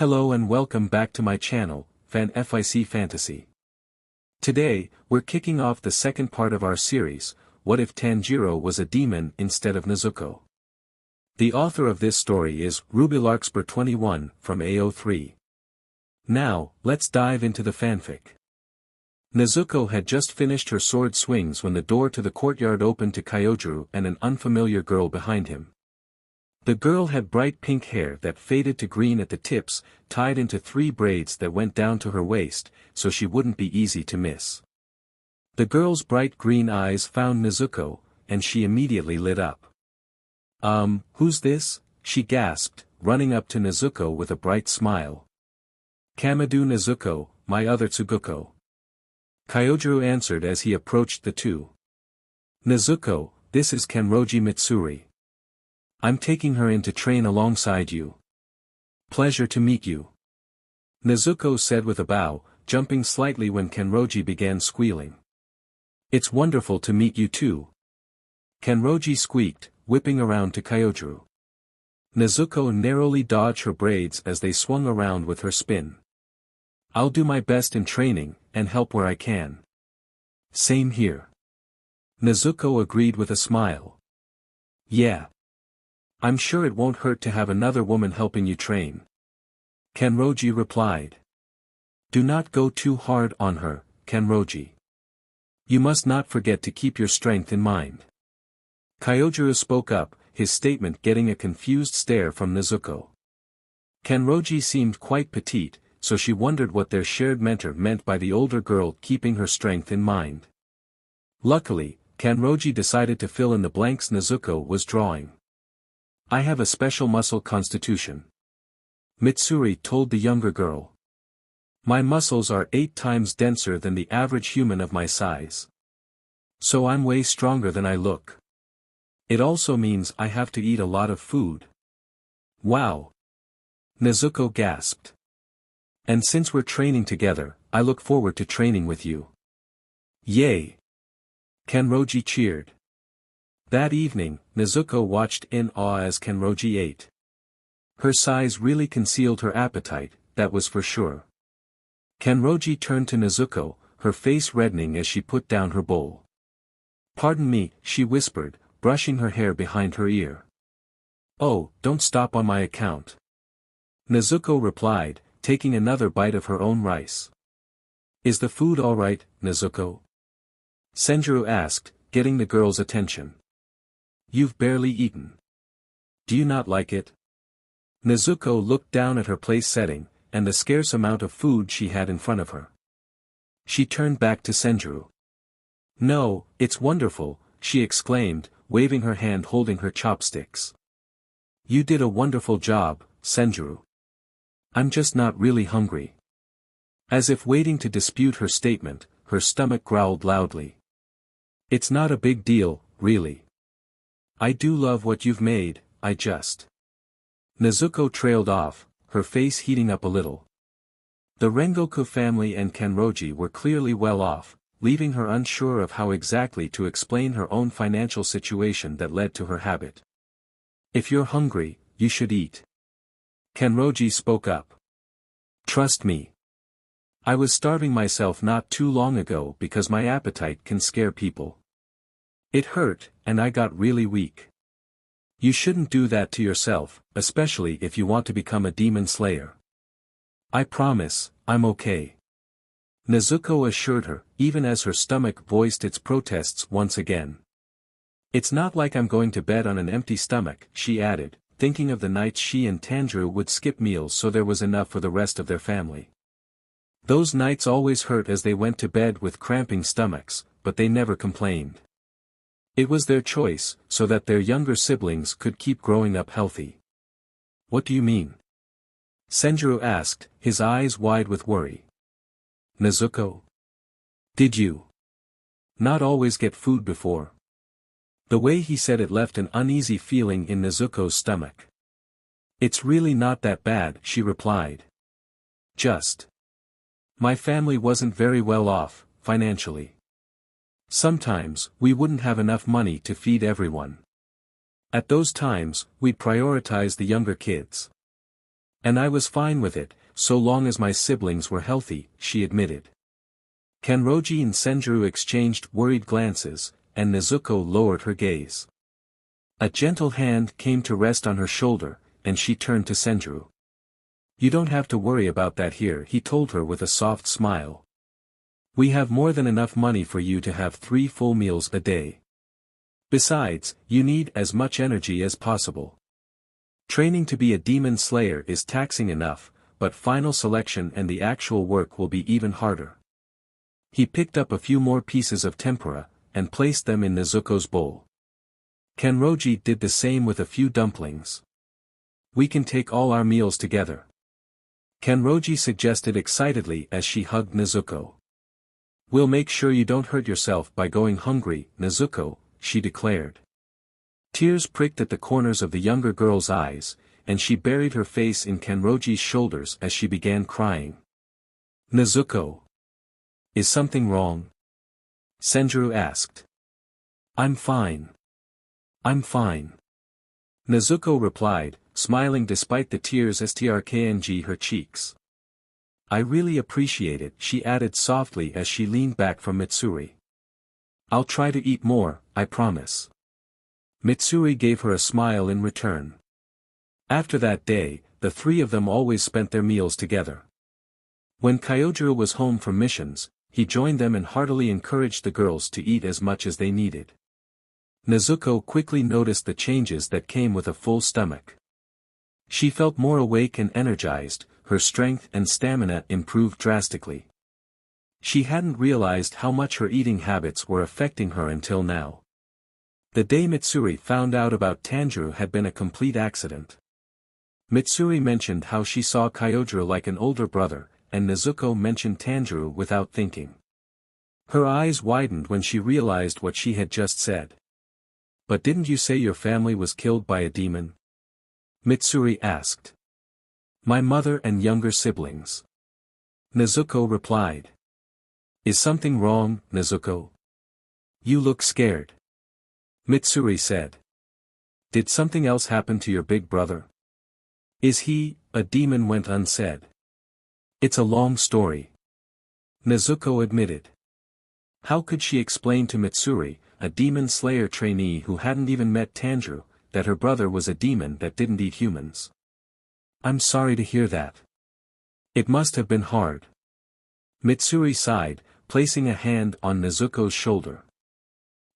Hello and welcome back to my channel, FIC Fantasy. Today, we're kicking off the second part of our series, What If Tanjiro Was a Demon Instead of Nezuko? The author of this story is RubyLarkspur21 from AO3. Now, let's dive into the fanfic. Nezuko had just finished her sword swings when the door to the courtyard opened to Kyojuro and an unfamiliar girl behind him. The girl had bright pink hair that faded to green at the tips, tied into 3 braids that went down to her waist, so she wouldn't be easy to miss. The girl's bright green eyes found Nezuko, and she immediately lit up. Who's this?" she gasped, running up to Nezuko with a bright smile. "Kamado Nezuko, my other Tsuguko." Kyojuro answered as he approached the two. "Nezuko, this is Kanroji Mitsuri. I'm taking her in to train alongside you. Pleasure to meet you," Nezuko said with a bow, jumping slightly when Kanroji began squealing. "It's wonderful to meet you too," Kanroji squeaked, whipping around to Kyojuro. Nezuko narrowly dodged her braids as they swung around with her spin. "I'll do my best in training, and help where I can." "Same here," Nezuko agreed with a smile. "Yeah. I'm sure it won't hurt to have another woman helping you train," Kanroji replied. "Do not go too hard on her, Kanroji. You must not forget to keep your strength in mind." Kyojuro spoke up, his statement getting a confused stare from Nezuko. Kanroji seemed quite petite, so she wondered what their shared mentor meant by the older girl keeping her strength in mind. Luckily, Kanroji decided to fill in the blanks Nezuko was drawing. "I have a special muscle constitution," Mitsuri told the younger girl. "My muscles are 8 times denser than the average human of my size. So I'm way stronger than I look. It also means I have to eat a lot of food." "Wow!" Nezuko gasped. "And since we're training together, I look forward to training with you." "Yay!" Kanroji cheered. That evening, Nezuko watched in awe as Kanroji ate. Her size really concealed her appetite, that was for sure. Kanroji turned to Nezuko, her face reddening as she put down her bowl. "Pardon me," she whispered, brushing her hair behind her ear. "Oh, don't stop on my account," Nezuko replied, taking another bite of her own rice. "Is the food all right, Nezuko?" Shinjuro asked, getting the girl's attention. "You've barely eaten. Do you not like it?" Nezuko looked down at her place setting, and the scarce amount of food she had in front of her. She turned back to Shinjuro. "No, it's wonderful," she exclaimed, waving her hand holding her chopsticks. "You did a wonderful job, Shinjuro. I'm just not really hungry." As if waiting to dispute her statement, her stomach growled loudly. "It's not a big deal, really. I do love what you've made, I just..." Nezuko trailed off, her face heating up a little. The Rengoku family and Kanroji were clearly well off, leaving her unsure of how exactly to explain her own financial situation that led to her habit. "If you're hungry, you should eat," Kanroji spoke up. "Trust me. I was starving myself not too long ago because my appetite can scare people. It hurt, and I got really weak. You shouldn't do that to yourself, especially if you want to become a demon slayer." "I promise, I'm okay," Nezuko assured her, even as her stomach voiced its protests once again. "It's not like I'm going to bed on an empty stomach," she added, thinking of the nights she and Tanjiro would skip meals so there was enough for the rest of their family. Those nights always hurt as they went to bed with cramping stomachs, but they never complained. It was their choice, so that their younger siblings could keep growing up healthy. "What do you mean?" Shinjuro asked, his eyes wide with worry. "Nezuko? Did you not always get food before?" The way he said it left an uneasy feeling in Nezuko's stomach. "It's really not that bad," she replied. "Just my family wasn't very well off, financially. Sometimes, we wouldn't have enough money to feed everyone. At those times, we'd prioritize the younger kids. And I was fine with it, so long as my siblings were healthy, she admitted. Kanroji and Senjuro exchanged worried glances, and Nezuko lowered her gaze. A gentle hand came to rest on her shoulder, and she turned to Senjuro. You don't have to worry about that here, he told her with a soft smile. We have more than enough money for you to have 3 full meals a day. Besides, you need as much energy as possible. Training to be a demon slayer is taxing enough, but final selection and the actual work will be even harder. He picked up a few more pieces of tempura, and placed them in Nezuko's bowl. Kanroji did the same with a few dumplings. We can take all our meals together. Kanroji suggested excitedly as she hugged Nezuko. We'll make sure you don't hurt yourself by going hungry, Nezuko, she declared. Tears pricked at the corners of the younger girl's eyes, and she buried her face in Kanroji's shoulders as she began crying. Nezuko. Is something wrong? Senjuro asked. I'm fine. I'm fine. Nezuko replied, smiling despite the tears strkng her cheeks. I really appreciate it, she added softly as she leaned back from Mitsuri. I'll try to eat more, I promise. Mitsuri gave her a smile in return. After that day, the 3 of them always spent their meals together. When Kyojiro was home from missions, he joined them and heartily encouraged the girls to eat as much as they needed. Nezuko quickly noticed the changes that came with a full stomach. She felt more awake and energized, her strength and stamina improved drastically. She hadn't realized how much her eating habits were affecting her until now. The day Mitsuri found out about Tanjiro had been a complete accident. Mitsuri mentioned how she saw Kyojiro like an older brother, and Nezuko mentioned Tanjiro without thinking. Her eyes widened when she realized what she had just said. But didn't you say your family was killed by a demon? Mitsuri asked. My mother and younger siblings. Nezuko replied. Is something wrong, Nezuko? You look scared. Mitsuri said. Did something else happen to your big brother? Is he, a demon went unsaid. It's a long story. Nezuko admitted. How could she explain to Mitsuri, a demon slayer trainee who hadn't even met Tanjiro, that her brother was a demon that didn't eat humans? I'm sorry to hear that. It must have been hard. Mitsuri sighed, placing a hand on Nezuko's shoulder.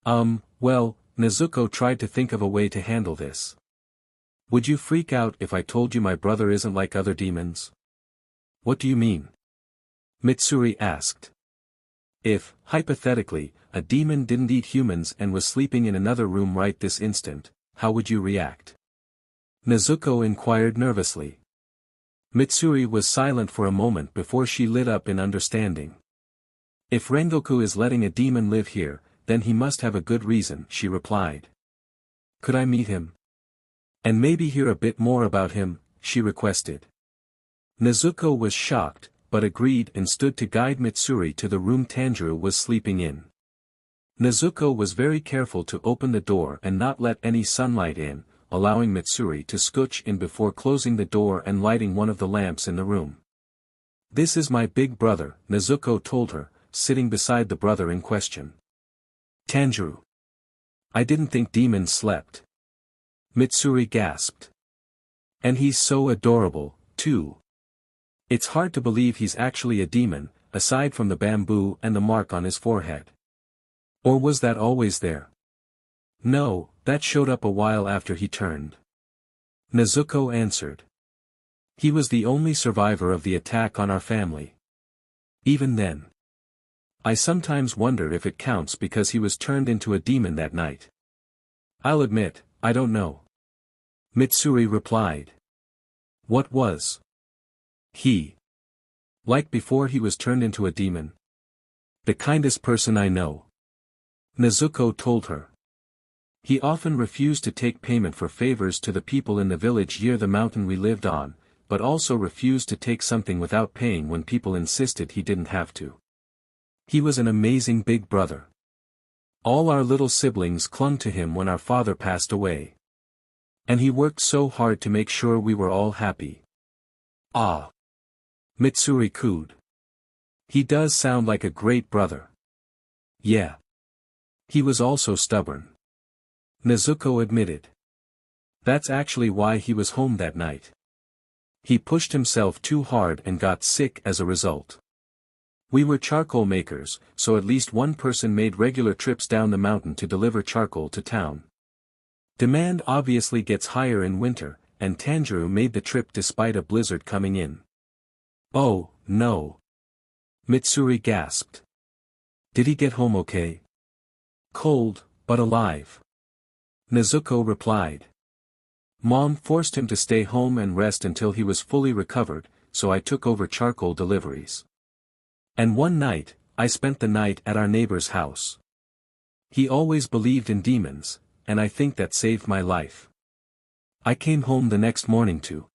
Well, Nezuko tried to think of a way to handle this. Would you freak out if I told you my brother isn't like other demons? What do you mean? Mitsuri asked. If, hypothetically, a demon didn't eat humans and was sleeping in another room right this instant, how would you react? Nezuko inquired nervously. Mitsuri was silent for a moment before she lit up in understanding. If Rengoku is letting a demon live here, then he must have a good reason, she replied. Could I meet him? And maybe hear a bit more about him, she requested. Nezuko was shocked, but agreed and stood to guide Mitsuri to the room Tanjiro was sleeping in. Nezuko was very careful to open the door and not let any sunlight in, allowing Mitsuri to scooch in before closing the door and lighting one of the lamps in the room. This is my big brother, Nezuko told her, sitting beside the brother in question. Tanjiro. I didn't think demons slept. Mitsuri gasped. And he's so adorable, too. It's hard to believe he's actually a demon, aside from the bamboo and the mark on his forehead. Or was that always there? No, that showed up a while after he turned. Nezuko answered. He was the only survivor of the attack on our family. Even then. I sometimes wonder if it counts because he was turned into a demon that night. I'll admit, I don't know. Mitsuri replied. What was? He. Like before he was turned into a demon. The kindest person I know. Nezuko told her. He often refused to take payment for favors to the people in the village near the mountain we lived on, but also refused to take something without paying when people insisted he didn't have to. He was an amazing big brother. All our little siblings clung to him when our father passed away. And he worked so hard to make sure we were all happy. Ah. Mitsuri cooed. He does sound like a great brother. Yeah. He was also stubborn. Nezuko admitted. That's actually why he was home that night. He pushed himself too hard and got sick as a result. We were charcoal makers, so at least one person made regular trips down the mountain to deliver charcoal to town. Demand obviously gets higher in winter, and Tanjiro made the trip despite a blizzard coming in. Oh, no. Mitsuri gasped. Did he get home okay? Cold, but alive. Nezuko replied. Mom forced him to stay home and rest until he was fully recovered, so I took over charcoal deliveries. And one night, I spent the night at our neighbor's house. He always believed in demons, and I think that saved my life. I came home the next morning to.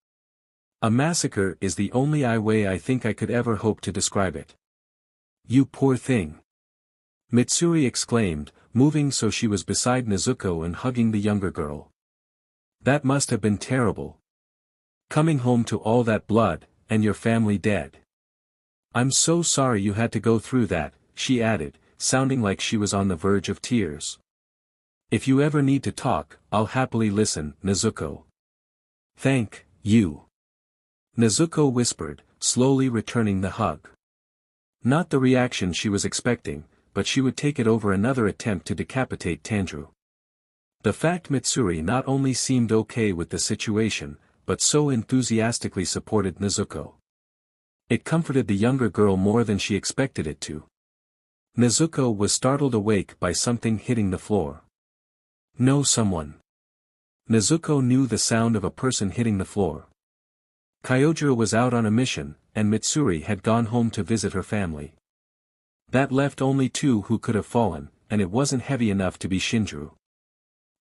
A massacre is the only way I think I could ever hope to describe it. You poor thing. Mitsuri exclaimed, moving so she was beside Nezuko and hugging the younger girl. That must have been terrible. Coming home to all that blood, and your family dead. I'm so sorry you had to go through that, she added, sounding like she was on the verge of tears. If you ever need to talk, I'll happily listen, Nezuko. Thank you. Nezuko whispered, slowly returning the hug. Not the reaction she was expecting, but she would take it over another attempt to decapitate Tanjiro. The fact Mitsuri not only seemed okay with the situation, but so enthusiastically supported Nezuko. It comforted the younger girl more than she expected it to. Nezuko was startled awake by something hitting the floor. No, someone. Nezuko knew the sound of a person hitting the floor. Kyojiro was out on a mission, and Mitsuri had gone home to visit her family. That left only two who could have fallen, and it wasn't heavy enough to be Shinjuro.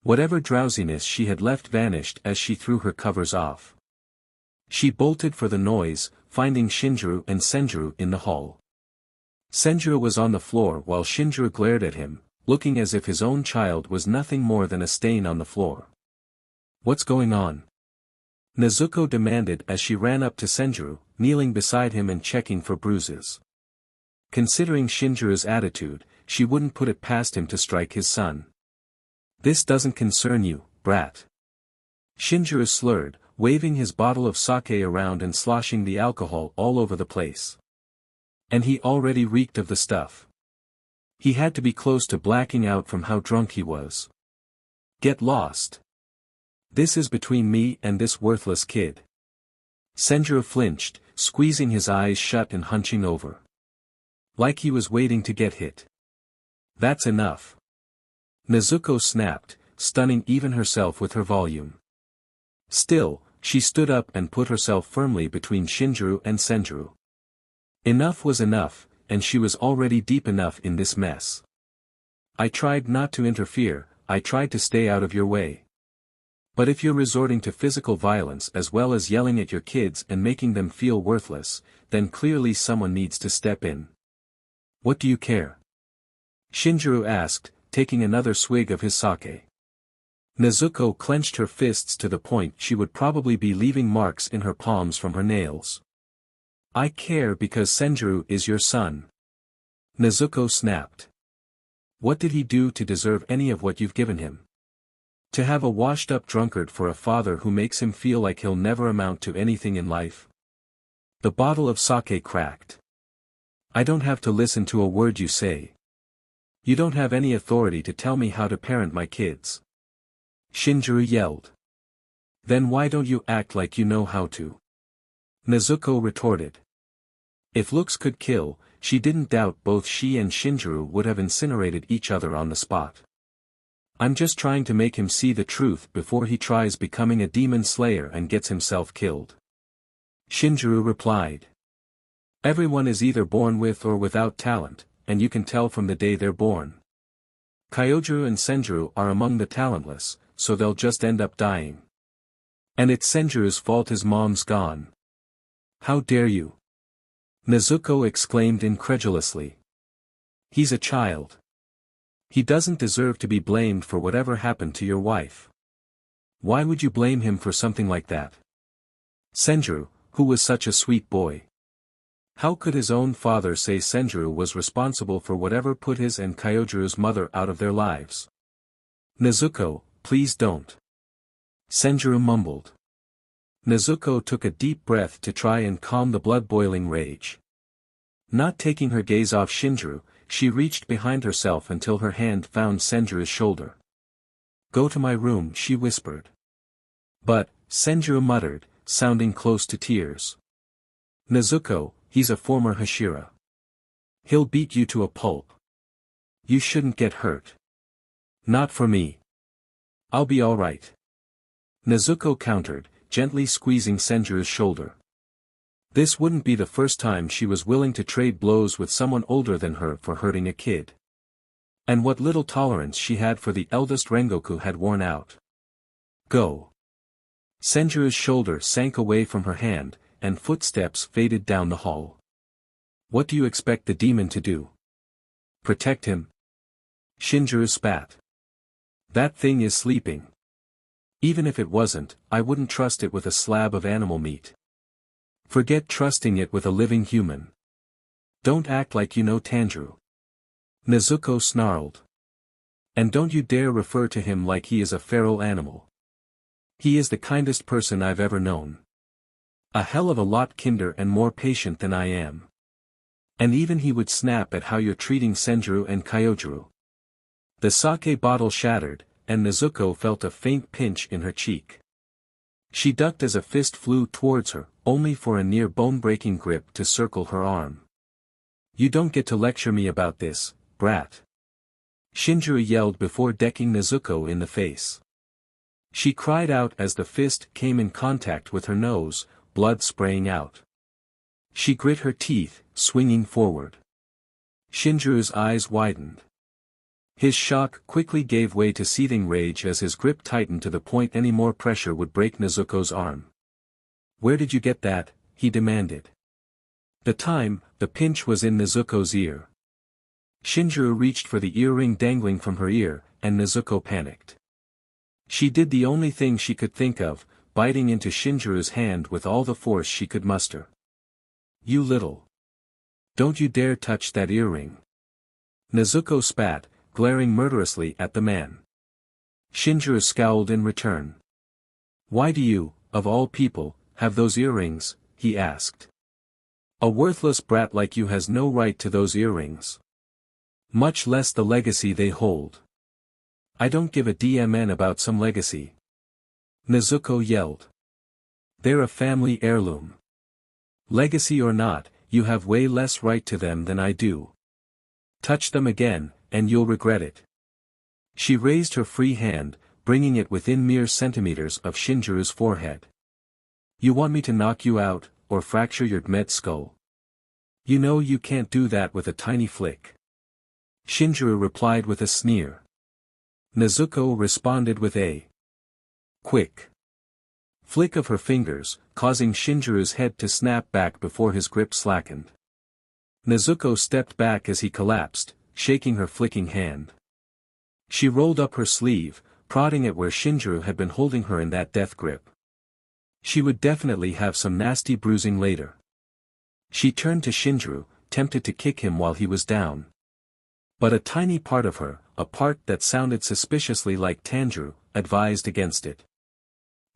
Whatever drowsiness she had left vanished as she threw her covers off. She bolted for the noise, finding Shinjuro and Senjuro in the hall. Senjuro was on the floor while Shinjuro glared at him, looking as if his own child was nothing more than a stain on the floor. What's going on? Nezuko demanded as she ran up to Senjuro, kneeling beside him and checking for bruises. Considering Shinjuro's attitude, she wouldn't put it past him to strike his son. This doesn't concern you, brat. Shinjuro slurred, waving his bottle of sake around and sloshing the alcohol all over the place. And he already reeked of the stuff. He had to be close to blacking out from how drunk he was. Get lost. This is between me and this worthless kid. Senjuro flinched, squeezing his eyes shut and hunching over. Like he was waiting to get hit. That's enough. Nezuko snapped, stunning even herself with her volume. Still, she stood up and put herself firmly between Shinjuro and Senjuro. Enough was enough, and she was already deep enough in this mess. I tried not to interfere, I tried to stay out of your way. But if you're resorting to physical violence as well as yelling at your kids and making them feel worthless, then clearly someone needs to step in. What do you care? Shinjuro asked, taking another swig of his sake. Nezuko clenched her fists to the point she would probably be leaving marks in her palms from her nails. I care because Senjuro is your son. Nezuko snapped. What did he do to deserve any of what you've given him? To have a washed-up drunkard for a father who makes him feel like he'll never amount to anything in life? The bottle of sake cracked. I don't have to listen to a word you say. You don't have any authority to tell me how to parent my kids. Shinjuro yelled. Then why don't you act like you know how to? Nezuko retorted. If looks could kill, she didn't doubt both she and Shinjuro would have incinerated each other on the spot. I'm just trying to make him see the truth before he tries becoming a demon slayer and gets himself killed. Shinjuro replied. Everyone is either born with or without talent, and you can tell from the day they're born. Kyojiro and Senjuro are among the talentless, so they'll just end up dying. And it's Senjuro's fault his mom's gone. How dare you? Nezuko exclaimed incredulously. He's a child. He doesn't deserve to be blamed for whatever happened to your wife. Why would you blame him for something like that? Senjuro, who was such a sweet boy. How could his own father say Senjuro was responsible for whatever put his and Kyojiru's mother out of their lives? Nezuko, please don't. Senjuro mumbled. Nezuko took a deep breath to try and calm the blood-boiling rage. Not taking her gaze off Shinjuro, she reached behind herself until her hand found Senjuro's shoulder. Go to my room, she whispered. But, Senjuro muttered, sounding close to tears. Nezuko, he's a former Hashira. He'll beat you to a pulp. You shouldn't get hurt. Not for me. I'll be all right. Nezuko countered, gently squeezing Senjuro's shoulder. This wouldn't be the first time she was willing to trade blows with someone older than her for hurting a kid. And what little tolerance she had for the eldest Rengoku had worn out. Go. Senjuro's shoulder sank away from her hand, and footsteps faded down the hall. What do you expect the demon to do? Protect him? Shinjuro spat. That thing is sleeping. Even if it wasn't, I wouldn't trust it with a slab of animal meat. Forget trusting it with a living human. Don't act like you know Tanjiro. Nezuko snarled. And don't you dare refer to him like he is a feral animal. He is the kindest person I've ever known. A hell of a lot kinder and more patient than I am. And even he would snap at how you're treating Senjuro and Kyojiru. The sake bottle shattered, and Nezuko felt a faint pinch in her cheek. She ducked as a fist flew towards her, only for a near bone-breaking grip to circle her arm. You don't get to lecture me about this, brat. Shinjuro yelled before decking Nezuko in the face. She cried out as the fist came in contact with her nose, blood spraying out. She grit her teeth, swinging forward. Shinjuro's eyes widened. His shock quickly gave way to seething rage as his grip tightened to the point any more pressure would break Nezuko's arm. Where did you get that? He demanded. The pinch was in Nezuko's ear. Shinjuro reached for the earring dangling from her ear, and Nezuko panicked. She did the only thing she could think of, biting into Shinjuro's hand with all the force she could muster. You little. Don't you dare touch that earring. Nezuko spat, glaring murderously at the man. Shinjuro scowled in return. Why do you, of all people, have those earrings? He asked. A worthless brat like you has no right to those earrings. Much less the legacy they hold. I don't give a DMN about some legacy. Nezuko yelled. They're a family heirloom. Legacy or not, you have way less right to them than I do. Touch them again, and you'll regret it. She raised her free hand, bringing it within mere centimeters of Shinjuro's forehead. You want me to knock you out, or fracture your med skull? You know you can't do that with a tiny flick. Shinjuro replied with a sneer. Nezuko responded with a quick flick of her fingers, causing Shinjuro's head to snap back before his grip slackened. Nezuko stepped back as he collapsed, shaking her flicking hand. She rolled up her sleeve, prodding at where Shinjuro had been holding her in that death grip. She would definitely have some nasty bruising later. She turned to Shinjuro, tempted to kick him while he was down. But a tiny part of her, a part that sounded suspiciously like Tanjiro, advised against it.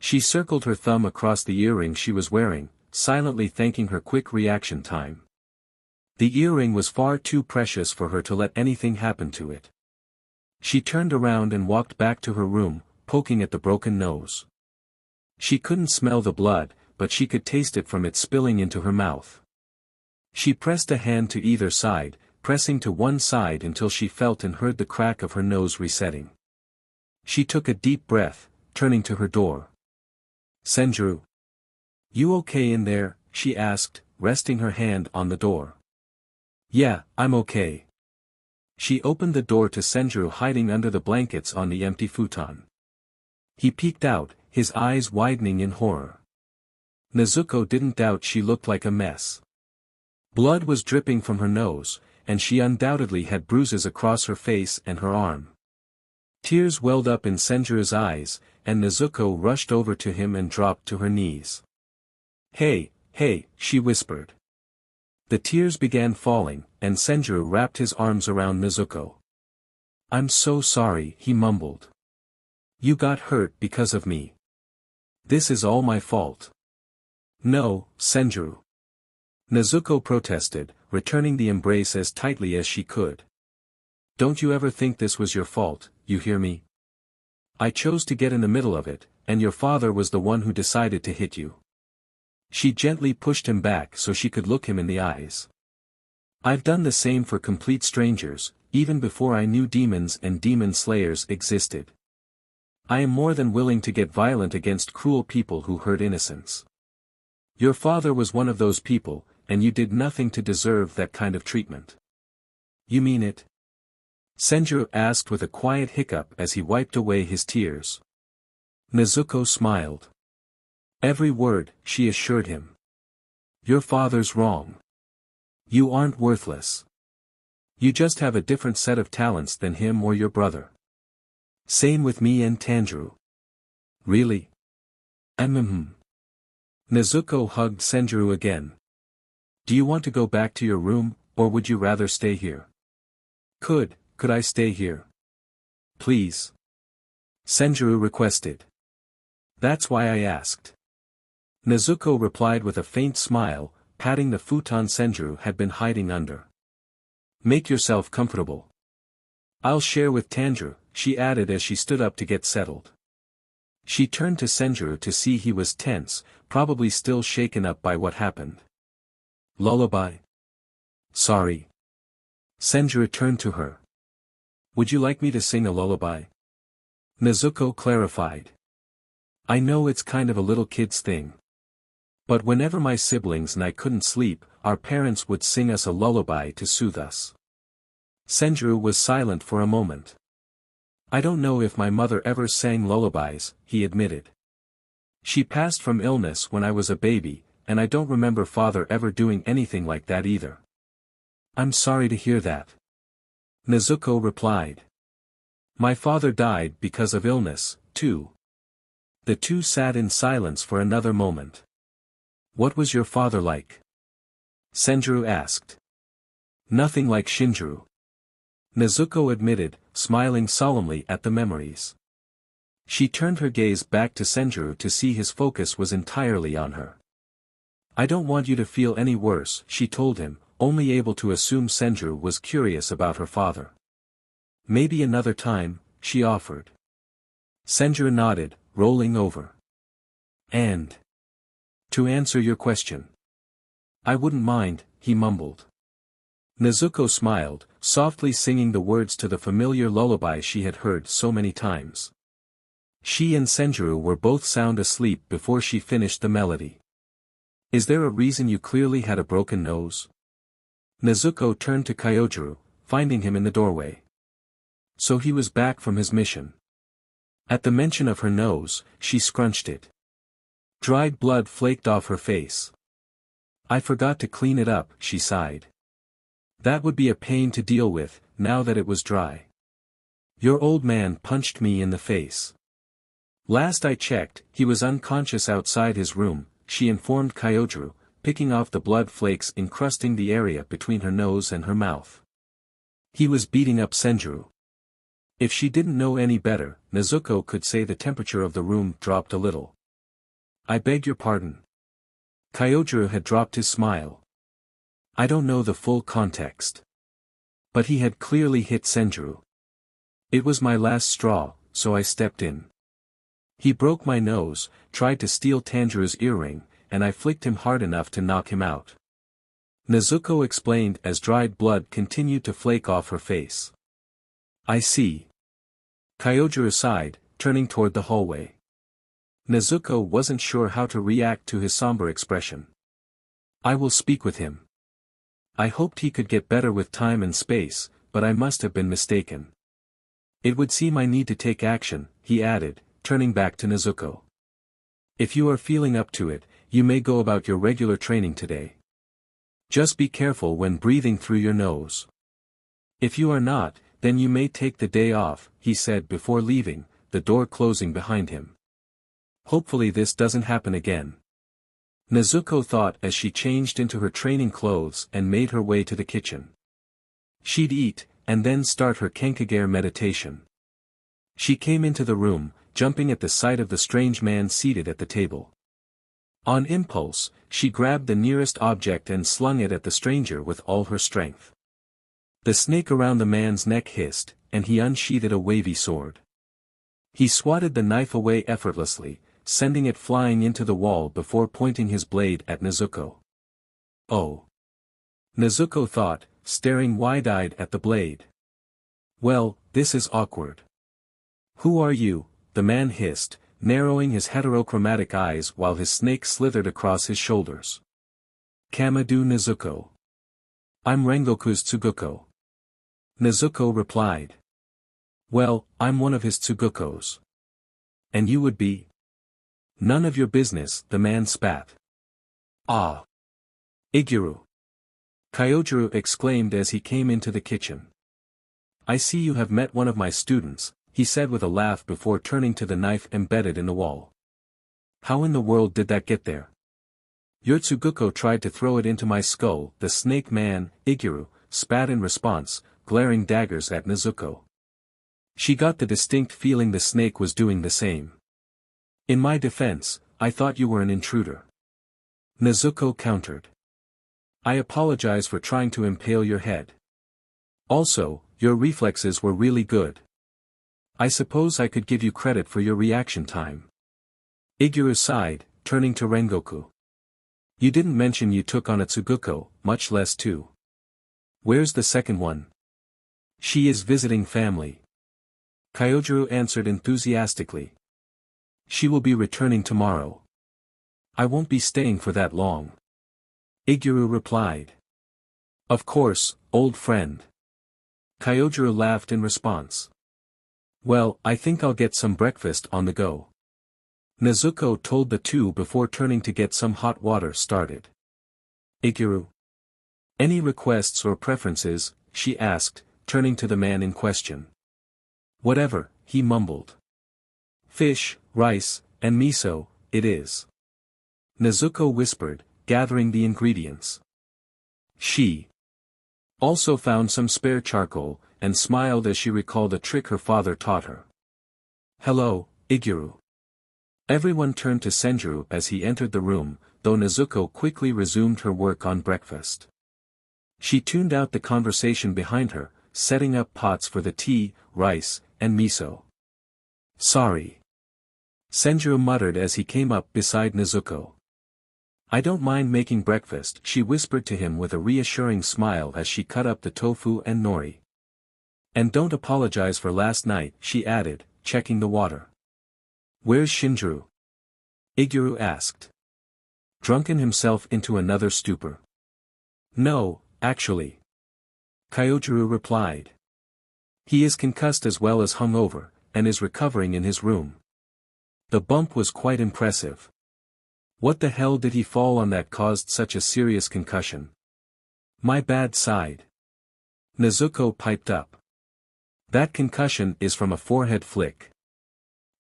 She circled her thumb across the earring she was wearing, silently thanking her quick reaction time. The earring was far too precious for her to let anything happen to it. She turned around and walked back to her room, poking at the broken nose. She couldn't smell the blood, but she could taste it from it spilling into her mouth. She pressed a hand to either side, pressing to one side until she felt and heard the crack of her nose resetting. She took a deep breath, turning to her door. Senjuro. You okay in there? She asked, resting her hand on the door. Yeah, I'm okay. She opened the door to Senjuro hiding under the blankets on the empty futon. He peeked out, his eyes widening in horror. Nezuko didn't doubt she looked like a mess. Blood was dripping from her nose, and she undoubtedly had bruises across her face and her arm. Tears welled up in Senjuro's eyes, and Nezuko rushed over to him and dropped to her knees. Hey, Hey, she whispered. The tears began falling, and Senjuro wrapped his arms around Nezuko. I'm so sorry, he mumbled. You got hurt because of me. This is all my fault. No, Senjuro. Nezuko protested, returning the embrace as tightly as she could. Don't you ever think this was your fault, you hear me? I chose to get in the middle of it, and your father was the one who decided to hit you. She gently pushed him back so she could look him in the eyes. I've done the same for complete strangers, even before I knew demons and demon slayers existed. I am more than willing to get violent against cruel people who hurt innocents. Your father was one of those people, and you did nothing to deserve that kind of treatment. You mean it? Senjuro asked with a quiet hiccup as he wiped away his tears. Nezuko smiled. Every word, she assured him. Your father's wrong. You aren't worthless. You just have a different set of talents than him or your brother. Same with me and Tanjiro. Really? Nezuko hugged Senjuro again. Do you want to go back to your room, or would you rather stay here? Could I stay here? Please. Senjuro requested. That's why I asked. Nezuko replied with a faint smile, patting the futon Senjuro had been hiding under. Make yourself comfortable. I'll share with Tanjiro, she added as she stood up to get settled. She turned to Senjuro to see he was tense, probably still shaken up by what happened. Lullaby? Sorry. Senjuro turned to her. Would you like me to sing a lullaby? Nezuko clarified. I know it's kind of a little kid's thing. But whenever my siblings and I couldn't sleep, our parents would sing us a lullaby to soothe us. Senjuro was silent for a moment. I don't know if my mother ever sang lullabies, he admitted. She passed from illness when I was a baby, and I don't remember father ever doing anything like that either. I'm sorry to hear that. Nezuko replied. My father died because of illness, too. The two sat in silence for another moment. What was your father like? Senjuro asked. Nothing like Shinjuro. Nezuko admitted, smiling solemnly at the memories. She turned her gaze back to Senjuro to see his focus was entirely on her. I don't want you to feel any worse, she told him, only able to assume Senjuro was curious about her father. Maybe another time, she offered. Senjuro nodded, rolling over. And? To answer your question. I wouldn't mind, he mumbled. Nezuko smiled, softly singing the words to the familiar lullaby she had heard so many times. She and Senjuro were both sound asleep before she finished the melody. Is there a reason you clearly had a broken nose? Nezuko turned to Kyojuro, finding him in the doorway. So he was back from his mission. At the mention of her nose, she scrunched it. Dried blood flaked off her face. I forgot to clean it up, she sighed. That would be a pain to deal with, now that it was dry. Your old man punched me in the face. Last I checked, he was unconscious outside his room, she informed Kyojuro, picking off the blood flakes encrusting the area between her nose and her mouth. He was beating up Senjuro. If she didn't know any better, Nezuko could say the temperature of the room dropped a little. I beg your pardon. Kyojuro had dropped his smile. I don't know the full context. But he had clearly hit Senjuro. It was my last straw, so I stepped in. He broke my nose, tried to steal Tanjiro's earring, and I flicked him hard enough to knock him out. Nezuko explained as dried blood continued to flake off her face. I see. Kyojuro sighed, turning toward the hallway. Nezuko wasn't sure how to react to his somber expression. I will speak with him. I hoped he could get better with time and space, but I must have been mistaken. It would seem I need to take action, he added, turning back to Nezuko. If you are feeling up to it, you may go about your regular training today. Just be careful when breathing through your nose. If you are not, then you may take the day off, he said before leaving, the door closing behind him. Hopefully this doesn't happen again. Nezuko thought as she changed into her training clothes and made her way to the kitchen. She'd eat, and then start her Kankagare meditation. She came into the room, jumping at the sight of the strange man seated at the table. On impulse, she grabbed the nearest object and slung it at the stranger with all her strength. The snake around the man's neck hissed, and he unsheathed a wavy sword. He swatted the knife away effortlessly, sending it flying into the wall before pointing his blade at Nezuko. Oh! Nezuko thought, staring wide-eyed at the blade. Well, this is awkward. Who are you? The man hissed, narrowing his heterochromatic eyes while his snake slithered across his shoulders. Kamado Nezuko. I'm Rengoku's Tsuguko. Nezuko replied. Well, I'm one of his Tsugukos. And you would be? None of your business, the man spat. Ah! Iguru! Kyojiro exclaimed as he came into the kitchen. I see you have met one of my students, he said with a laugh before turning to the knife embedded in the wall. How in the world did that get there? Your Tsuguko tried to throw it into my skull, the snake man, Iguru, spat in response, glaring daggers at Nezuko. She got the distinct feeling the snake was doing the same. In my defense, I thought you were an intruder. Nezuko countered. I apologize for trying to impale your head. Also, your reflexes were really good. I suppose I could give you credit for your reaction time. Iguru sighed, turning to Rengoku. You didn't mention you took on a Tsuguko, much less two. Where's the second one? She is visiting family. Kyojiro answered enthusiastically. She will be returning tomorrow. I won't be staying for that long. Iguru replied. Of course, old friend. Kyojiro laughed in response. Well, I think I'll get some breakfast on the go. Nezuko told the two before turning to get some hot water started. Iguru. Any requests or preferences? She asked, turning to the man in question. Whatever, he mumbled. Fish, rice, and miso, it is. Nezuko whispered, gathering the ingredients. She also found some spare charcoal, and smiled as she recalled a trick her father taught her. Hello, Iguru. Everyone turned to Shinjuro as he entered the room, though Nezuko quickly resumed her work on breakfast. She tuned out the conversation behind her, setting up pots for the tea, rice, and miso. Sorry. Shinjuro muttered as he came up beside Nezuko. I don't mind making breakfast, she whispered to him with a reassuring smile as she cut up the tofu and nori. And don't apologize for last night, she added, checking the water. Where's Shinjuro? Iguru asked. Drunken himself into another stupor. No, actually. Kyojiro replied. He is concussed as well as hungover, and is recovering in his room. The bump was quite impressive. What the hell did he fall on that caused such a serious concussion? My bad side. Nezuko piped up. That concussion is from a forehead flick.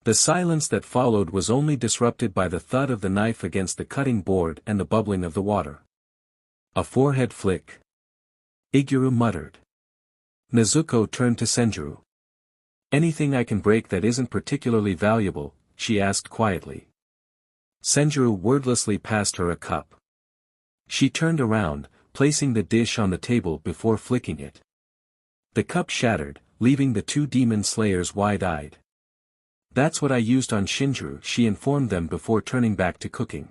The silence that followed was only disrupted by the thud of the knife against the cutting board and the bubbling of the water. A forehead flick. Iguru muttered. Nezuko turned to Shinjuro. Anything I can break that isn't particularly valuable, she asked quietly. Shinjuro wordlessly passed her a cup. She turned around, placing the dish on the table before flicking it. The cup shattered, leaving the two demon slayers wide-eyed. That's what I used on Shinjuro, she informed them before turning back to cooking.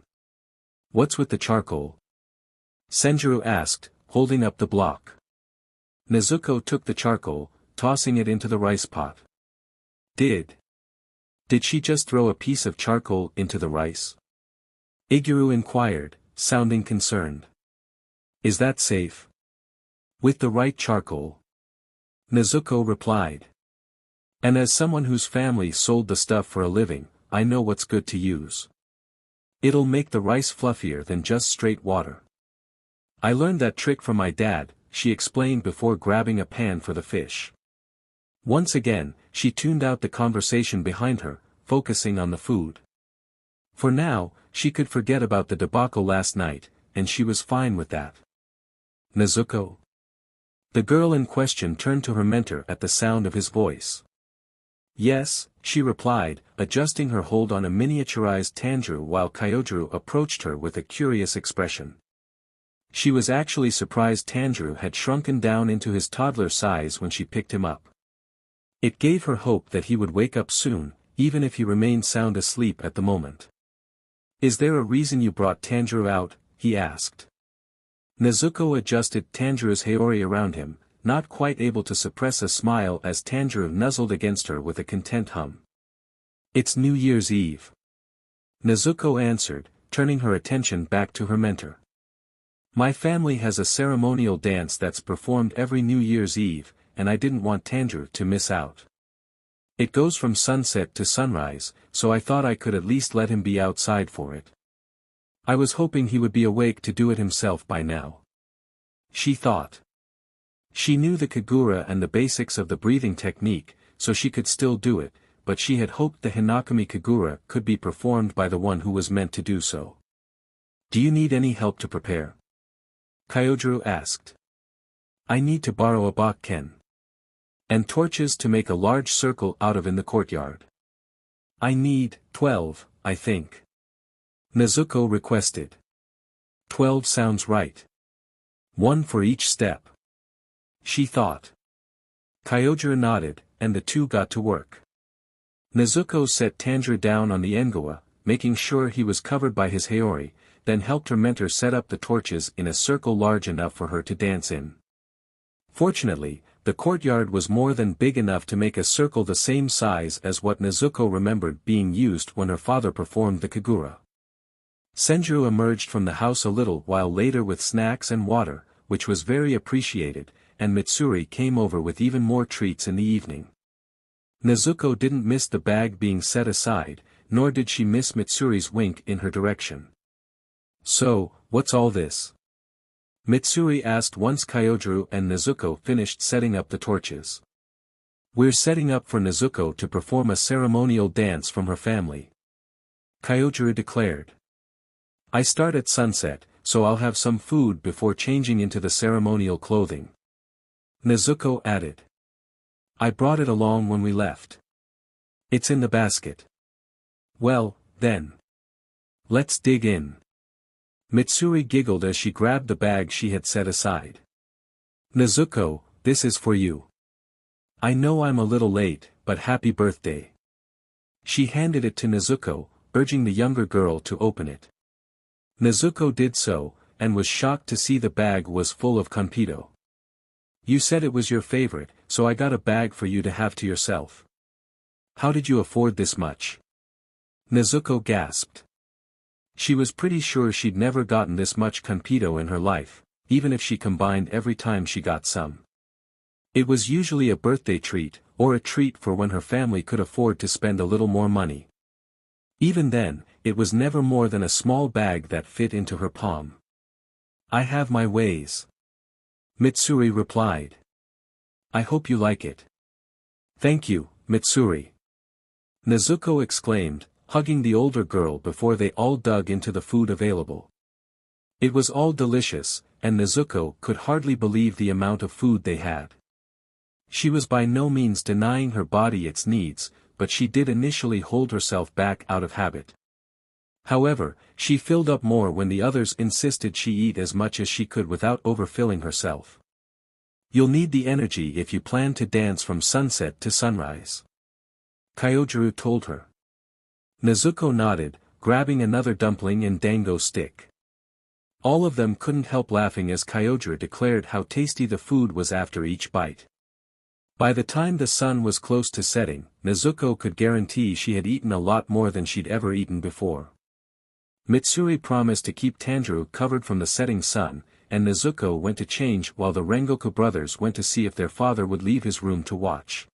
What's with the charcoal? Shinjuro asked, holding up the block. Nezuko took the charcoal, tossing it into the rice pot. Did she just throw a piece of charcoal into the rice? Iguru inquired, sounding concerned. Is that safe? With the right charcoal? Nezuko replied. And as someone whose family sold the stuff for a living, I know what's good to use. It'll make the rice fluffier than just straight water. I learned that trick from my dad, she explained before grabbing a pan for the fish. Once again, she tuned out the conversation behind her, focusing on the food. For now, she could forget about the debacle last night, and she was fine with that. Nezuko? The girl in question turned to her mentor at the sound of his voice. Yes, she replied, adjusting her hold on a miniaturized Tanjiro while Kyojuro approached her with a curious expression. She was actually surprised Tanjiro had shrunken down into his toddler size when she picked him up. It gave her hope that he would wake up soon, even if he remained sound asleep at the moment. Is there a reason you brought Tanjiro out? He asked. Nezuko adjusted Tanjiro's haori around him, not quite able to suppress a smile as Tanjiro nuzzled against her with a content hum. It's New Year's Eve. Nezuko answered, turning her attention back to her mentor. My family has a ceremonial dance that's performed every New Year's Eve, and I didn't want Tanjiro to miss out. It goes from sunset to sunrise, so I thought I could at least let him be outside for it. I was hoping he would be awake to do it himself by now. She thought. She knew the Kagura and the basics of the breathing technique, so she could still do it, but she had hoped the Hinokami Kagura could be performed by the one who was meant to do so. Do you need any help to prepare? Kyojuro asked. I need to borrow a bakken. And torches to make a large circle out of in the courtyard. I need 12, I think. Nezuko requested. 12 sounds right. One for each step. She thought. Kyojuro nodded, and the two got to work. Nezuko set Tanjiro down on the engawa, making sure he was covered by his haori, then helped her mentor set up the torches in a circle large enough for her to dance in. Fortunately, the courtyard was more than big enough to make a circle the same size as what Nezuko remembered being used when her father performed the Kagura. Shinjuro emerged from the house a little while later with snacks and water, which was very appreciated, and Mitsuri came over with even more treats in the evening. Nezuko didn't miss the bag being set aside, nor did she miss Mitsuri's wink in her direction. So, what's all this? Mitsuri asked once Kyojuro and Nezuko finished setting up the torches. We're setting up for Nezuko to perform a ceremonial dance from her family. Kyojuro declared. I start at sunset, so I'll have some food before changing into the ceremonial clothing. Nezuko added. I brought it along when we left. It's in the basket. Well, then. Let's dig in. Mitsuri giggled as she grabbed the bag she had set aside. Nezuko, this is for you. I know I'm a little late, but happy birthday. She handed it to Nezuko, urging the younger girl to open it. Nezuko did so, and was shocked to see the bag was full of konpito. You said it was your favorite, so I got a bag for you to have to yourself. How did you afford this much? Nezuko gasped. She was pretty sure she'd never gotten this much konpito in her life, even if she combined every time she got some. It was usually a birthday treat, or a treat for when her family could afford to spend a little more money. Even then, it was never more than a small bag that fit into her palm. I have my ways. Mitsuri replied. I hope you like it. Thank you, Mitsuri. Nezuko exclaimed, hugging the older girl before they all dug into the food available. It was all delicious, and Nezuko could hardly believe the amount of food they had. She was by no means denying her body its needs, but she did initially hold herself back out of habit. However, she filled up more when the others insisted she eat as much as she could without overfilling herself. You'll need the energy if you plan to dance from sunset to sunrise. Kyojuro told her. Nezuko nodded, grabbing another dumpling and dango stick. All of them couldn't help laughing as Kyojuro declared how tasty the food was after each bite. By the time the sun was close to setting, Nezuko could guarantee she had eaten a lot more than she'd ever eaten before. Mitsuri promised to keep Tanjiro covered from the setting sun, and Nezuko went to change while the Rengoku brothers went to see if their father would leave his room to watch.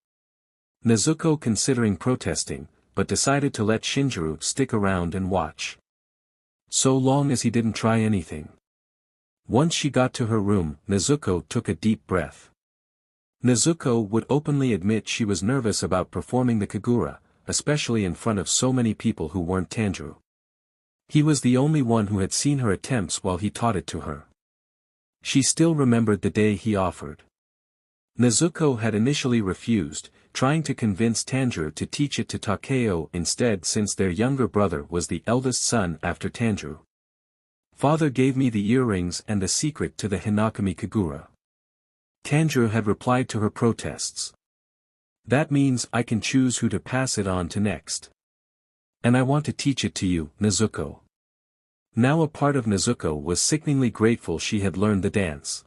Nezuko considering protesting, but decided to let Shinjuro stick around and watch. So long as he didn't try anything. Once she got to her room, Nezuko took a deep breath. Nezuko would openly admit she was nervous about performing the Kagura, especially in front of so many people who weren't Tanjiro. He was the only one who had seen her attempts while he taught it to her. She still remembered the day he offered. Nezuko had initially refused, trying to convince Tanjiro to teach it to Takeo instead since their younger brother was the eldest son after Tanjiro. Father gave me the earrings and the secret to the Hinokami Kagura. Tanjiro had replied to her protests. That means I can choose who to pass it on to next. And I want to teach it to you, Nezuko. Now a part of Nezuko was sickeningly grateful she had learned the dance.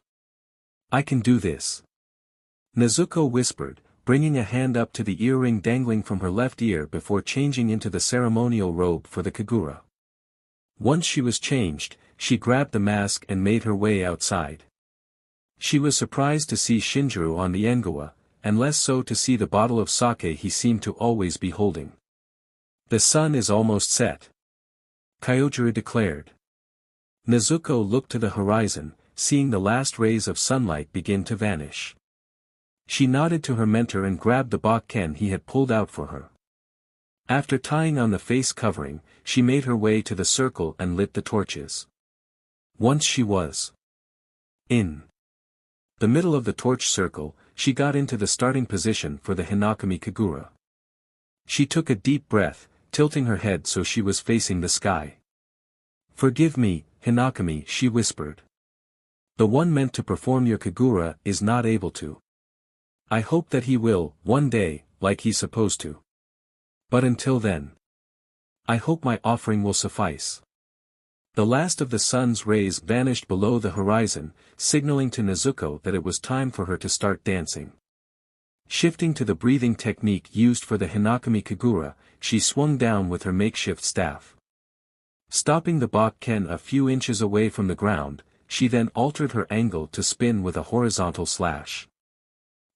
I can do this. Nezuko whispered, bringing a hand up to the earring dangling from her left ear before changing into the ceremonial robe for the Kagura. Once she was changed, she grabbed the mask and made her way outside. She was surprised to see Shinjuro on the Engawa, and less so to see the bottle of sake he seemed to always be holding. The sun is almost set, Kyojuro declared. Nezuko looked to the horizon, seeing the last rays of sunlight begin to vanish. She nodded to her mentor and grabbed the bakken he had pulled out for her. After tying on the face covering, she made her way to the circle and lit the torches. Once she was in the middle of the torch circle, she got into the starting position for the Hinokami Kagura. She took a deep breath, tilting her head so she was facing the sky. Forgive me, Hinokami, she whispered. The one meant to perform your Kagura is not able to. I hope that he will, one day, like he's supposed to. But until then, I hope my offering will suffice. The last of the sun's rays vanished below the horizon, signaling to Nezuko that it was time for her to start dancing. Shifting to the breathing technique used for the Hinokami Kagura, she swung down with her makeshift staff. Stopping the bakken a few inches away from the ground, she then altered her angle to spin with a horizontal slash.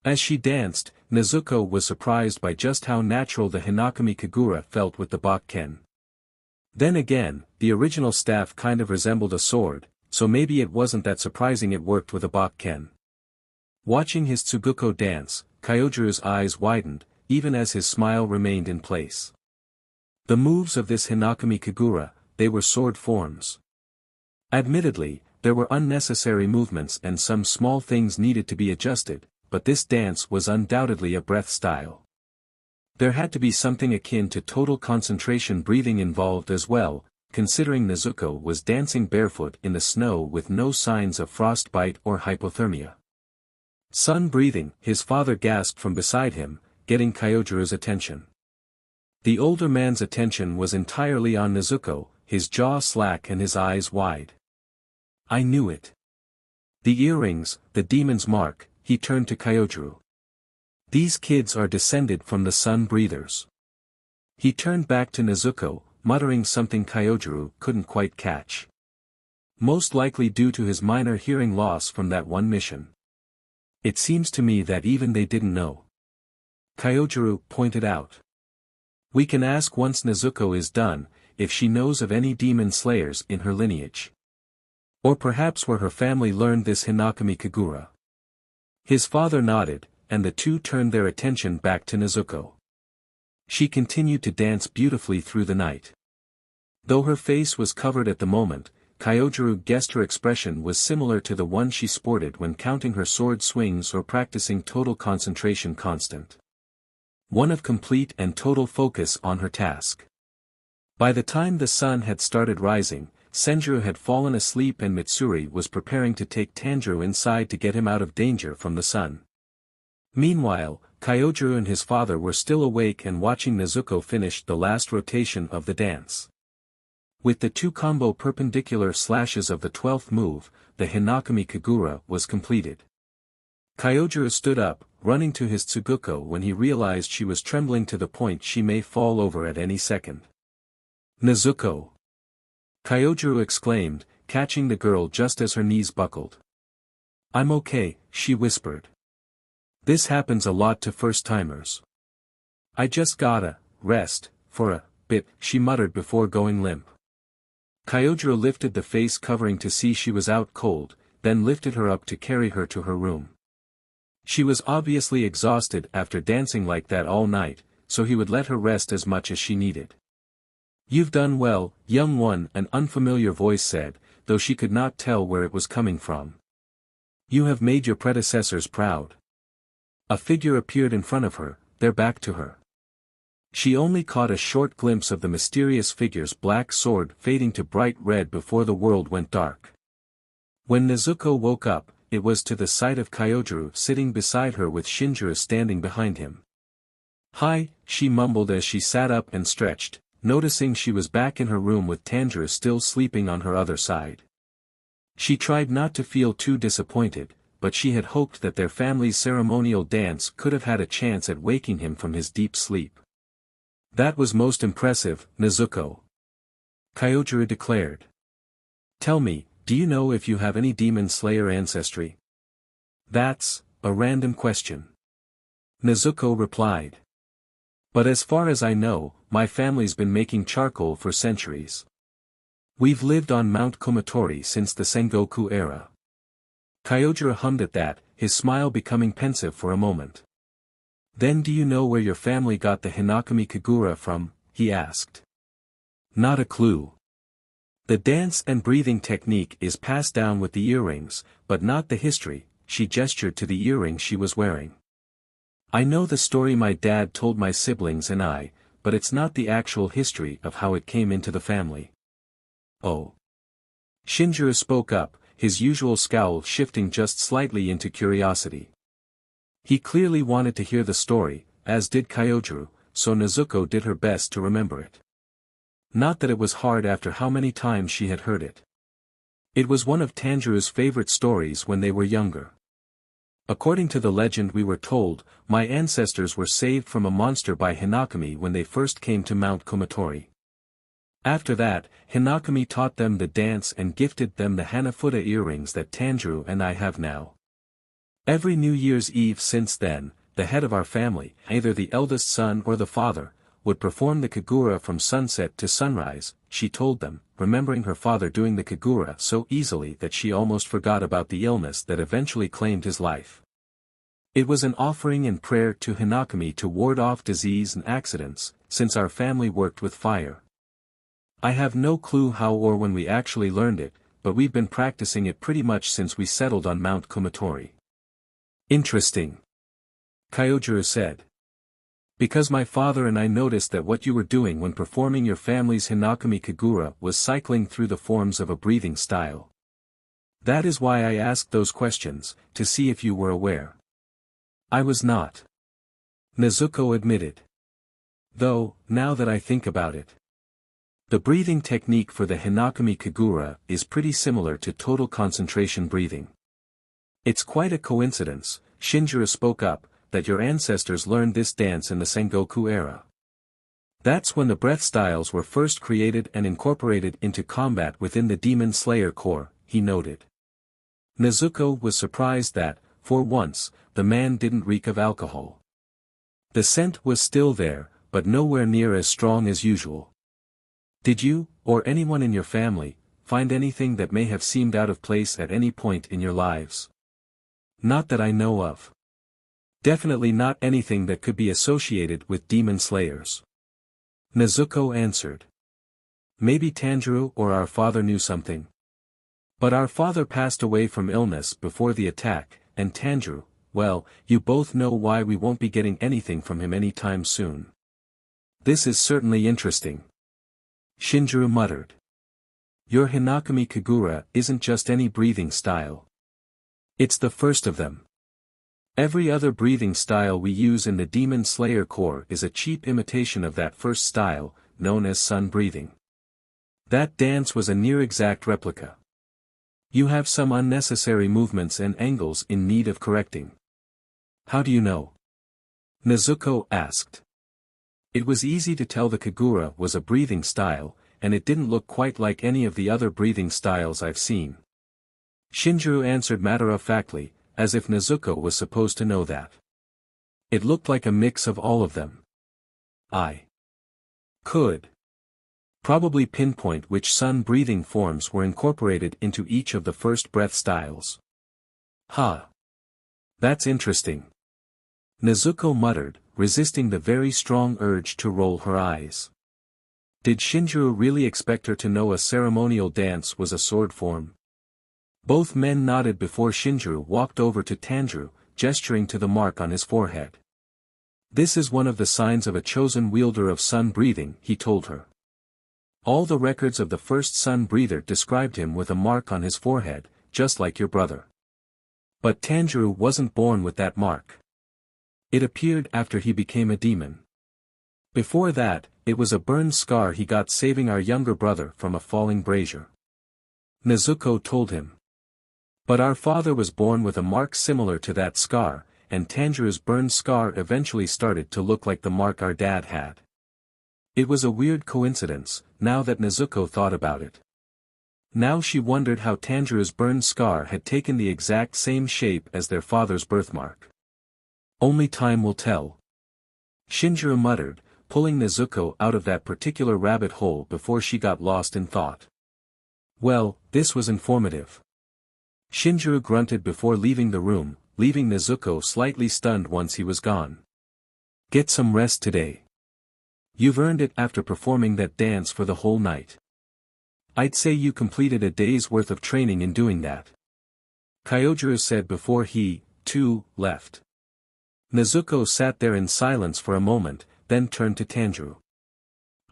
As she danced, Nezuko was surprised by just how natural the Hinokami Kagura felt with the bakken. Then again, the original staff kind of resembled a sword, so maybe it wasn't that surprising it worked with a bakken. Watching his Tsuguko dance, Kyojuro's eyes widened, even as his smile remained in place. The moves of this Hinokami Kagura, they were sword forms. Admittedly, there were unnecessary movements and some small things needed to be adjusted, but this dance was undoubtedly a breath style. There had to be something akin to total concentration breathing involved as well, considering Nezuko was dancing barefoot in the snow with no signs of frostbite or hypothermia. Sun breathing, his father gasped from beside him, getting Kyojuro's attention. The older man's attention was entirely on Nezuko, his jaw slack and his eyes wide. I knew it. The earrings, the demon's mark, he turned to Kyojuro. These kids are descended from the sun breathers. He turned back to Nezuko, muttering something Kyojuro couldn't quite catch. Most likely due to his minor hearing loss from that one mission. It seems to me that even they didn't know. Kyojuro pointed out. We can ask once Nezuko is done, if she knows of any demon slayers in her lineage. Or perhaps where her family learned this Hinokami Kagura. His father nodded, and the two turned their attention back to Nezuko. She continued to dance beautifully through the night. Though her face was covered at the moment, Kyojuro guessed her expression was similar to the one she sported when counting her sword swings or practicing total concentration constant. One of complete and total focus on her task. By the time the sun had started rising, Shinjuro had fallen asleep and Mitsuri was preparing to take Tanjiro inside to get him out of danger from the sun. Meanwhile, Kyojuro and his father were still awake and watching Nezuko finish the last rotation of the dance. With the two combo perpendicular slashes of the 12th move, the Hinokami Kagura was completed. Kyojuro stood up, running to his Tsuguko when he realized she was trembling to the point she may fall over at any second. Nezuko! Kyojuro exclaimed, catching the girl just as her knees buckled. I'm okay, she whispered. This happens a lot to first-timers. I just gotta rest for a bit, she muttered before going limp. Kyojuro lifted the face covering to see she was out cold, then lifted her up to carry her to her room. She was obviously exhausted after dancing like that all night, so he would let her rest as much as she needed. You've done well, young one, an unfamiliar voice said, though she could not tell where it was coming from. You have made your predecessors proud. A figure appeared in front of her, their back to her. She only caught a short glimpse of the mysterious figure's black sword fading to bright red before the world went dark. When Nezuko woke up, it was to the sight of Kyojuro sitting beside her with Shinjuro standing behind him. "Hi," she mumbled as she sat up and stretched, noticing she was back in her room with Tanjiro still sleeping on her other side. She tried not to feel too disappointed, but she had hoped that their family's ceremonial dance could have had a chance at waking him from his deep sleep. "That was most impressive, Nezuko," Kyojuro declared. "Tell me, do you know if you have any demon slayer ancestry?" "That's a random question," Nezuko replied. "But as far as I know, my family's been making charcoal for centuries. We've lived on Mount Komatori since the Sengoku era." Kyojuro hummed at that, his smile becoming pensive for a moment. "Then do you know where your family got the Hinokami Kagura from?" he asked. "Not a clue. The dance and breathing technique is passed down with the earrings, but not the history," she gestured to the earring she was wearing. "I know the story my dad told my siblings and I, but it's not the actual history of how it came into the family." "Oh." Shinjuro spoke up, his usual scowl shifting just slightly into curiosity. He clearly wanted to hear the story, as did Kyojuro, so Nezuko did her best to remember it. Not that it was hard after how many times she had heard it. It was one of Tanjiro's favorite stories when they were younger. "According to the legend we were told, my ancestors were saved from a monster by Hinokami when they first came to Mount Komatori. After that, Hinokami taught them the dance and gifted them the Hanafuda earrings that Tanjiro and I have now. Every New Year's Eve since then, the head of our family, either the eldest son or the father, would perform the Kagura from sunset to sunrise," she told them, remembering her father doing the Kagura so easily that she almost forgot about the illness that eventually claimed his life. "It was an offering and prayer to Hinokami to ward off disease and accidents, since our family worked with fire. I have no clue how or when we actually learned it, but we've been practicing it pretty much since we settled on Mount Komatori." "Interesting," Kyojuro said. "Because my father and I noticed that what you were doing when performing your family's Hinokami Kagura was cycling through the forms of a breathing style. That is why I asked those questions, to see if you were aware." "I was not," Nezuko admitted. "Though, now that I think about it, the breathing technique for the Hinokami Kagura is pretty similar to total concentration breathing. It's quite a coincidence," Shinjuro spoke up, "that your ancestors learned this dance in the Sengoku era. That's when the breath styles were first created and incorporated into combat within the Demon Slayer Corps," he noted. Nezuko was surprised that, for once, the man didn't reek of alcohol. The scent was still there, but nowhere near as strong as usual. "Did you, or anyone in your family, find anything that may have seemed out of place at any point in your lives?" "Not that I know of. Definitely not anything that could be associated with demon slayers," Nezuko answered. "Maybe Tanjiro or our father knew something. But our father passed away from illness before the attack, and Tanjiro, well, you both know why we won't be getting anything from him anytime soon." "This is certainly interesting," Shinjuro muttered. "Your Hinokami Kagura isn't just any breathing style. It's the first of them. Every other breathing style we use in the Demon Slayer Corps is a cheap imitation of that first style, known as sun breathing. That dance was a near-exact replica. You have some unnecessary movements and angles in need of correcting." "How do you know?" Nezuko asked. It was easy to tell the Kagura was a breathing style, and it didn't look quite like any of the other breathing styles I've seen. Shinjuro answered matter-of-factly, as if Nezuko was supposed to know that. "It looked like a mix of all of them. I could probably pinpoint which sun-breathing forms were incorporated into each of the first breath styles." "Huh. That's interesting," Nezuko muttered, resisting the very strong urge to roll her eyes. Did Shinjuro really expect her to know a ceremonial dance was a sword form? Both men nodded before Shinjuro walked over to Tanjiro, gesturing to the mark on his forehead. This is one of the signs of a chosen wielder of sun breathing, he told her. All the records of the first sun breather described him with a mark on his forehead, just like your brother. But Tanjiro wasn't born with that mark. It appeared after he became a demon. Before that, it was a burn scar he got saving our younger brother from a falling brazier. Nezuko told him. But our father was born with a mark similar to that scar, and Tanjiro's burn scar eventually started to look like the mark our dad had. It was a weird coincidence, now that Nezuko thought about it. Now she wondered how Tanjiro's burn scar had taken the exact same shape as their father's birthmark. Only time will tell. Shinjuro muttered, pulling Nezuko out of that particular rabbit hole before she got lost in thought. Well, this was informative. Shinjuro grunted before leaving the room, leaving Nezuko slightly stunned once he was gone. Get some rest today. You've earned it after performing that dance for the whole night. I'd say you completed a day's worth of training in doing that. Kyojuro said before he, too, left. Nezuko sat there in silence for a moment, then turned to Tanjiro.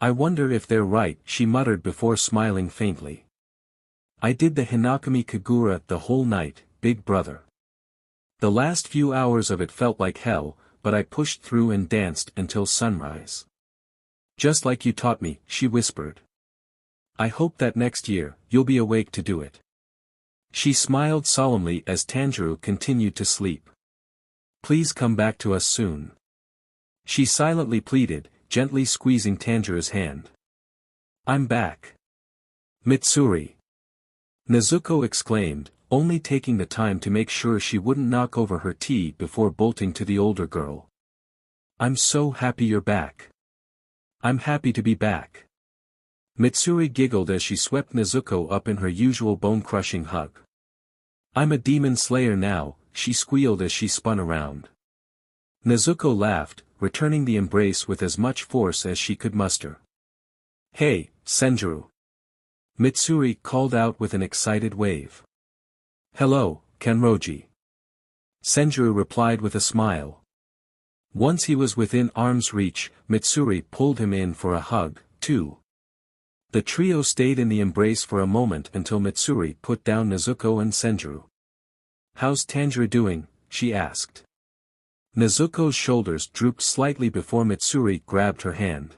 I wonder if they're right, she muttered before smiling faintly. I did the Hinokami Kagura the whole night, big brother. The last few hours of it felt like hell, but I pushed through and danced until sunrise. Just like you taught me, she whispered. I hope that next year, you'll be awake to do it. She smiled solemnly as Tanjiro continued to sleep. Please come back to us soon. She silently pleaded, gently squeezing Tanjiro's hand. I'm back. Mitsuri. Nezuko exclaimed, only taking the time to make sure she wouldn't knock over her tea before bolting to the older girl. I'm so happy you're back. I'm happy to be back. Mitsuri giggled as she swept Nezuko up in her usual bone-crushing hug. I'm a demon slayer now, she squealed as she spun around. Nezuko laughed, returning the embrace with as much force as she could muster. Hey, Senjuro. Mitsuri called out with an excited wave. Hello, Kanroji. Senjuro replied with a smile. Once he was within arm's reach, Mitsuri pulled him in for a hug, too. The trio stayed in the embrace for a moment until Mitsuri put down Nezuko and Senjuro. How's Tanjiro doing? She asked. Nezuko's shoulders drooped slightly before Mitsuri grabbed her hand.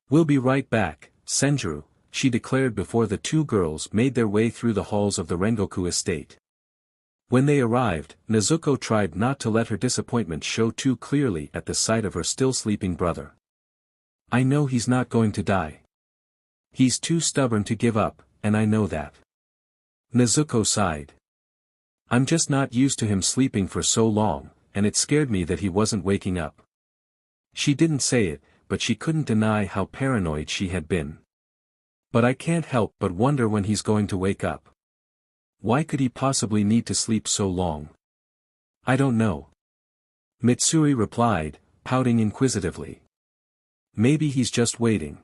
We'll be right back, Senjuro, she declared before the two girls made their way through the halls of the Rengoku estate. When they arrived, Nezuko tried not to let her disappointment show too clearly at the sight of her still sleeping brother. I know he's not going to die. He's too stubborn to give up, and I know that. Nezuko sighed. I'm just not used to him sleeping for so long, and it scared me that he wasn't waking up. She didn't say it, but she couldn't deny how paranoid she had been. But I can't help but wonder when he's going to wake up. Why could he possibly need to sleep so long? I don't know. Mitsuri replied, pouting inquisitively. Maybe he's just waiting.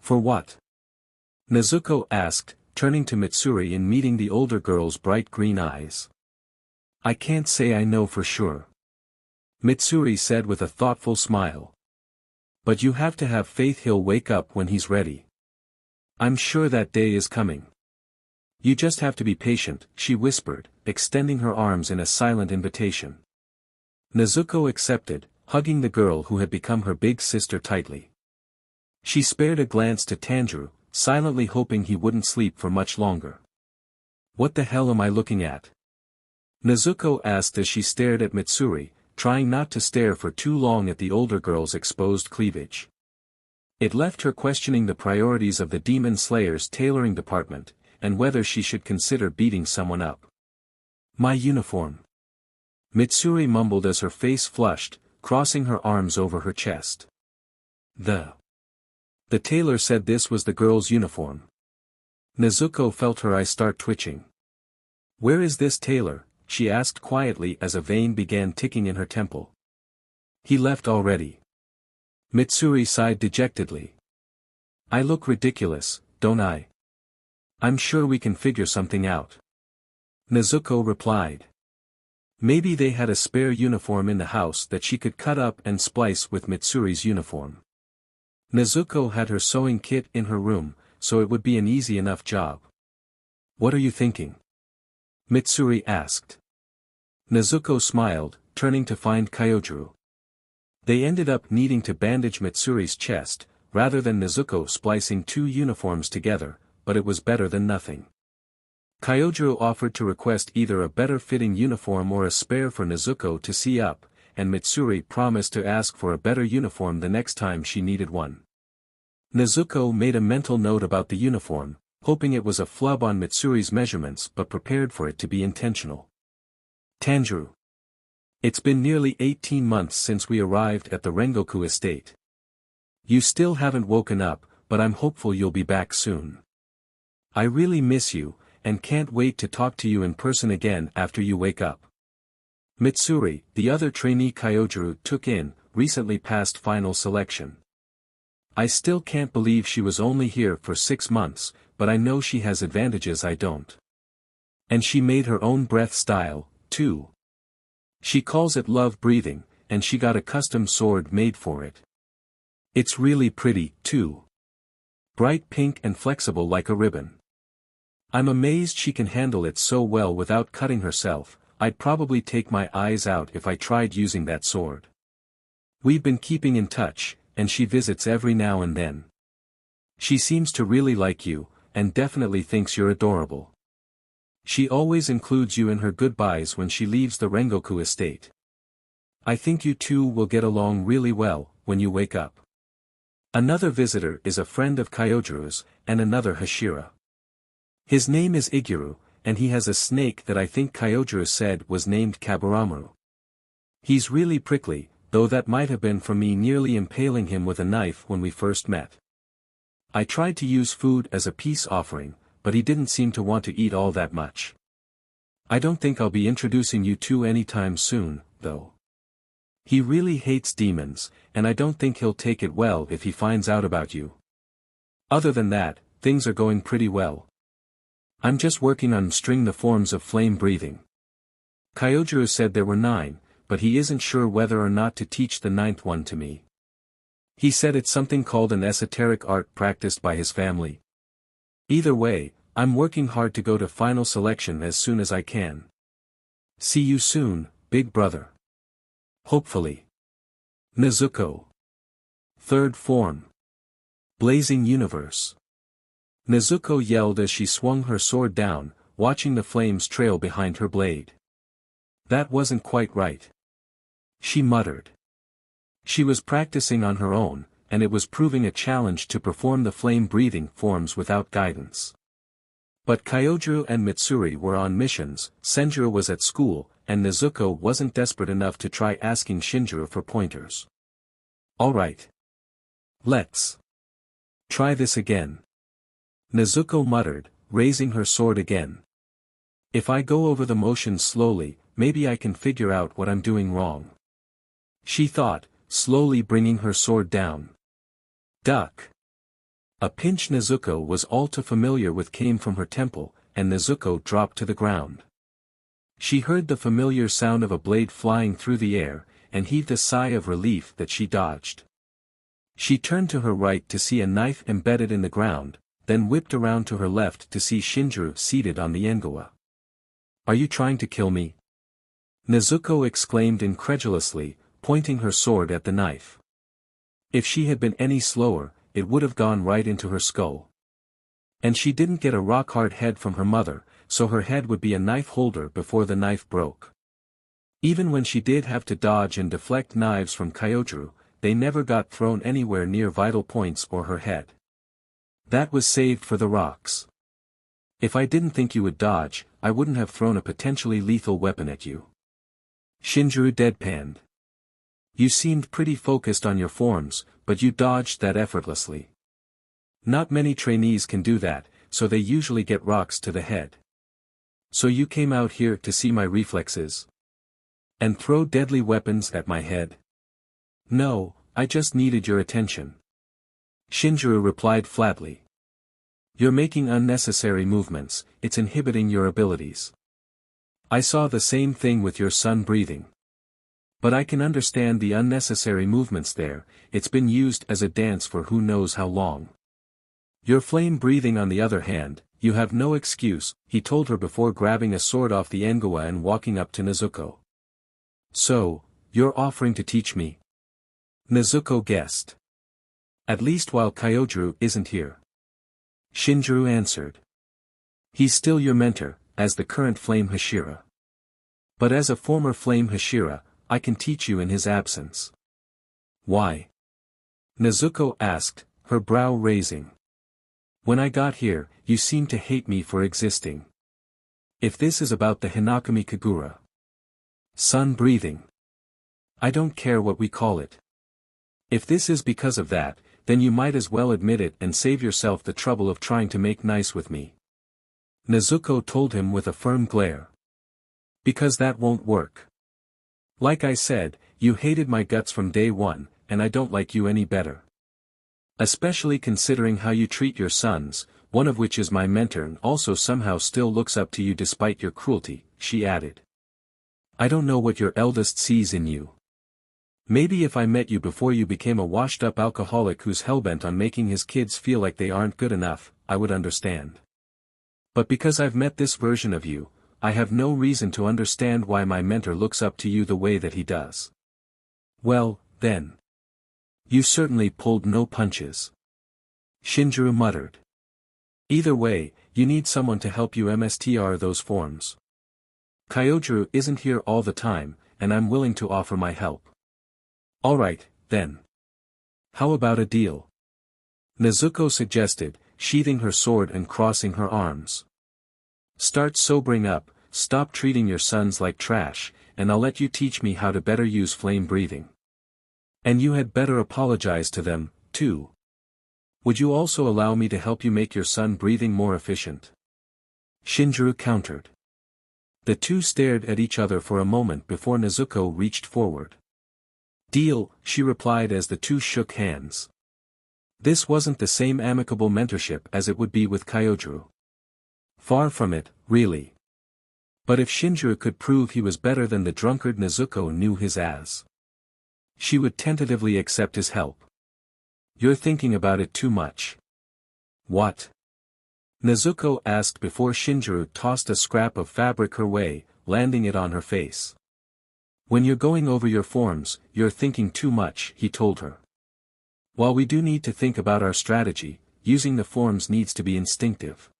For what? Nezuko asked, turning to Mitsuri and meeting the older girl's bright green eyes. I can't say I know for sure. Mitsuri said with a thoughtful smile. But you have to have faith he'll wake up when he's ready. I'm sure that day is coming. You just have to be patient, she whispered, extending her arms in a silent invitation. Nezuko accepted, hugging the girl who had become her big sister tightly. She spared a glance to Tanjiro, silently hoping he wouldn't sleep for much longer. What the hell am I looking at? Nezuko asked as she stared at Mitsuri, trying not to stare for too long at the older girl's exposed cleavage. It left her questioning the priorities of the Demon Slayer's tailoring department, and whether she should consider beating someone up. My uniform. Mitsuri mumbled as her face flushed, crossing her arms over her chest. The tailor said this was the girl's uniform. Nezuko felt her eyes start twitching. Where is this tailor? She asked quietly as a vein began ticking in her temple. He left already. Mitsuri sighed dejectedly. I look ridiculous, don't I? I'm sure we can figure something out. Nezuko replied. Maybe they had a spare uniform in the house that she could cut up and splice with Mitsuri's uniform. Nezuko had her sewing kit in her room, so it would be an easy enough job. What are you thinking? Mitsuri asked. Nezuko smiled, turning to find Kyojuro. They ended up needing to bandage Mitsuri's chest, rather than Nezuko splicing two uniforms together, but it was better than nothing. Kyojuro offered to request either a better-fitting uniform or a spare for Nezuko to see up, and Mitsuri promised to ask for a better uniform the next time she needed one. Nezuko made a mental note about the uniform, hoping it was a flub on Mitsuri's measurements but prepared for it to be intentional. Tanjiro. It's been nearly 18 months since we arrived at the Rengoku estate. You still haven't woken up, but I'm hopeful you'll be back soon. I really miss you, and can't wait to talk to you in person again after you wake up. Mitsuri, the other trainee Kyojuro took in, recently passed final selection. I still can't believe she was only here for 6 months, but I know she has advantages I don't. And she made her own breath style, too. She calls it love breathing, and she got a custom sword made for it. It's really pretty, too. Bright pink and flexible like a ribbon. I'm amazed she can handle it so well without cutting herself. I'd probably take my eyes out if I tried using that sword. We've been keeping in touch, and she visits every now and then. She seems to really like you, and definitely thinks you're adorable. She always includes you in her goodbyes when she leaves the Rengoku estate. I think you two will get along really well, when you wake up. Another visitor is a friend of Kyojuro's, and another Hashira. His name is Iguru, and he has a snake that I think Kyojuro said was named Kaburamu. He's really prickly, though that might have been from me nearly impaling him with a knife when we first met. I tried to use food as a peace offering, but he didn't seem to want to eat all that much. I don't think I'll be introducing you two anytime soon, though. He really hates demons, and I don't think he'll take it well if he finds out about you. Other than that, things are going pretty well. I'm just working on string the forms of flame breathing. Kyojuro said there were 9, but he isn't sure whether or not to teach the 9th one to me. He said it's something called an esoteric art practiced by his family. Either way, I'm working hard to go to final selection as soon as I can. See you soon, big brother. Hopefully. Nezuko. 3rd form. Blazing Universe. Nezuko yelled as she swung her sword down, watching the flames trail behind her blade. That wasn't quite right. She muttered. She was practicing on her own, and it was proving a challenge to perform the flame-breathing forms without guidance. But Kyojuro and Mitsuri were on missions, Shinjuro was at school, and Nezuko wasn't desperate enough to try asking Shinjuro for pointers. Alright. Let's try this again. Nezuko muttered, raising her sword again. If I go over the motions slowly, maybe I can figure out what I'm doing wrong. She thought, slowly bringing her sword down. Duck. A pinch Nezuko was all too familiar with came from her temple, and Nezuko dropped to the ground. She heard the familiar sound of a blade flying through the air, and heaved a sigh of relief that she dodged. She turned to her right to see a knife embedded in the ground, then whipped around to her left to see Shinjuro seated on the engawa. Are you trying to kill me? Nezuko exclaimed incredulously, pointing her sword at the knife. If she had been any slower, it would have gone right into her skull. And she didn't get a rock-hard head from her mother, so her head would be a knife holder before the knife broke. Even when she did have to dodge and deflect knives from Kyojuro, they never got thrown anywhere near vital points or her head. That was saved for the rocks. If I didn't think you would dodge, I wouldn't have thrown a potentially lethal weapon at you. Shinjuro deadpanned. You seemed pretty focused on your forms, but you dodged that effortlessly. Not many trainees can do that, so they usually get rocks to the head. So you came out here to see my reflexes? And throw deadly weapons at my head? No, I just needed your attention. Shinjuro replied flatly. You're making unnecessary movements, it's inhibiting your abilities. I saw the same thing with your sun breathing. But I can understand the unnecessary movements there, it's been used as a dance for who knows how long. Your flame breathing on the other hand, you have no excuse, he told her before grabbing a sword off the engawa and walking up to Nezuko. So, you're offering to teach me? Nezuko guessed. At least while Kyojuru isn't here. Shinjuro answered. He's still your mentor, as the current Flame Hashira. But as a former Flame Hashira, I can teach you in his absence. Why? Nezuko asked, her brow raising. When I got here, you seemed to hate me for existing. If this is about the Hinokami Kagura. Sun breathing. I don't care what we call it. If this is because of that, then you might as well admit it and save yourself the trouble of trying to make nice with me. Nezuko told him with a firm glare. Because that won't work. Like I said, you hated my guts from day one, and I don't like you any better. Especially considering how you treat your sons, one of which is my mentor and also somehow still looks up to you despite your cruelty, she added. I don't know what your eldest sees in you. Maybe if I met you before you became a washed-up alcoholic who's hellbent on making his kids feel like they aren't good enough, I would understand. But because I've met this version of you, I have no reason to understand why my mentor looks up to you the way that he does. Well, then. You certainly pulled no punches. Shinjuro muttered. Either way, you need someone to help you mstr those forms. Kyojuru isn't here all the time, and I'm willing to offer my help. Alright, then. How about a deal? Nezuko suggested, sheathing her sword and crossing her arms. Start sobering up, stop treating your sons like trash, and I'll let you teach me how to better use flame breathing. And you had better apologize to them, too. Would you also allow me to help you make your sun breathing more efficient? Shinjuro countered. The two stared at each other for a moment before Nezuko reached forward. Deal, she replied as the two shook hands. This wasn't the same amicable mentorship as it would be with Kyojuru. Far from it, really. But if Shinjuro could prove he was better than the drunkard Nezuko knew his as, she would tentatively accept his help. You're thinking about it too much. What? Nezuko asked before Shinjuro tossed a scrap of fabric her way, landing it on her face. When you're going over your forms, you're thinking too much, he told her. While we do need to think about our strategy, using the forms needs to be instinctive.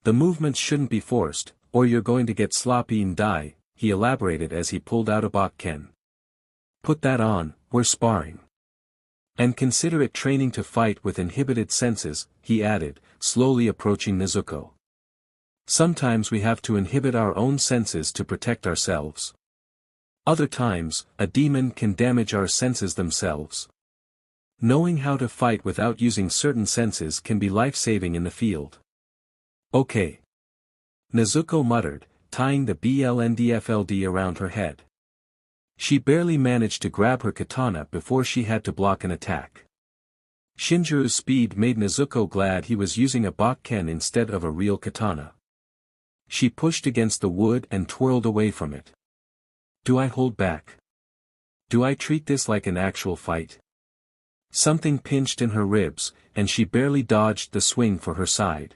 The movements shouldn't be forced, or you're going to get sloppy and die, he elaborated as he pulled out a bakken. Put that on, we're sparring. And consider it training to fight with inhibited senses, he added, slowly approaching Nezuko. Sometimes we have to inhibit our own senses to protect ourselves. Other times, a demon can damage our senses themselves. Knowing how to fight without using certain senses can be life-saving in the field. Okay. Nezuko muttered, tying the blndfld around her head. She barely managed to grab her katana before she had to block an attack. Shinjuro's speed made Nezuko glad he was using a bakken instead of a real katana. She pushed against the wood and twirled away from it. Do I hold back? Do I treat this like an actual fight? Something pinched in her ribs, and she barely dodged the swing for her side.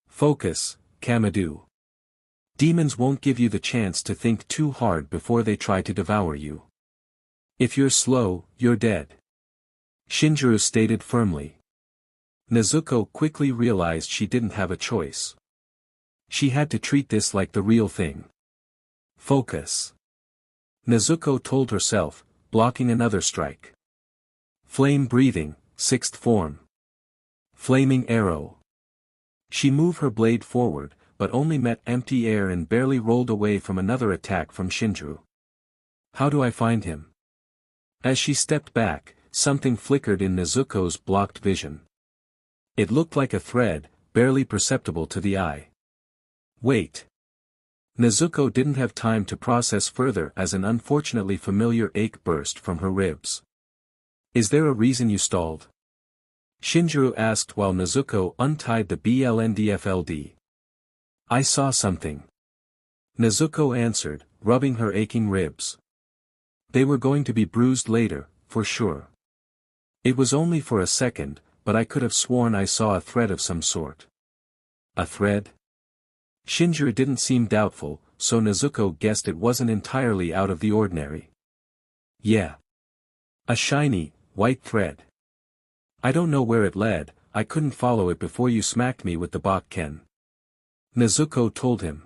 Focus, Kamado. Demons won't give you the chance to think too hard before they try to devour you. If you're slow, you're dead. Shinjuro stated firmly. Nezuko quickly realized she didn't have a choice. She had to treat this like the real thing. Focus. Nezuko told herself, blocking another strike. Flame breathing, sixth form. Flaming arrow. She moved her blade forward, but only met empty air and barely rolled away from another attack from Shinjuro. How do I find him? As she stepped back, something flickered in Nezuko's blocked vision. It looked like a thread, barely perceptible to the eye. Wait. Nezuko didn't have time to process further as an unfortunately familiar ache burst from her ribs. Is there a reason you stalled? Shinjuro asked while Nezuko untied the blndfld. I saw something. Nezuko answered, rubbing her aching ribs. They were going to be bruised later, for sure. It was only for a second, but I could have sworn I saw a thread of some sort. A thread? Shinjuro didn't seem doubtful, so Nezuko guessed it wasn't entirely out of the ordinary. Yeah. A shiny, white thread. I don't know where it led, I couldn't follow it before you smacked me with the bakken. Nezuko told him.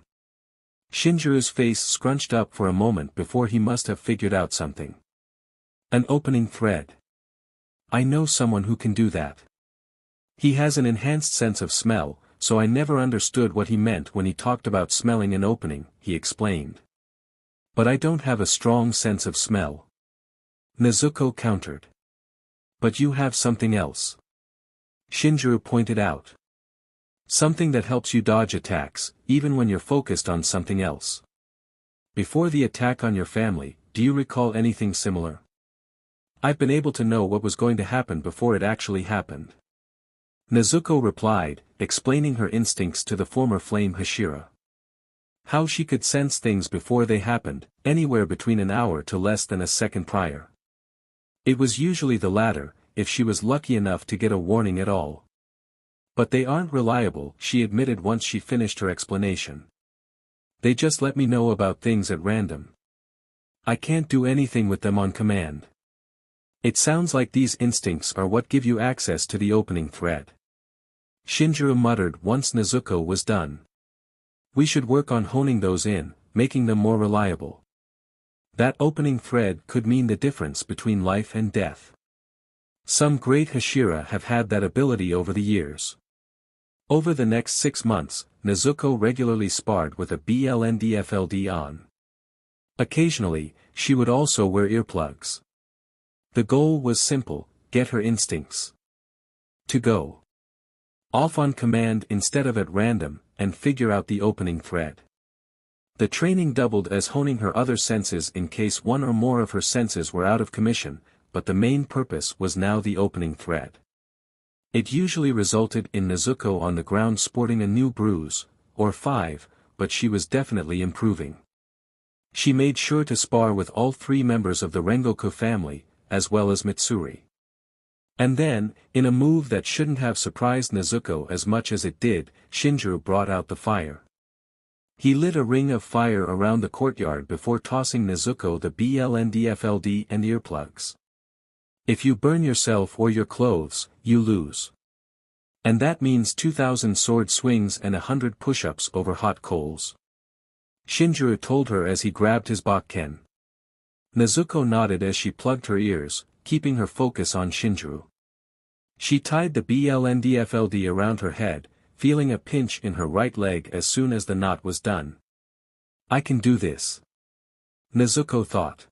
Shinjuro's face scrunched up for a moment before he must have figured out something. An opening thread. I know someone who can do that. He has an enhanced sense of smell, so I never understood what he meant when he talked about smelling an opening, he explained. But I don't have a strong sense of smell. Nezuko countered. But you have something else. Shinjuro pointed out. Something that helps you dodge attacks, even when you're focused on something else. Before the attack on your family, do you recall anything similar? I've been able to know what was going to happen before it actually happened. Nezuko replied, explaining her instincts to the former flame Hashira. How she could sense things before they happened, anywhere between an hour to less than a second prior. It was usually the latter, if she was lucky enough to get a warning at all. But they aren't reliable, she admitted once she finished her explanation. They just let me know about things at random. I can't do anything with them on command. It sounds like these instincts are what give you access to the opening thread. Shinjuro muttered once Nezuko was done. We should work on honing those in, making them more reliable. That opening thread could mean the difference between life and death. Some great Hashira have had that ability over the years. Over the next 6 months, Nezuko regularly sparred with a blndfld on. Occasionally, she would also wear earplugs. The goal was simple, get her instincts to go off on command instead of at random, and figure out the opening thread. The training doubled as honing her other senses in case one or more of her senses were out of commission, but the main purpose was now the opening thread. It usually resulted in Nezuko on the ground sporting a new bruise, or 5, but she was definitely improving. She made sure to spar with all 3 members of the Rengoku family, as well as Mitsuri. And then, in a move that shouldn't have surprised Nezuko as much as it did, Shinjuro brought out the fire. He lit a ring of fire around the courtyard before tossing Nezuko the blndfld and earplugs. If you burn yourself or your clothes, you lose. And that means 2,000 sword swings and 100 push-ups over hot coals. Shinjuro told her as he grabbed his bakken. Nezuko nodded as she plugged her ears, keeping her focus on Shinjuro. She tied the blndfld around her head, feeling a pinch in her right leg as soon as the knot was done. I can do this. Nezuko thought.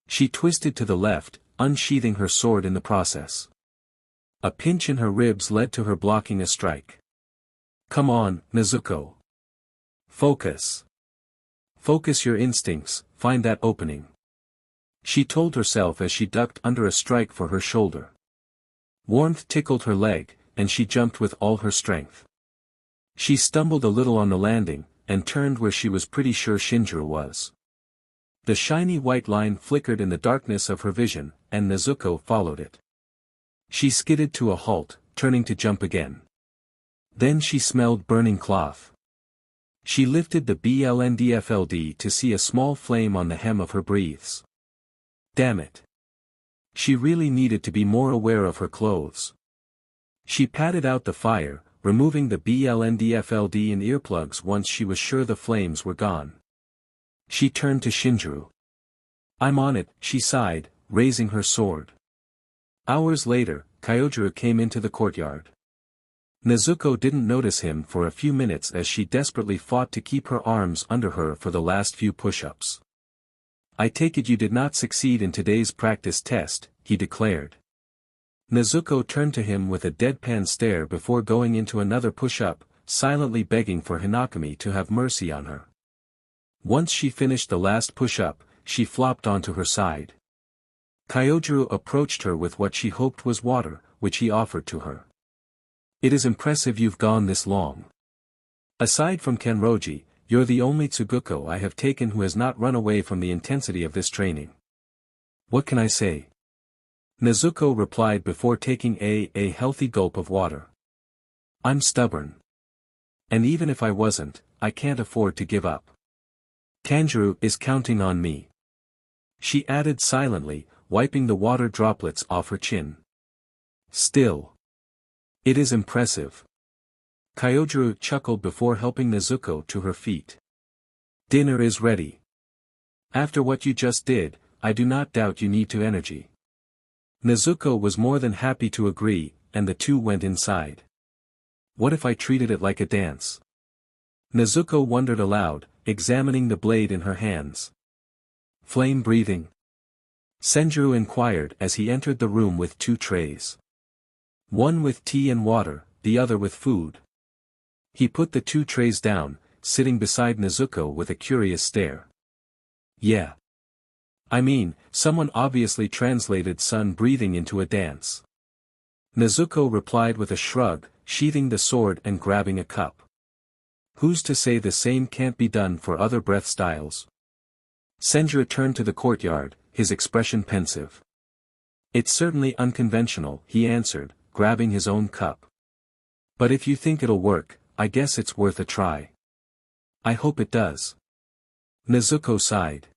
She twisted to the left, unsheathing her sword in the process. A pinch in her ribs led to her blocking a strike. Come on, Nezuko. Focus. Focus your instincts, find that opening. She told herself as she ducked under a strike for her shoulder. Warmth tickled her leg, and she jumped with all her strength. She stumbled a little on the landing, and turned where she was pretty sure Shinjuro was. The shiny white line flickered in the darkness of her vision, and Nezuko followed it. She skidded to a halt, turning to jump again. Then she smelled burning cloth. She lifted the blndfld to see a small flame on the hem of her breathes. Damn it. She really needed to be more aware of her clothes. She patted out the fire, removing the blndfld and earplugs once she was sure the flames were gone. She turned to Shinjuro. I'm on it, she sighed, raising her sword. Hours later, Kyojuro came into the courtyard. Nezuko didn't notice him for a few minutes as she desperately fought to keep her arms under her for the last few push-ups. I take it you did not succeed in today's practice test, he declared. Nezuko turned to him with a deadpan stare before going into another push-up, silently begging for Hinokami to have mercy on her. Once she finished the last push-up, she flopped onto her side. Kyojuro approached her with what she hoped was water, which he offered to her. It is impressive you've gone this long. Aside from Kenroji, you're the only Tsuguko I have taken who has not run away from the intensity of this training. What can I say? Nezuko replied before taking a healthy gulp of water. I'm stubborn. And even if I wasn't, I can't afford to give up. Tanjiro is counting on me. She added silently, wiping the water droplets off her chin. Still. It is impressive. Kyojuro chuckled before helping Nezuko to her feet. Dinner is ready. After what you just did, I do not doubt you need to energy. Nezuko was more than happy to agree, and the two went inside. What if I treated it like a dance? Nezuko wondered aloud, examining the blade in her hands. Flame breathing? Senjuro inquired as he entered the room with two trays. One with tea and water, the other with food. He put the two trays down, sitting beside Nezuko with a curious stare. Yeah. I mean, someone obviously translated sun breathing into a dance. Nezuko replied with a shrug, sheathing the sword and grabbing a cup. Who's to say the same can't be done for other breath styles? Senjuro turned to the courtyard, his expression pensive. It's certainly unconventional, he answered, grabbing his own cup. But if you think it'll work, I guess it's worth a try. I hope it does. Nezuko sighed.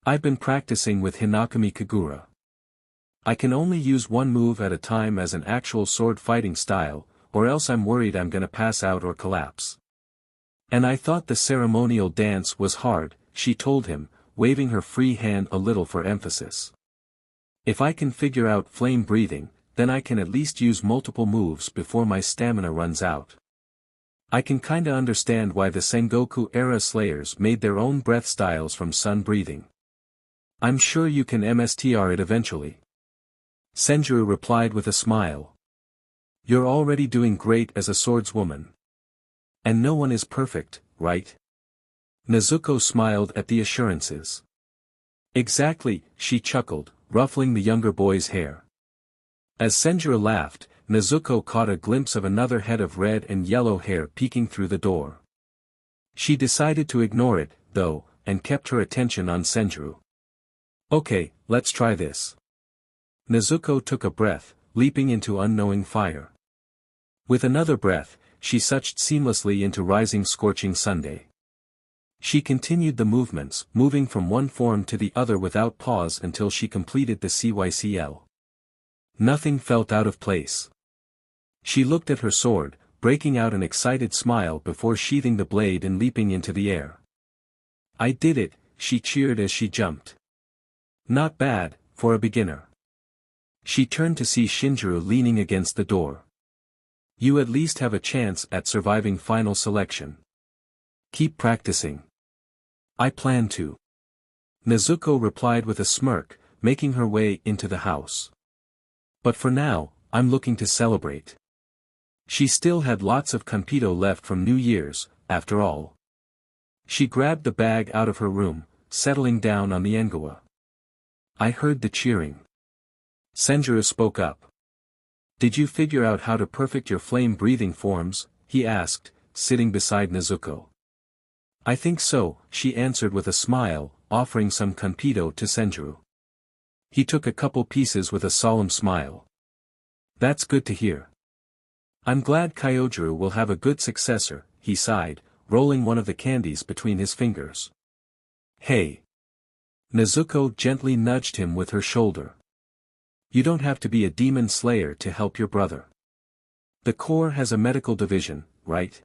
I've been practicing with Hinokami Kagura. I can only use one move at a time as an actual sword fighting style, or else I'm worried I'm gonna pass out or collapse. And I thought the ceremonial dance was hard, she told him, waving her free hand a little for emphasis. If I can figure out flame breathing, then I can at least use multiple moves before my stamina runs out. I can kinda understand why the Sengoku-era slayers made their own breath styles from sun breathing. I'm sure you can MSTR it eventually. Senjuro replied with a smile. You're already doing great as a swordswoman. And no one is perfect, right? Nezuko smiled at the assurances. Exactly, she chuckled, ruffling the younger boy's hair. As Senjuro laughed, Nezuko caught a glimpse of another head of red and yellow hair peeking through the door. She decided to ignore it, though, and kept her attention on Senjuro. Okay, let's try this. Nezuko took a breath, leaping into unknowing fire. With another breath, she sucked seamlessly into rising scorching Sunday. She continued the movements, moving from one form to the other without pause until she completed the CYCL. Nothing felt out of place. She looked at her sword, breaking out an excited smile before sheathing the blade and leaping into the air. I did it, she cheered as she jumped. Not bad, for a beginner. She turned to see Shinjuro leaning against the door. You at least have a chance at surviving final selection. Keep practicing. I plan to. Nezuko replied with a smirk, making her way into the house. But for now, I'm looking to celebrate. She still had lots of Kanpito left from New Year's, after all. She grabbed the bag out of her room, settling down on the engawa. I heard the cheering. Senjuro spoke up. Did you figure out how to perfect your flame-breathing forms? He asked, sitting beside Nezuko. I think so, she answered with a smile, offering some Kanpito to Senjuro. He took a couple pieces with a solemn smile. That's good to hear. I'm glad Kyojuro will have a good successor, he sighed, rolling one of the candies between his fingers. Hey! Nezuko gently nudged him with her shoulder. You don't have to be a demon slayer to help your brother. The Corps has a medical division, right?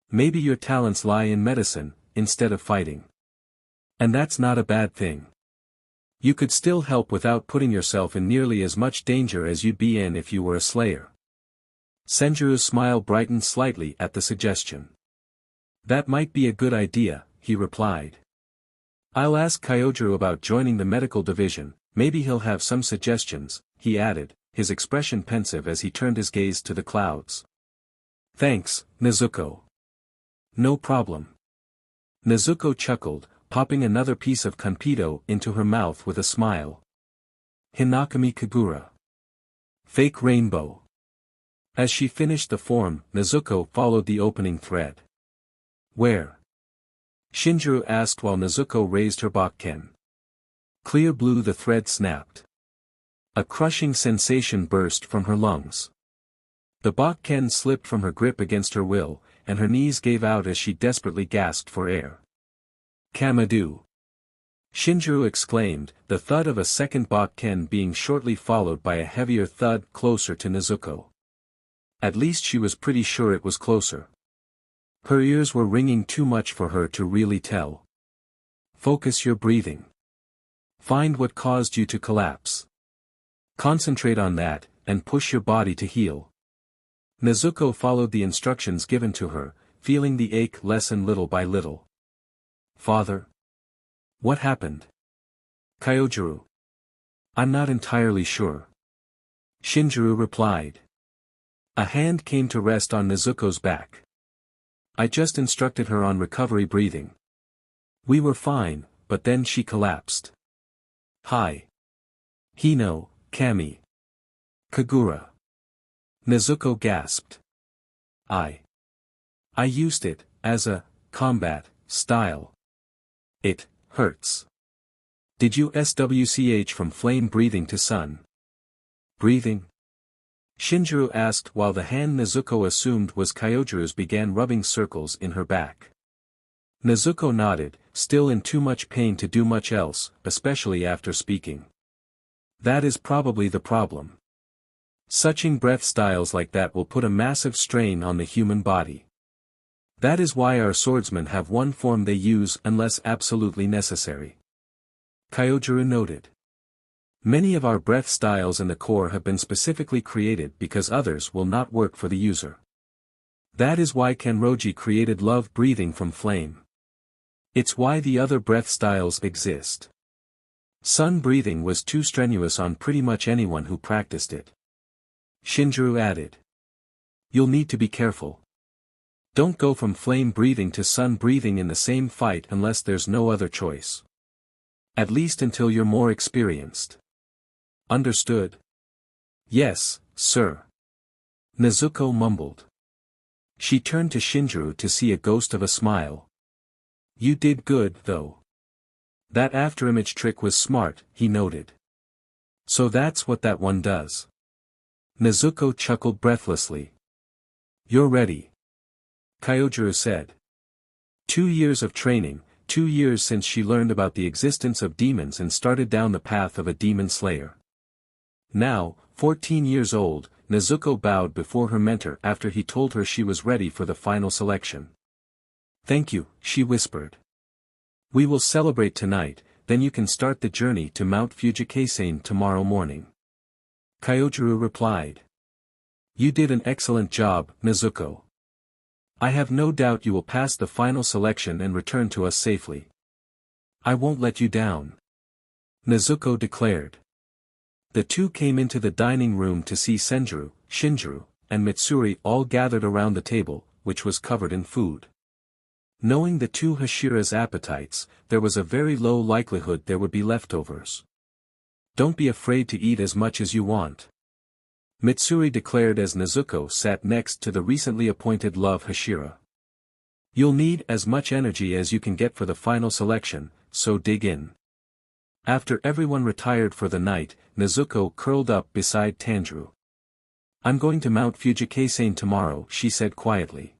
Maybe your talents lie in medicine, instead of fighting. And that's not a bad thing. You could still help without putting yourself in nearly as much danger as you'd be in if you were a slayer. Senjuro's smile brightened slightly at the suggestion. That might be a good idea, he replied. I'll ask Kyojuro about joining the medical division, maybe he'll have some suggestions, he added, his expression pensive as he turned his gaze to the clouds. Thanks, Nezuko. No problem. Nezuko chuckled, popping another piece of Kanpito into her mouth with a smile. Hinokami Kagura. Fake rainbow. As she finished the form, Nezuko followed the opening thread. Where? Shinjuro asked while Nezuko raised her bakken. Clear blue. The thread snapped. A crushing sensation burst from her lungs. The bakken slipped from her grip against her will, and her knees gave out as she desperately gasped for air. Kamado! Shinjuro exclaimed, the thud of a second bakken being shortly followed by a heavier thud closer to Nezuko. At least she was pretty sure it was closer. Her ears were ringing too much for her to really tell. Focus your breathing. Find what caused you to collapse. Concentrate on that, and push your body to heal. Nezuko followed the instructions given to her, feeling the ache lessen little by little. Father? What happened? Kyojiro. I'm not entirely sure. Shinjuro replied. A hand came to rest on Nezuko's back. I just instructed her on recovery breathing. We were fine, but then she collapsed. Hi. Hinokami Kagura. Nezuko gasped. I used it, as a combat style. It hurts. Did you switch from flame breathing to sun breathing? Shinjuro asked while the hand Nezuko assumed was Kyojiro's began rubbing circles in her back. Nezuko nodded, still in too much pain to do much else, especially after speaking. That is probably the problem. Suching breath styles like that will put a massive strain on the human body. That is why our swordsmen have one form they use unless absolutely necessary. Kyojiro noted. Many of our breath styles in the core have been specifically created because others will not work for the user. That is why Kanroji created love breathing from flame. It's why the other breath styles exist. Sun breathing was too strenuous on pretty much anyone who practiced it. Shinjuro added. You'll need to be careful. Don't go from flame breathing to sun breathing in the same fight unless there's no other choice. At least until you're more experienced. Understood? Yes, sir. Nezuko mumbled. She turned to Shinjuro to see a ghost of a smile. You did good, though. That afterimage trick was smart, he noted. So that's what that one does. Nezuko chuckled breathlessly. You're ready. Kyojiro said. 2 years of training, 2 years since she learned about the existence of demons and started down the path of a demon slayer. Now, 14 years old, Nezuko bowed before her mentor after he told her she was ready for the final selection. Thank you, she whispered. We will celebrate tonight, then you can start the journey to Mount Fujikasen tomorrow morning. Kyojiro replied. You did an excellent job, Nezuko. I have no doubt you will pass the final selection and return to us safely. I won't let you down. Nezuko declared. The two came into the dining room to see Senjuro, Shinjuro, and Mitsuri all gathered around the table, which was covered in food. Knowing the two Hashira's appetites, there was a very low likelihood there would be leftovers. Don't be afraid to eat as much as you want. Mitsuri declared as Nezuko sat next to the recently appointed love Hashira. You'll need as much energy as you can get for the final selection, so dig in. After everyone retired for the night, Nezuko curled up beside Tanjiro. I'm going to Mount Fujikasen tomorrow, she said quietly.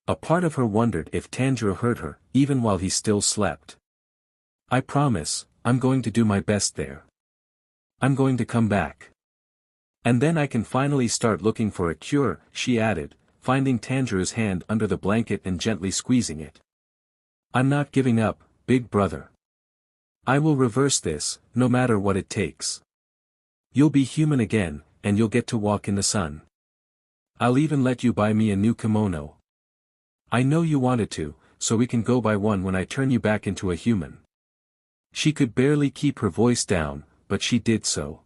A part of her wondered if Tanjiro heard her, even while he still slept. I promise, I'm going to do my best there. I'm going to come back. And then I can finally start looking for a cure, she added, finding Tanjiro's hand under the blanket and gently squeezing it. I'm not giving up, big brother. I will reverse this, no matter what it takes. You'll be human again, and you'll get to walk in the sun. I'll even let you buy me a new kimono. I know you wanted to, so we can go buy one when I turn you back into a human. She could barely keep her voice down, but she did so.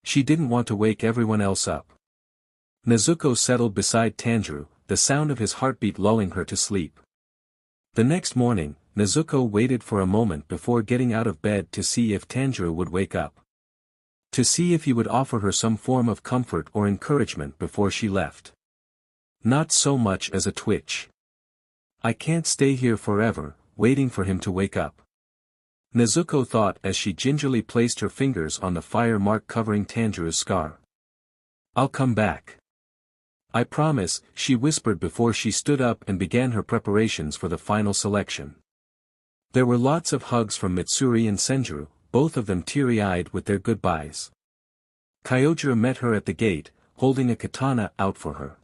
She didn't want to wake everyone else up. Nezuko settled beside Tanjiro, the sound of his heartbeat lulling her to sleep. The next morning, Nezuko waited for a moment before getting out of bed to see if Tanjiro would wake up. To see if he would offer her some form of comfort or encouragement before she left. Not so much as a twitch. I can't stay here forever, waiting for him to wake up. Nezuko thought as she gingerly placed her fingers on the fire mark covering Tanjiro's scar. I'll come back. I promise, she whispered before she stood up and began her preparations for the final selection. There were lots of hugs from Mitsuri and Shinjuro, both of them teary-eyed with their goodbyes. Kyojuro met her at the gate, holding a katana out for her.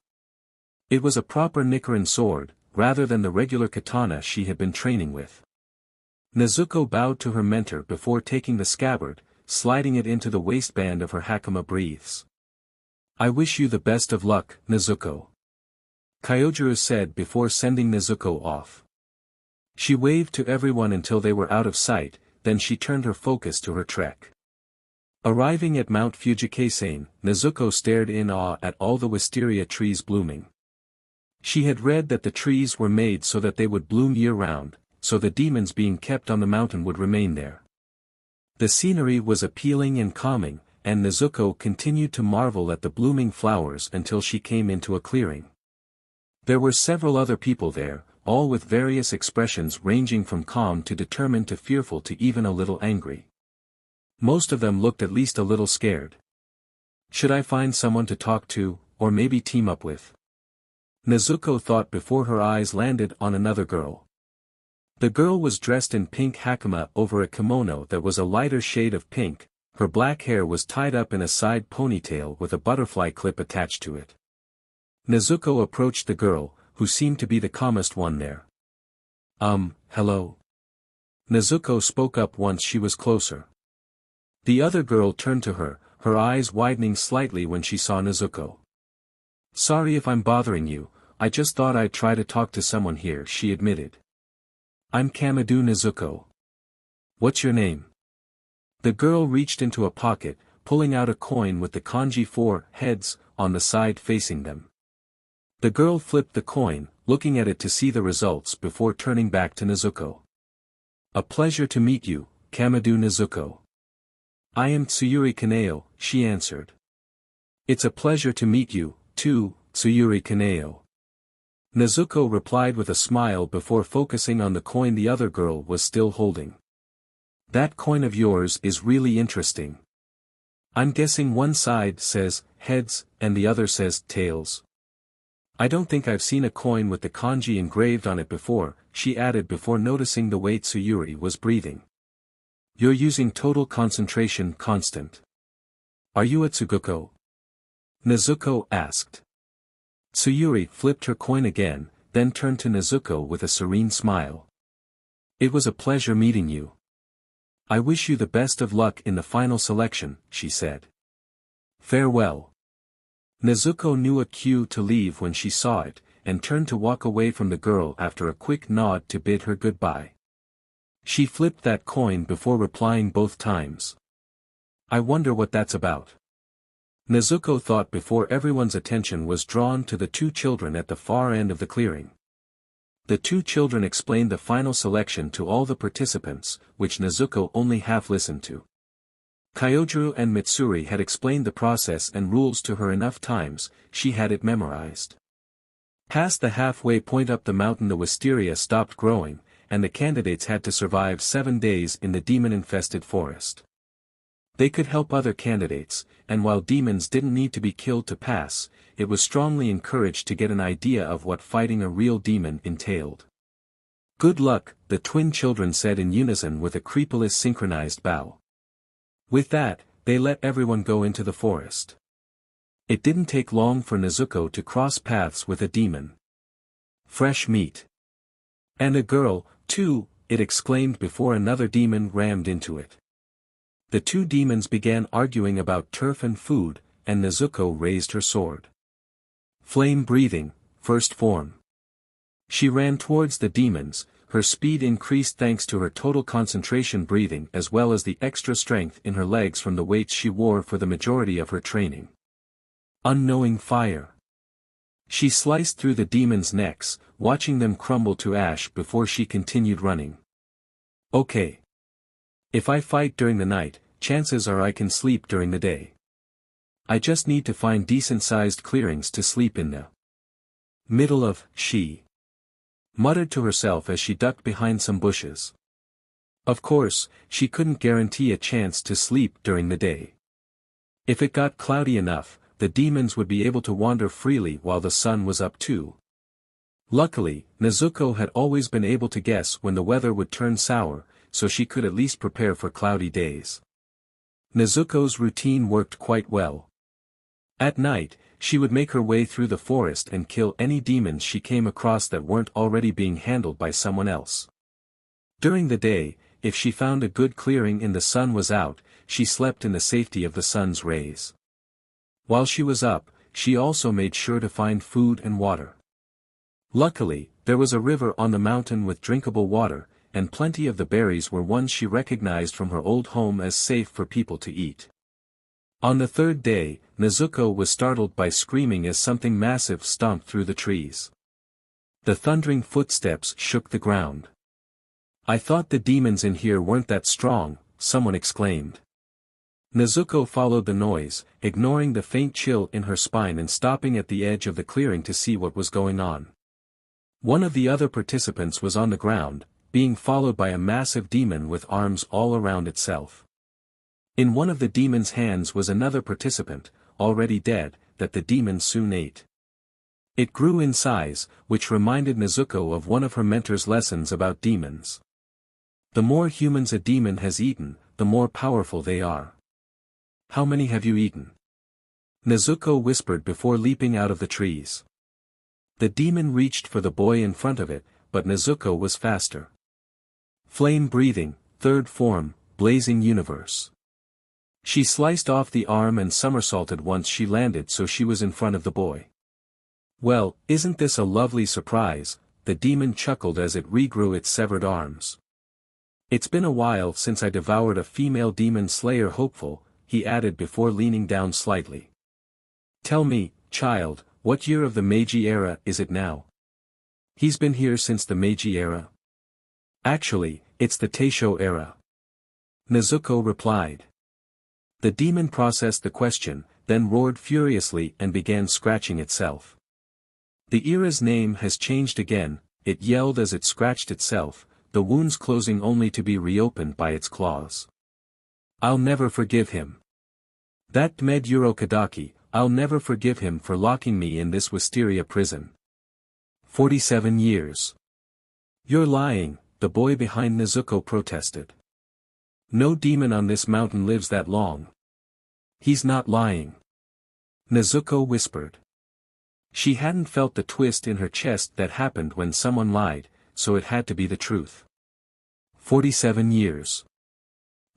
It was a proper Nichiren sword, rather than the regular katana she had been training with. Nezuko bowed to her mentor before taking the scabbard, sliding it into the waistband of her hakama breathes. I wish you the best of luck, Nezuko. Kyojuro said before sending Nezuko off. She waved to everyone until they were out of sight, then she turned her focus to her trek. Arriving at Mount Fujikasen, Nezuko stared in awe at all the wisteria trees blooming. She had read that the trees were made so that they would bloom year-round, so the demons being kept on the mountain would remain there. The scenery was appealing and calming, and Nezuko continued to marvel at the blooming flowers until she came into a clearing. There were several other people there, all with various expressions ranging from calm to determined to fearful to even a little angry. Most of them looked at least a little scared. Should I find someone to talk to, or maybe team up with? Nezuko thought before her eyes landed on another girl. The girl was dressed in pink hakama over a kimono that was a lighter shade of pink. Her black hair was tied up in a side ponytail with a butterfly clip attached to it. Nezuko approached the girl, who seemed to be the calmest one there. Hello? Nezuko spoke up once she was closer. The other girl turned to her, her eyes widening slightly when she saw Nezuko. Sorry if I'm bothering you, I just thought I'd try to talk to someone here, she admitted. I'm Kamado Nezuko. What's your name? The girl reached into a pocket, pulling out a coin with the kanji 4 heads on the side facing them. The girl flipped the coin, looking at it to see the results before turning back to Nezuko. A pleasure to meet you, Kamado Nezuko. I am Tsuyuri Kaneo, she answered. It's a pleasure to meet you, too, Tsuyuri Kaneo. Nezuko replied with a smile before focusing on the coin the other girl was still holding. That coin of yours is really interesting. I'm guessing one side says, heads, and the other says, tails. I don't think I've seen a coin with the kanji engraved on it before, she added before noticing the way Tsuyuri was breathing. You're using total concentration constant. Are you a Tsuguko? Nezuko asked. Tsuyuri flipped her coin again, then turned to Nezuko with a serene smile. It was a pleasure meeting you. I wish you the best of luck in the final selection, she said. Farewell. Nezuko knew a cue to leave when she saw it, and turned to walk away from the girl after a quick nod to bid her goodbye. She flipped that coin before replying both times. I wonder what that's about. Nezuko thought before everyone's attention was drawn to the two children at the far end of the clearing. The two children explained the final selection to all the participants, which Nezuko only half listened to. Kyojuro and Mitsuri had explained the process and rules to her enough times, she had it memorized. Past the halfway point up the mountain the wisteria stopped growing, and the candidates had to survive 7 days in the demon-infested forest. They could help other candidates, and while demons didn't need to be killed to pass, it was strongly encouraged to get an idea of what fighting a real demon entailed. Good luck, the twin children said in unison with a creepily synchronized bow. With that, they let everyone go into the forest. It didn't take long for Nezuko to cross paths with a demon. Fresh meat. And a girl, too, it exclaimed before another demon rammed into it. The two demons began arguing about turf and food, and Nezuko raised her sword. Flame breathing, first form. She ran towards the demons, her speed increased thanks to her total concentration breathing as well as the extra strength in her legs from the weights she wore for the majority of her training. Unknowing fire. She sliced through the demons' necks, watching them crumble to ash before she continued running. Okay. If I fight during the night, chances are I can sleep during the day. I just need to find decent-sized clearings to sleep in the middle of, she muttered to herself as she ducked behind some bushes. Of course, she couldn't guarantee a chance to sleep during the day. If it got cloudy enough, the demons would be able to wander freely while the sun was up too. Luckily, Nezuko had always been able to guess when the weather would turn sour, so she could at least prepare for cloudy days. Nezuko's routine worked quite well. At night, she would make her way through the forest and kill any demons she came across that weren't already being handled by someone else. During the day, if she found a good clearing and the sun was out, she slept in the safety of the sun's rays. While she was up, she also made sure to find food and water. Luckily, there was a river on the mountain with drinkable water, and plenty of the berries were ones she recognized from her old home as safe for people to eat. On the third day, Nezuko was startled by screaming as something massive stomped through the trees. The thundering footsteps shook the ground. "I thought the demons in here weren't that strong," someone exclaimed. Nezuko followed the noise, ignoring the faint chill in her spine and stopping at the edge of the clearing to see what was going on. One of the other participants was on the ground, being followed by a massive demon with arms all around itself. In one of the demon's hands was another participant, already dead, that the demon soon ate. It grew in size, which reminded Nezuko of one of her mentor's lessons about demons. The more humans a demon has eaten, the more powerful they are. "How many have you eaten?" Nezuko whispered before leaping out of the trees. The demon reached for the boy in front of it, but Nezuko was faster. Flame-breathing, third form, blazing universe. She sliced off the arm and somersaulted once she landed so she was in front of the boy. "Well, isn't this a lovely surprise?" the demon chuckled as it regrew its severed arms. "It's been a while since I devoured a female demon slayer hopeful," he added before leaning down slightly. "Tell me, child, what year of the Meiji era is it now?" "He's been here since the Meiji era." "Actually, it's the Taisho era," Nezuko replied. The demon processed the question, then roared furiously and began scratching itself. "The era's name has changed again," it yelled as it scratched itself, the wounds closing only to be reopened by its claws. "I'll never forgive him. That Dmed Urokadaki, I'll never forgive him for locking me in this wisteria prison. 47 years. "You're lying," the boy behind Nezuko protested. "No demon on this mountain lives that long." "He's not lying," Nezuko whispered. She hadn't felt the twist in her chest that happened when someone lied, so it had to be the truth. 47 years.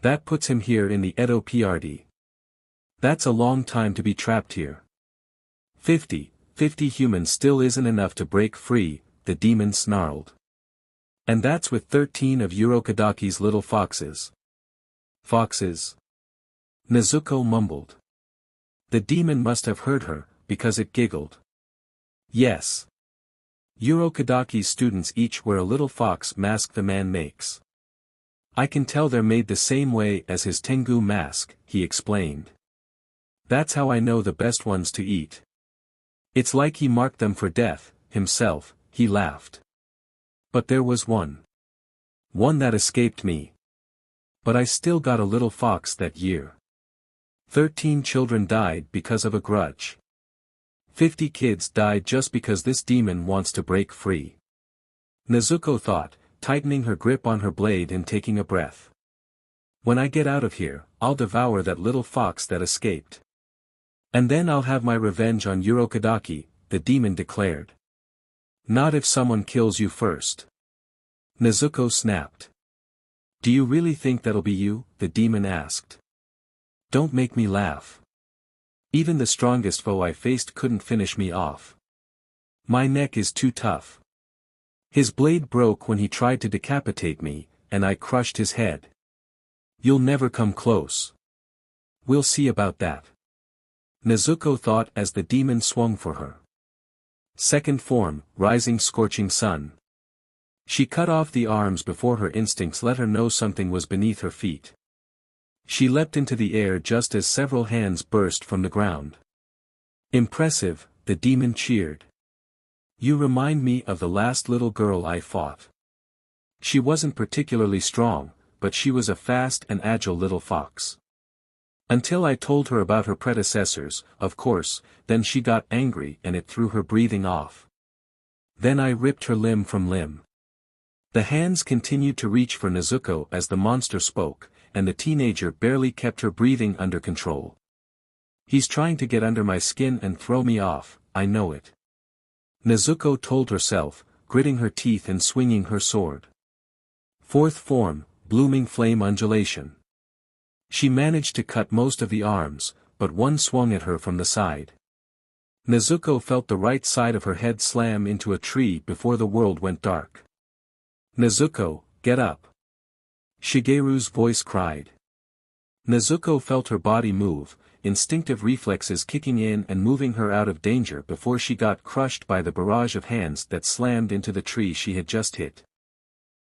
That puts him here in the Edo PRD. That's a long time to be trapped here. 50 humans still isn't enough to break free, the demon snarled. "And that's with 13 of Urokadaki's little foxes." "Foxes?" Nezuko mumbled. The demon must have heard her, because it giggled. "Yes. Urokadaki's students each wear a little fox mask the man makes. I can tell they're made the same way as his Tengu mask," he explained. "That's how I know the best ones to eat. It's like he marked them for death, himself," he laughed. "But there was one that escaped me. But I still got a little fox that year. 13 children died because of a grudge. 50 kids died just because this demon wants to break free." Nezuko thought, tightening her grip on her blade and taking a breath. "When I get out of here, I'll devour that little fox that escaped. And then I'll have my revenge on Urokadaki," the demon declared. "Not if someone kills you first," Nezuko snapped. "Do you really think that'll be you?" the demon asked. "Don't make me laugh. Even the strongest foe I faced couldn't finish me off. My neck is too tough. His blade broke when he tried to decapitate me, and I crushed his head. You'll never come close. We'll see about that," Nezuko thought as the demon swung for her. Second form, rising scorching sun. She cut off the arms before her instincts let her know something was beneath her feet. She leapt into the air just as several hands burst from the ground. Impressive, the demon cheered. You remind me of the last little girl I fought. She wasn't particularly strong, but she was a fast and agile little fox. Until I told her about her predecessors, of course, then she got angry and it threw her breathing off. Then I ripped her limb from limb. The hands continued to reach for Nezuko as the monster spoke, and the teenager barely kept her breathing under control. He's trying to get under my skin and throw me off, I know it. Nezuko told herself, gritting her teeth and swinging her sword. Fourth form, blooming flame undulation. She managed to cut most of the arms, but one swung at her from the side. Nezuko felt the right side of her head slam into a tree before the world went dark. Nezuko, get up. Shigeru's voice cried. Nezuko felt her body move, instinctive reflexes kicking in and moving her out of danger before she got crushed by the barrage of hands that slammed into the tree she had just hit.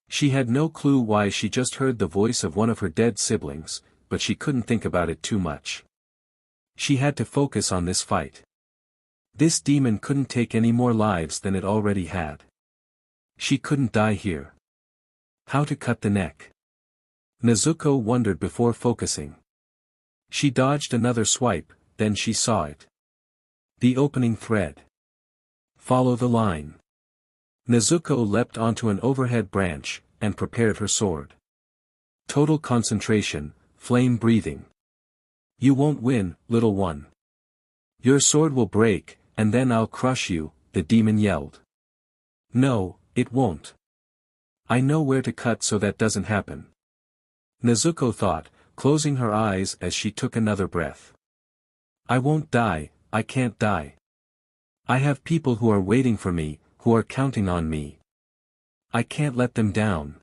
She had no clue why she just heard the voice of one of her dead siblings, but she couldn't think about it too much. She had to focus on this fight. This demon couldn't take any more lives than it already had. She couldn't die here. How to cut the neck? Nezuko wondered before focusing. She dodged another swipe, then she saw it. The opening thread. Follow the line. Nezuko leapt onto an overhead branch, and prepared her sword. Total concentration, flame breathing. You won't win, little one. Your sword will break, and then I'll crush you, the demon yelled. No, it won't. I know where to cut so that doesn't happen. Nezuko thought, closing her eyes as she took another breath. I won't die, I can't die. I have people who are waiting for me, who are counting on me. I can't let them down.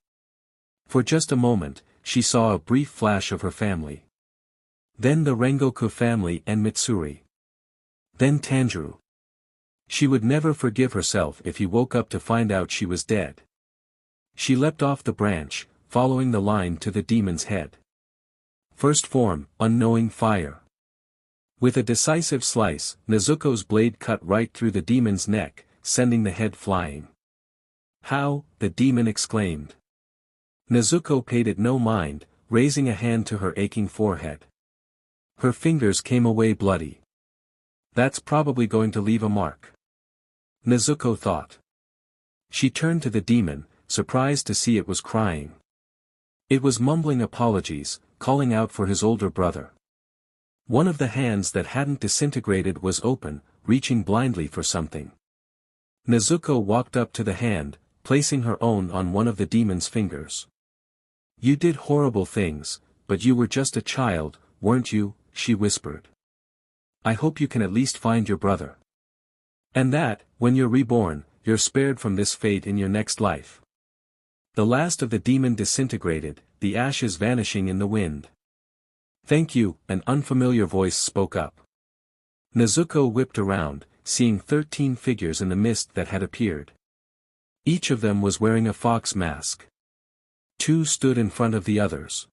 For just a moment, she saw a brief flash of her family. Then the Rengoku family and Mitsuri. Then Tanjiro. She would never forgive herself if he woke up to find out she was dead. She leapt off the branch, following the line to the demon's head. First form, unknowing fire. With a decisive slice, Nezuko's blade cut right through the demon's neck, sending the head flying. How, the demon exclaimed. Nezuko paid it no mind, raising a hand to her aching forehead. Her fingers came away bloody. That's probably going to leave a mark. Nezuko thought. She turned to the demon, surprised to see it was crying. It was mumbling apologies, calling out for his older brother. One of the hands that hadn't disintegrated was open, reaching blindly for something. Nezuko walked up to the hand, placing her own on one of the demon's fingers. You did horrible things, but you were just a child, weren't you? She whispered. I hope you can at least find your brother. And that, when you're reborn, you're spared from this fate in your next life. The last of the demon disintegrated, the ashes vanishing in the wind. Thank you, an unfamiliar voice spoke up. Nezuko whipped around, seeing 13 figures in the mist that had appeared. Each of them was wearing a fox mask. 2 stood in front of the others.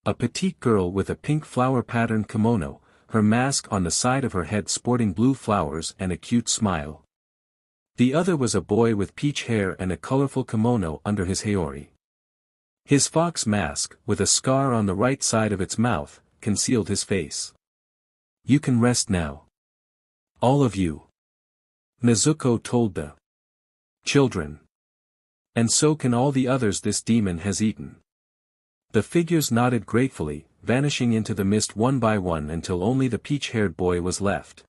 A petite girl with a pink flower-patterned kimono, her mask on the side of her head sporting blue flowers and a cute smile. The other was a boy with peach hair and a colorful kimono under his haori. His fox mask, with a scar on the right side of its mouth, concealed his face. You can rest now. All of you. Nezuko told the children. And so can all the others this demon has eaten. The figures nodded gratefully, vanishing into the mist one by one until only the peach-haired boy was left.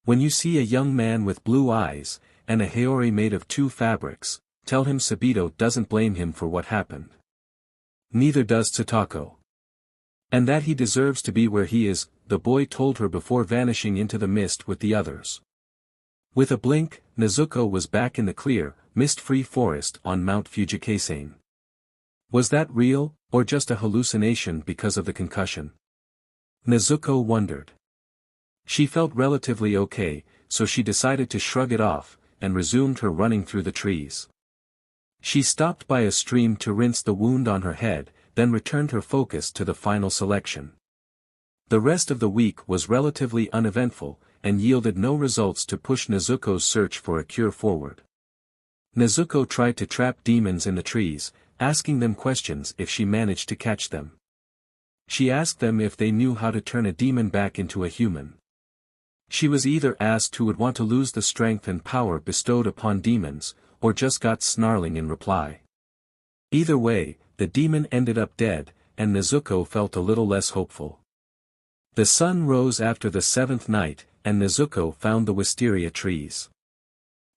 When you see a young man with blue eyes, and a haori made of 2 fabrics, tell him Sabito doesn't blame him for what happened. Neither does Totako. And that he deserves to be where he is, the boy told her before vanishing into the mist with the others. With a blink, Nezuko was back in the clear, mist-free forest on Mount Fujikasane. Was that real, or just a hallucination because of the concussion? Nezuko wondered. She felt relatively okay, so she decided to shrug it off, and resumed her running through the trees. She stopped by a stream to rinse the wound on her head, then returned her focus to the final selection. The rest of the week was relatively uneventful, and yielded no results to push Nezuko's search for a cure forward. Nezuko tried to trap demons in the trees, asking them questions if she managed to catch them. She asked them if they knew how to turn a demon back into a human. She was either asked who would want to lose the strength and power bestowed upon demons, or just got snarling in reply. Either way, the demon ended up dead, and Nezuko felt a little less hopeful. The sun rose after the 7th night, and Nezuko found the wisteria trees.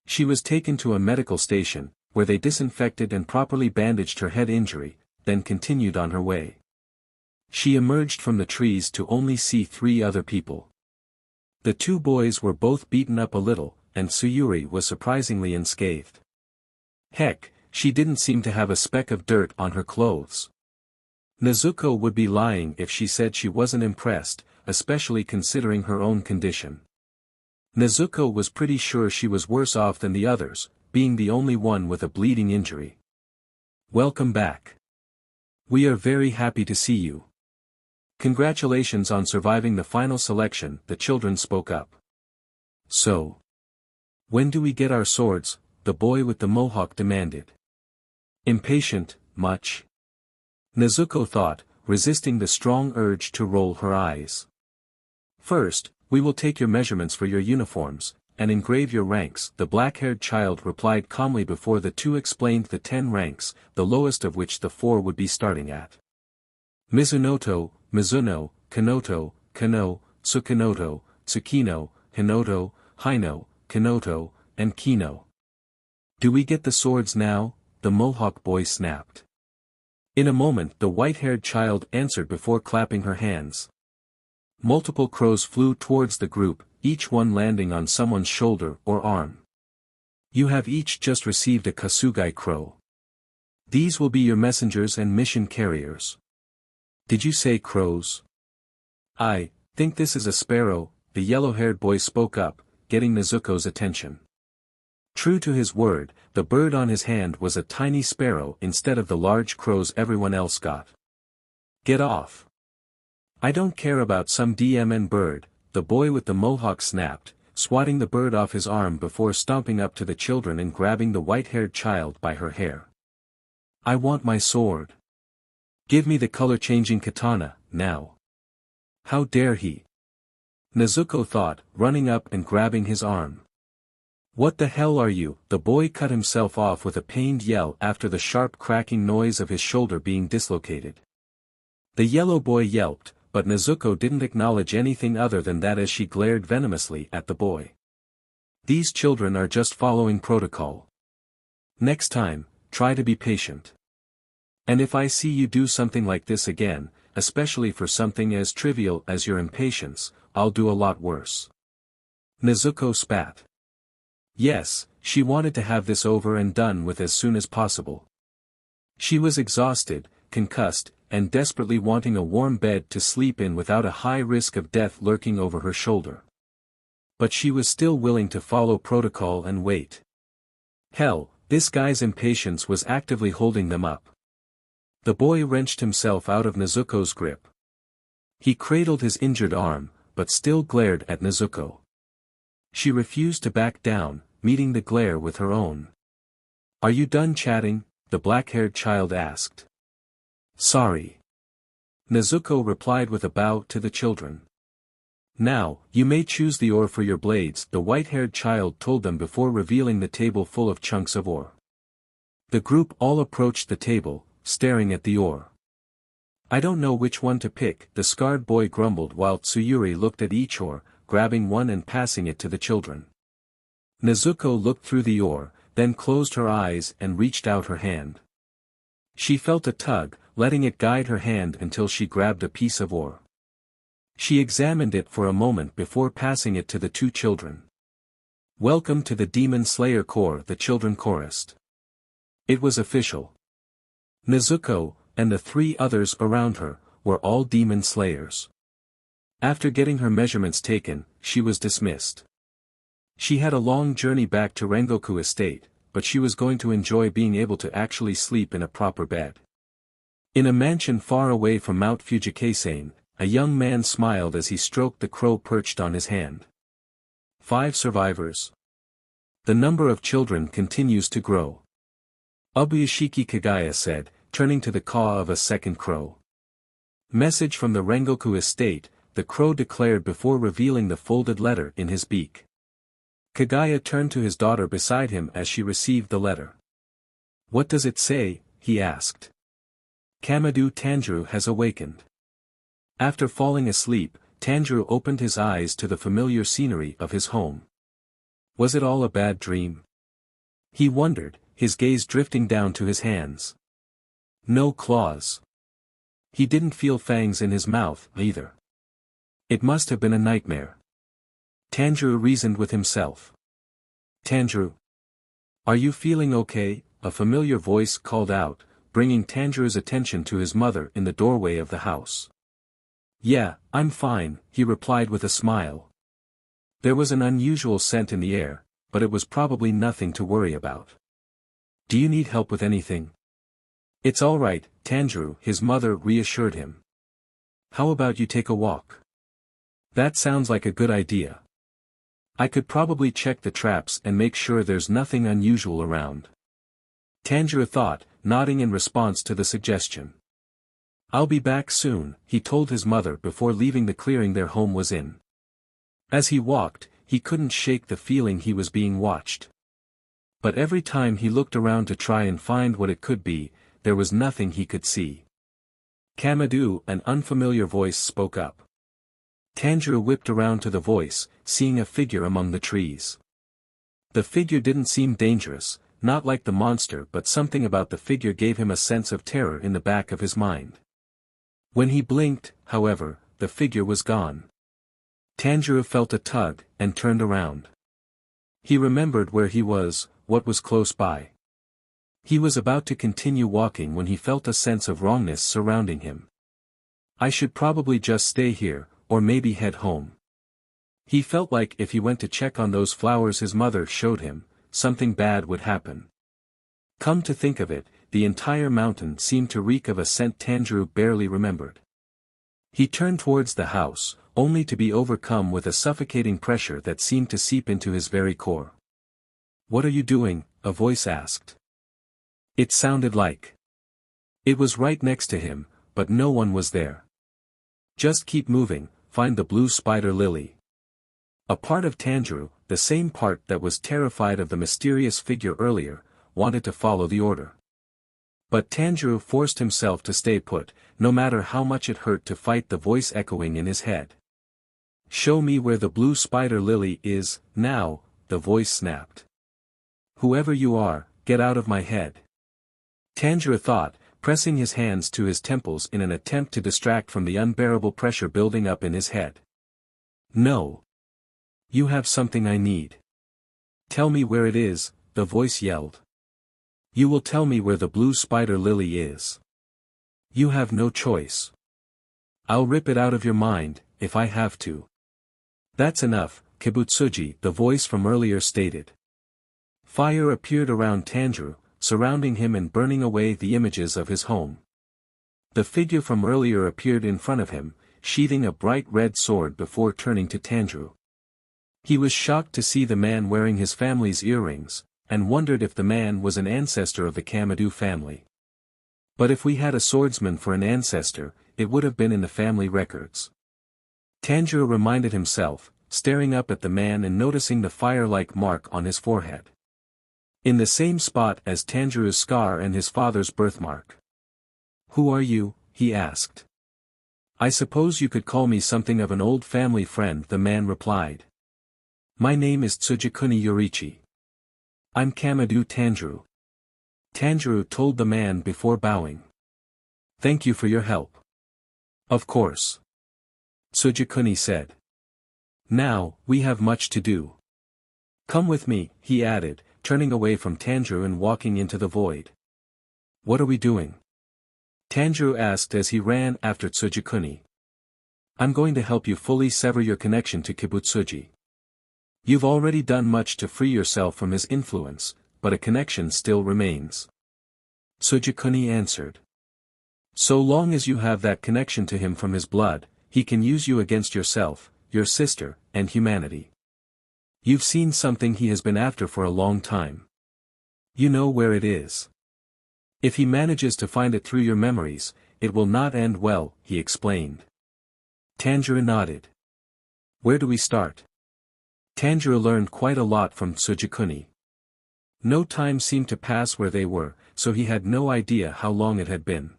She was taken to a medical station, where they disinfected and properly bandaged her head injury, then continued on her way. She emerged from the trees to only see 3 other people. The 2 boys were both beaten up a little, and Tsuyuri was surprisingly unscathed. Heck, she didn't seem to have a speck of dirt on her clothes. Nezuko would be lying if she said she wasn't impressed, especially considering her own condition. Nezuko was pretty sure she was worse off than the others, being the only one with a bleeding injury. "Welcome back. We are very happy to see you. Congratulations on surviving the final selection," the children spoke up. "So, when do we get our swords?" the boy with the mohawk demanded. "Impatient, much?" Nezuko thought, resisting the strong urge to roll her eyes. "First, we will take your measurements for your uniforms, and engrave your ranks," the black-haired child replied calmly before the 2 explained the 10 ranks, the lowest of which the 4 would be starting at. Mizunoto, Mizuno, Kanoto, Kano, Tsukinoto, Tsukino, Hinoto, Hino, Kanoto, and Kino. "Do we get the swords now?" the mohawk boy snapped. In a moment the white-haired child answered before clapping her hands. Multiple crows flew towards the group, each one landing on someone's shoulder or arm. "You have each just received a Kasugai crow. These will be your messengers and mission carriers." "Did you say crows?" "I think this is a sparrow," the yellow-haired boy spoke up, getting Nezuko's attention. True to his word, the bird on his hand was a tiny sparrow instead of the large crows everyone else got. "Get off. I don't care about some DMN bird," the boy with the mohawk snapped, swatting the bird off his arm before stomping up to the children and grabbing the white-haired child by her hair. "I want my sword. Give me the color-changing katana, now." "How dare he?" Nezuko thought, running up and grabbing his arm. "What the hell are you?" The boy cut himself off with a pained yell after the sharp cracking noise of his shoulder being dislocated. The yellow boy yelped, but Nezuko didn't acknowledge anything other than that as she glared venomously at the boy. "These children are just following protocol. Next time, try to be patient. And if I see you do something like this again, especially for something as trivial as your impatience, I'll do a lot worse." Nezuko spat. Yes, she wanted to have this over and done with as soon as possible. She was exhausted, concussed, and desperately wanting a warm bed to sleep in without a high risk of death lurking over her shoulder. But she was still willing to follow protocol and wait. Hell, this guy's impatience was actively holding them up. The boy wrenched himself out of Nezuko's grip. He cradled his injured arm, but still glared at Nezuko. She refused to back down, meeting the glare with her own. "Are you done chatting?" the black-haired child asked. "Sorry." Nezuko replied with a bow to the children. "Now, you may choose the ore for your blades," the white-haired child told them before revealing the table full of chunks of ore. The group all approached the table, staring at the ore. "I don't know which one to pick," the scarred boy grumbled while Tsuyuri looked at each ore, grabbing one and passing it to the children. Nezuko looked through the ore, then closed her eyes and reached out her hand. She felt a tug, letting it guide her hand until she grabbed a piece of ore. She examined it for a moment before passing it to the 2 children. "Welcome to the Demon Slayer Corps," the children chorused. It was official. Nezuko, and the 3 others around her, were all demon slayers. After getting her measurements taken, she was dismissed. She had a long journey back to Rengoku Estate, but she was going to enjoy being able to actually sleep in a proper bed. In a mansion far away from Mount Fujikase, a young man smiled as he stroked the crow perched on his hand. 5 survivors. The number of children continues to grow. Ubuyashiki Kagaya said, turning to the caw of a second crow. Message from the Rengoku estate, the crow declared before revealing the folded letter in his beak. Kagaya turned to his daughter beside him as she received the letter. What does it say? He asked. Kamado Tanjiro has awakened. After falling asleep, Tanjiro opened his eyes to the familiar scenery of his home. Was it all a bad dream? He wondered, his gaze drifting down to his hands. No claws. He didn't feel fangs in his mouth, either. It must have been a nightmare. Tanjiro reasoned with himself. Tanjiro. Are you feeling okay? A familiar voice called out, bringing Tanjiro's attention to his mother in the doorway of the house. Yeah, I'm fine, he replied with a smile. There was an unusual scent in the air, but it was probably nothing to worry about. Do you need help with anything? It's all right, Tanjiro, his mother reassured him. How about you take a walk? That sounds like a good idea. I could probably check the traps and make sure there's nothing unusual around. Tanjiro thought, nodding in response to the suggestion. I'll be back soon, he told his mother before leaving the clearing their home was in. As he walked, he couldn't shake the feeling he was being watched. But every time he looked around to try and find what it could be, there was nothing he could see. Kamado, an unfamiliar voice spoke up. Tanjiro whipped around to the voice, seeing a figure among the trees. The figure didn't seem dangerous, not like the monster, but something about the figure gave him a sense of terror in the back of his mind. When he blinked, however, the figure was gone. Tanjiro felt a tug, and turned around. He remembered where he was, what was close by. He was about to continue walking when he felt a sense of wrongness surrounding him. I should probably just stay here, or maybe head home. He felt like if he went to check on those flowers his mother showed him, something bad would happen. Come to think of it, the entire mountain seemed to reek of a scent Tanjiro barely remembered. He turned towards the house, only to be overcome with a suffocating pressure that seemed to seep into his very core. What are you doing? A voice asked. It sounded like. It was right next to him, but no one was there. Just keep moving, find the blue spider lily. A part of Tanjiro, the same part that was terrified of the mysterious figure earlier, wanted to follow the order. But Tanjiro forced himself to stay put, no matter how much it hurt to fight the voice echoing in his head. Show me where the blue spider lily is, now, the voice snapped. Whoever you are, get out of my head. Tanjiro thought, pressing his hands to his temples in an attempt to distract from the unbearable pressure building up in his head. No. You have something I need. Tell me where it is, the voice yelled. You will tell me where the blue spider lily is. You have no choice. I'll rip it out of your mind, if I have to. That's enough, Kibutsuji, the voice from earlier stated. Fire appeared around Tanjiro, surrounding him and burning away the images of his home. The figure from earlier appeared in front of him, sheathing a bright red sword before turning to Tanjiro. He was shocked to see the man wearing his family's earrings, and wondered if the man was an ancestor of the Kamado family. But if we had a swordsman for an ancestor, it would have been in the family records. Tanjiro reminded himself, staring up at the man and noticing the fire-like mark on his forehead. In the same spot as Tanjiro's scar and his father's birthmark. Who are you? He asked. I suppose you could call me something of an old family friend, the man replied. My name is Tsujikuni Yorichi. I'm Kamado Tanjiro. Tanjiro told the man before bowing. Thank you for your help. Of course. Tsujikuni said. Now, we have much to do. Come with me, he added, turning away from Tanjiro and walking into the void. What are we doing? Tanjiro asked as he ran after Tsujikuni. I'm going to help you fully sever your connection to Kibutsuji. You've already done much to free yourself from his influence, but a connection still remains. Tsujikuni answered. So long as you have that connection to him from his blood, he can use you against yourself, your sister, and humanity. You've seen something he has been after for a long time. You know where it is. If he manages to find it through your memories, it will not end well, he explained. Tanjiro nodded. Where do we start? Tanjiro learned quite a lot from Sujikuni. No time seemed to pass where they were, so he had no idea how long it had been.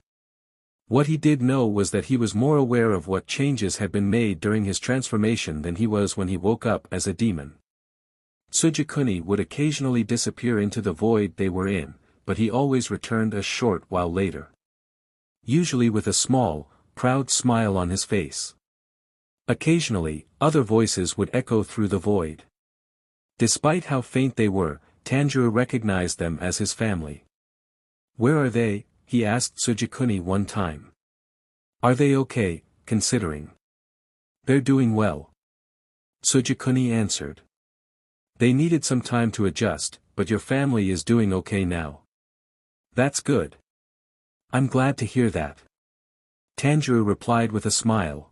What he did know was that he was more aware of what changes had been made during his transformation than he was when he woke up as a demon. Sujikuni would occasionally disappear into the void they were in, but he always returned a short while later. Usually with a small, proud smile on his face. Occasionally, other voices would echo through the void. Despite how faint they were, Tanjiro recognized them as his family. Where are they? He asked Sujikuni one time. Are they okay, considering? They're doing well. Sujikuni answered. They needed some time to adjust, but your family is doing okay now. That's good. I'm glad to hear that. Tanjiro replied with a smile.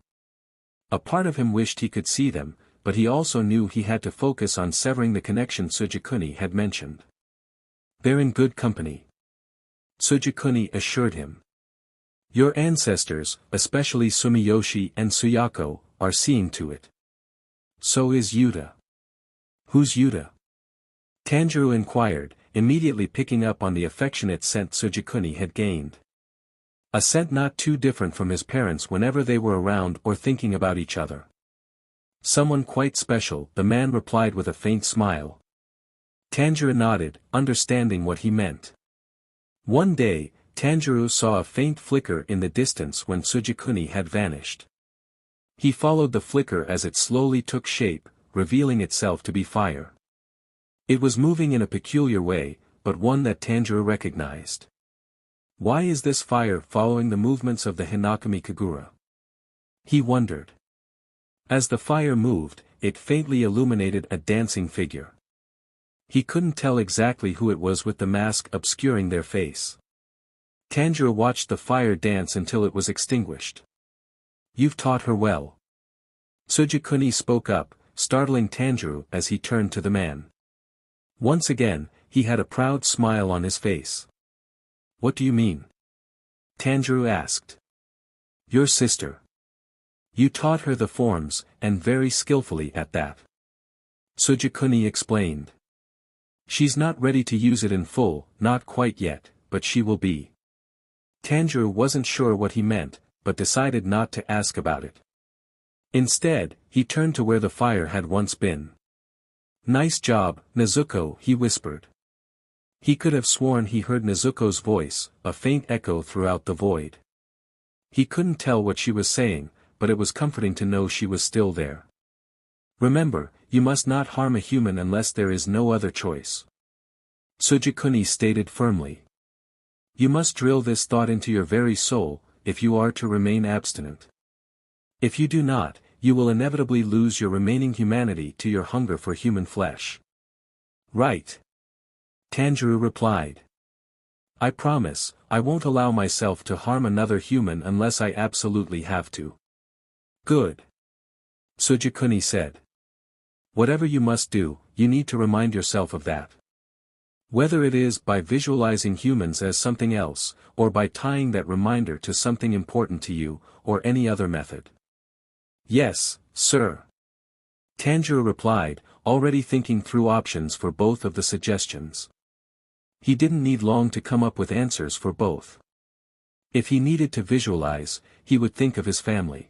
A part of him wished he could see them, but he also knew he had to focus on severing the connection Sujikuni had mentioned. They're in good company. Sujikuni assured him. Your ancestors, especially Sumiyoshi and Suyako, are seeing to it. So is Yuta. Who's Yuta? Tanjiro inquired, immediately picking up on the affectionate scent Sujikuni had gained. A scent not too different from his parents whenever they were around or thinking about each other. Someone quite special, the man replied with a faint smile. Tanjiro nodded, understanding what he meant. One day, Tanjiro saw a faint flicker in the distance when Sujikuni had vanished. He followed the flicker as it slowly took shape, revealing itself to be fire. It was moving in a peculiar way, but one that Tanjiro recognized. Why is this fire following the movements of the Hinokami Kagura? He wondered. As the fire moved, it faintly illuminated a dancing figure. He couldn't tell exactly who it was with the mask obscuring their face. Tanjiro watched the fire dance until it was extinguished. You've taught her well. Sujikuni spoke up, startling Tanjiro as he turned to the man. Once again, he had a proud smile on his face. What do you mean? Tanjiro asked. Your sister. You taught her the forms, and very skillfully at that. Sujikuni explained. She's not ready to use it in full, not quite yet, but she will be. Tanjiro wasn't sure what he meant, but decided not to ask about it. Instead, he turned to where the fire had once been. Nice job, Nezuko, he whispered. He could have sworn he heard Nezuko's voice, a faint echo throughout the void. He couldn't tell what she was saying, but it was comforting to know she was still there. Remember, you must not harm a human unless there is no other choice. Sujikuni stated firmly. You must drill this thought into your very soul, if you are to remain abstinent. If you do not, you will inevitably lose your remaining humanity to your hunger for human flesh. Right. Tanjiro replied. I promise, I won't allow myself to harm another human unless I absolutely have to. Good. Sujikuni said. Whatever you must do, you need to remind yourself of that. Whether it is by visualizing humans as something else, or by tying that reminder to something important to you, or any other method. Yes, sir. Tanjiro replied, already thinking through options for both of the suggestions. He didn't need long to come up with answers for both. If he needed to visualize, he would think of his family.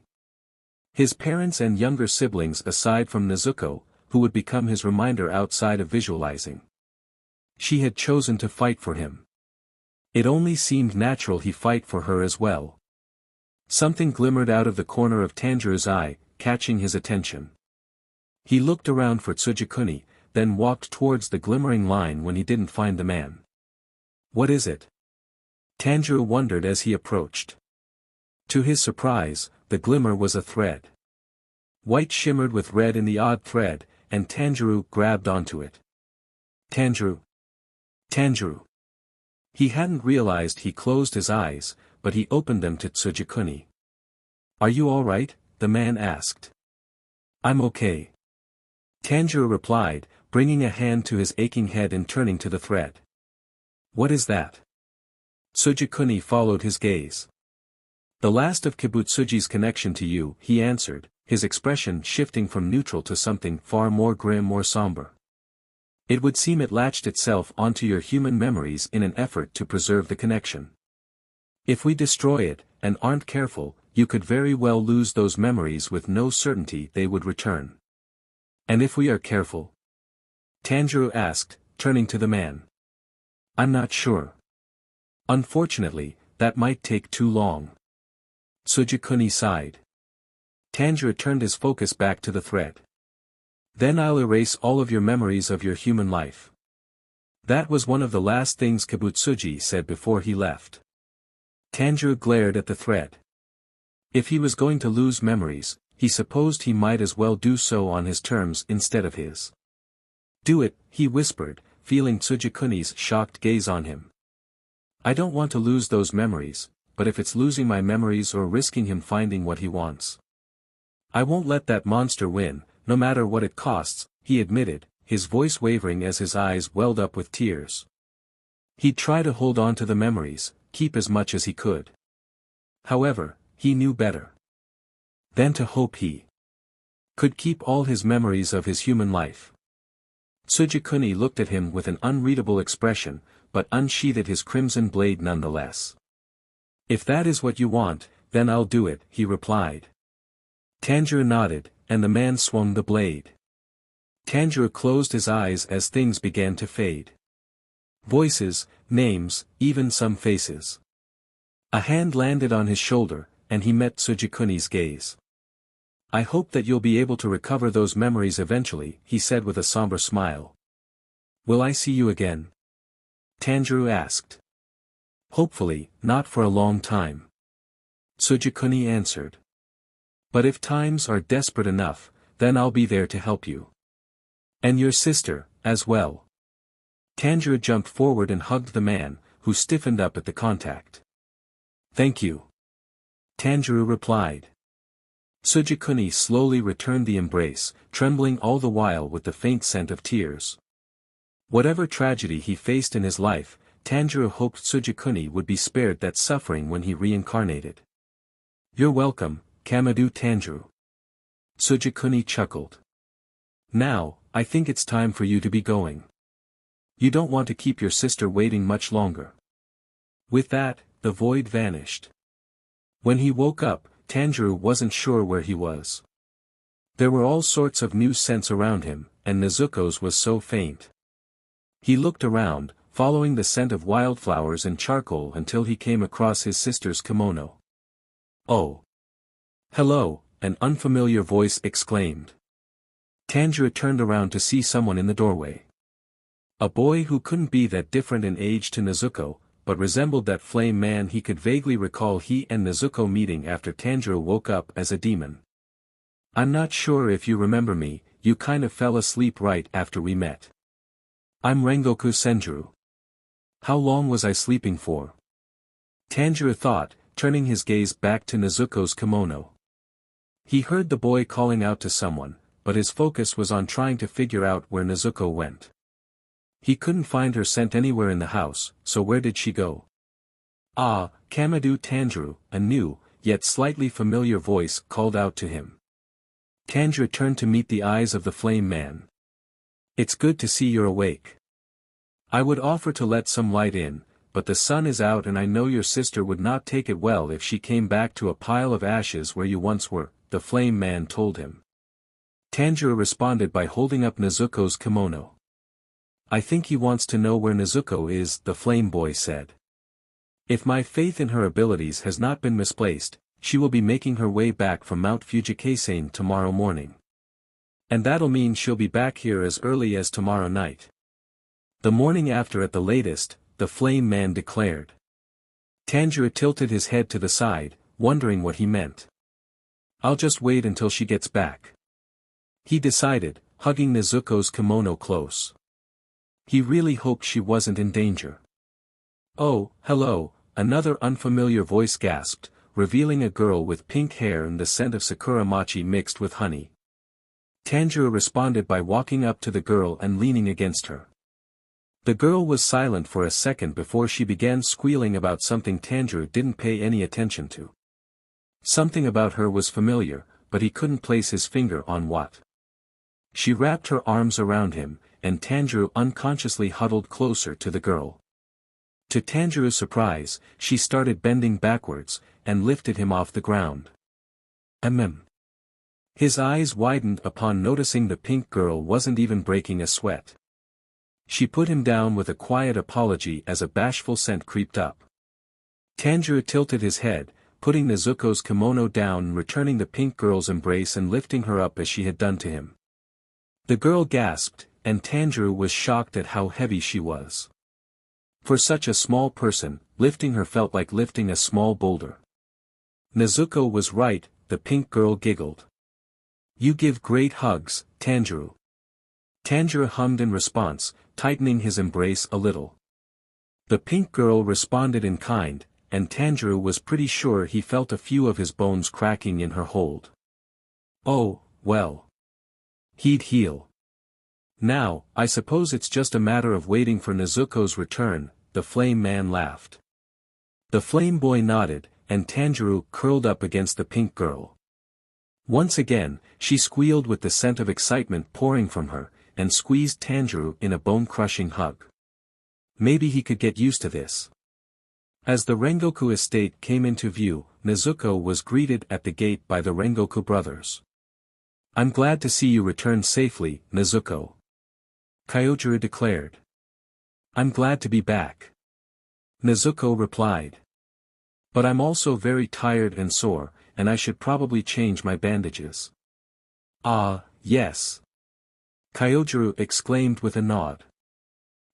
His parents and younger siblings aside from Nezuko, who would become his reminder outside of visualizing. She had chosen to fight for him. It only seemed natural he fight for her as well. Something glimmered out of the corner of Tanjiro's eye, catching his attention. He looked around for Sujikuni, then walked towards the glimmering line when he didn't find the man. What is it? Tanjiro wondered as he approached. To his surprise, the glimmer was a thread. White shimmered with red in the odd thread, and Tanjiro grabbed onto it. Tanjiro. Tanjiro. He hadn't realized he closed his eyes, but he opened them to Tsujikuni. "Are you all right?" the man asked. "I'm okay," Tanjiro replied, bringing a hand to his aching head and turning to the thread. "What is that?" Tsujikuni followed his gaze. "The last of Kibutsuji's connection to you," he answered, his expression shifting from neutral to something far more grim or somber. "It would seem it latched itself onto your human memories in an effort to preserve the connection. If we destroy it, and aren't careful, you could very well lose those memories with no certainty they would return." "And if we are careful?" Tanjiro asked, turning to the man. "I'm not sure. Unfortunately, that might take too long." Tsujikuni sighed. Tanjiro turned his focus back to the thread. "Then I'll erase all of your memories of your human life." That was one of the last things Kibutsuji said before he left. Tanjiro glared at the thread. If he was going to lose memories, he supposed he might as well do so on his terms instead of his. "Do it," he whispered, feeling Tsujikuni's shocked gaze on him. "I don't want to lose those memories, but if it's losing my memories or risking him finding what he wants, I won't let that monster win, no matter what it costs," he admitted, his voice wavering as his eyes welled up with tears. He'd try to hold on to the memories, keep as much as he could. However, he knew better than to hope he could keep all his memories of his human life. Tsujikuni looked at him with an unreadable expression, but unsheathed his crimson blade nonetheless. "If that is what you want, then I'll do it," he replied. Tanjiro nodded, and the man swung the blade. Tanjiro closed his eyes as things began to fade. Voices, names, even some faces. A hand landed on his shoulder, and he met Tsujikuni's gaze. "I hope that you'll be able to recover those memories eventually," he said with a somber smile. "Will I see you again?" Tanjiro asked. "Hopefully, not for a long time," Tsujikuni answered. "But if times are desperate enough, then I'll be there to help you. And your sister, as well." Tanjiro jumped forward and hugged the man, who stiffened up at the contact. "Thank you," Tanjiro replied. Tsujikuni slowly returned the embrace, trembling all the while with the faint scent of tears. Whatever tragedy he faced in his life, Tanjiro hoped Tsujikuni would be spared that suffering when he reincarnated. "You're welcome, Kamado Tanjiro." Tsujikuni chuckled. "Now, I think it's time for you to be going. You don't want to keep your sister waiting much longer." With that, the void vanished. When he woke up, Tanjiro wasn't sure where he was. There were all sorts of new scents around him, and Nezuko's was so faint. He looked around, following the scent of wildflowers and charcoal until he came across his sister's kimono. "Oh! Hello," an unfamiliar voice exclaimed. Tanjiro turned around to see someone in the doorway. A boy who couldn't be that different in age to Nezuko, but resembled that flame man he could vaguely recall he and Nezuko meeting after Tanjiro woke up as a demon. "I'm not sure if you remember me, you kind of fell asleep right after we met. I'm Rengoku Senjuro. How long was I sleeping for?" Tanjiro thought, turning his gaze back to Nezuko's kimono. He heard the boy calling out to someone, but his focus was on trying to figure out where Nezuko went. He couldn't find her scent anywhere in the house, so where did she go? "Ah, Kamado Tanjiro," a new, yet slightly familiar voice called out to him. Tanjiro turned to meet the eyes of the flame man. "It's good to see you're awake. I would offer to let some light in, but the sun is out and I know your sister would not take it well if she came back to a pile of ashes where you once were," the flame man told him. Tanjiro responded by holding up Nezuko's kimono. "I think he wants to know where Nezuko is," the flame boy said. "If my faith in her abilities has not been misplaced, she will be making her way back from Mount Fujikasen tomorrow morning. And that'll mean she'll be back here as early as tomorrow night. The morning after at the latest," the flame man declared. Tanjiro tilted his head to the side, wondering what he meant. "I'll just wait until she gets back," he decided, hugging Nezuko's kimono close. He really hoped she wasn't in danger. "Oh, hello, Another unfamiliar voice gasped, revealing a girl with pink hair and the scent of sakura machi mixed with honey. Tanjiro responded by walking up to the girl and leaning against her. The girl was silent for a second before she began squealing about something Tanjiro didn't pay any attention to. Something about her was familiar, but he couldn't place his finger on what. She wrapped her arms around him, and Tanjiro unconsciously huddled closer to the girl. To Tanjiro's surprise, she started bending backwards, and lifted him off the ground. His eyes widened upon noticing the pink girl wasn't even breaking a sweat. She put him down with a quiet apology as a bashful scent creeped up. Tanjiro tilted his head, putting Nezuko's kimono down and returning the pink girl's embrace and lifting her up as she had done to him. The girl gasped, and Tanjiro was shocked at how heavy she was. For such a small person, lifting her felt like lifting a small boulder. Nezuko was right, the pink girl giggled. "You give great hugs, Tanjiro." Tanjiro hummed in response, tightening his embrace a little. The pink girl responded in kind, and Tanjiro was pretty sure he felt a few of his bones cracking in her hold. Oh, well. He'd heal. Now, I suppose it's just a matter of waiting for Nezuko's return, the flame man laughed. The flame boy nodded, and Tanjiro curled up against the pink girl. Once again, she squealed with the scent of excitement pouring from her, and squeezed Tanjiro in a bone-crushing hug. Maybe he could get used to this. As the Rengoku estate came into view, Nezuko was greeted at the gate by the Rengoku brothers. "I'm glad to see you return safely, Nezuko," Kyojuro declared. "I'm glad to be back," Nezuko replied. "But I'm also very tired and sore, and I should probably change my bandages." "Ah, yes," Kyojuro exclaimed with a nod.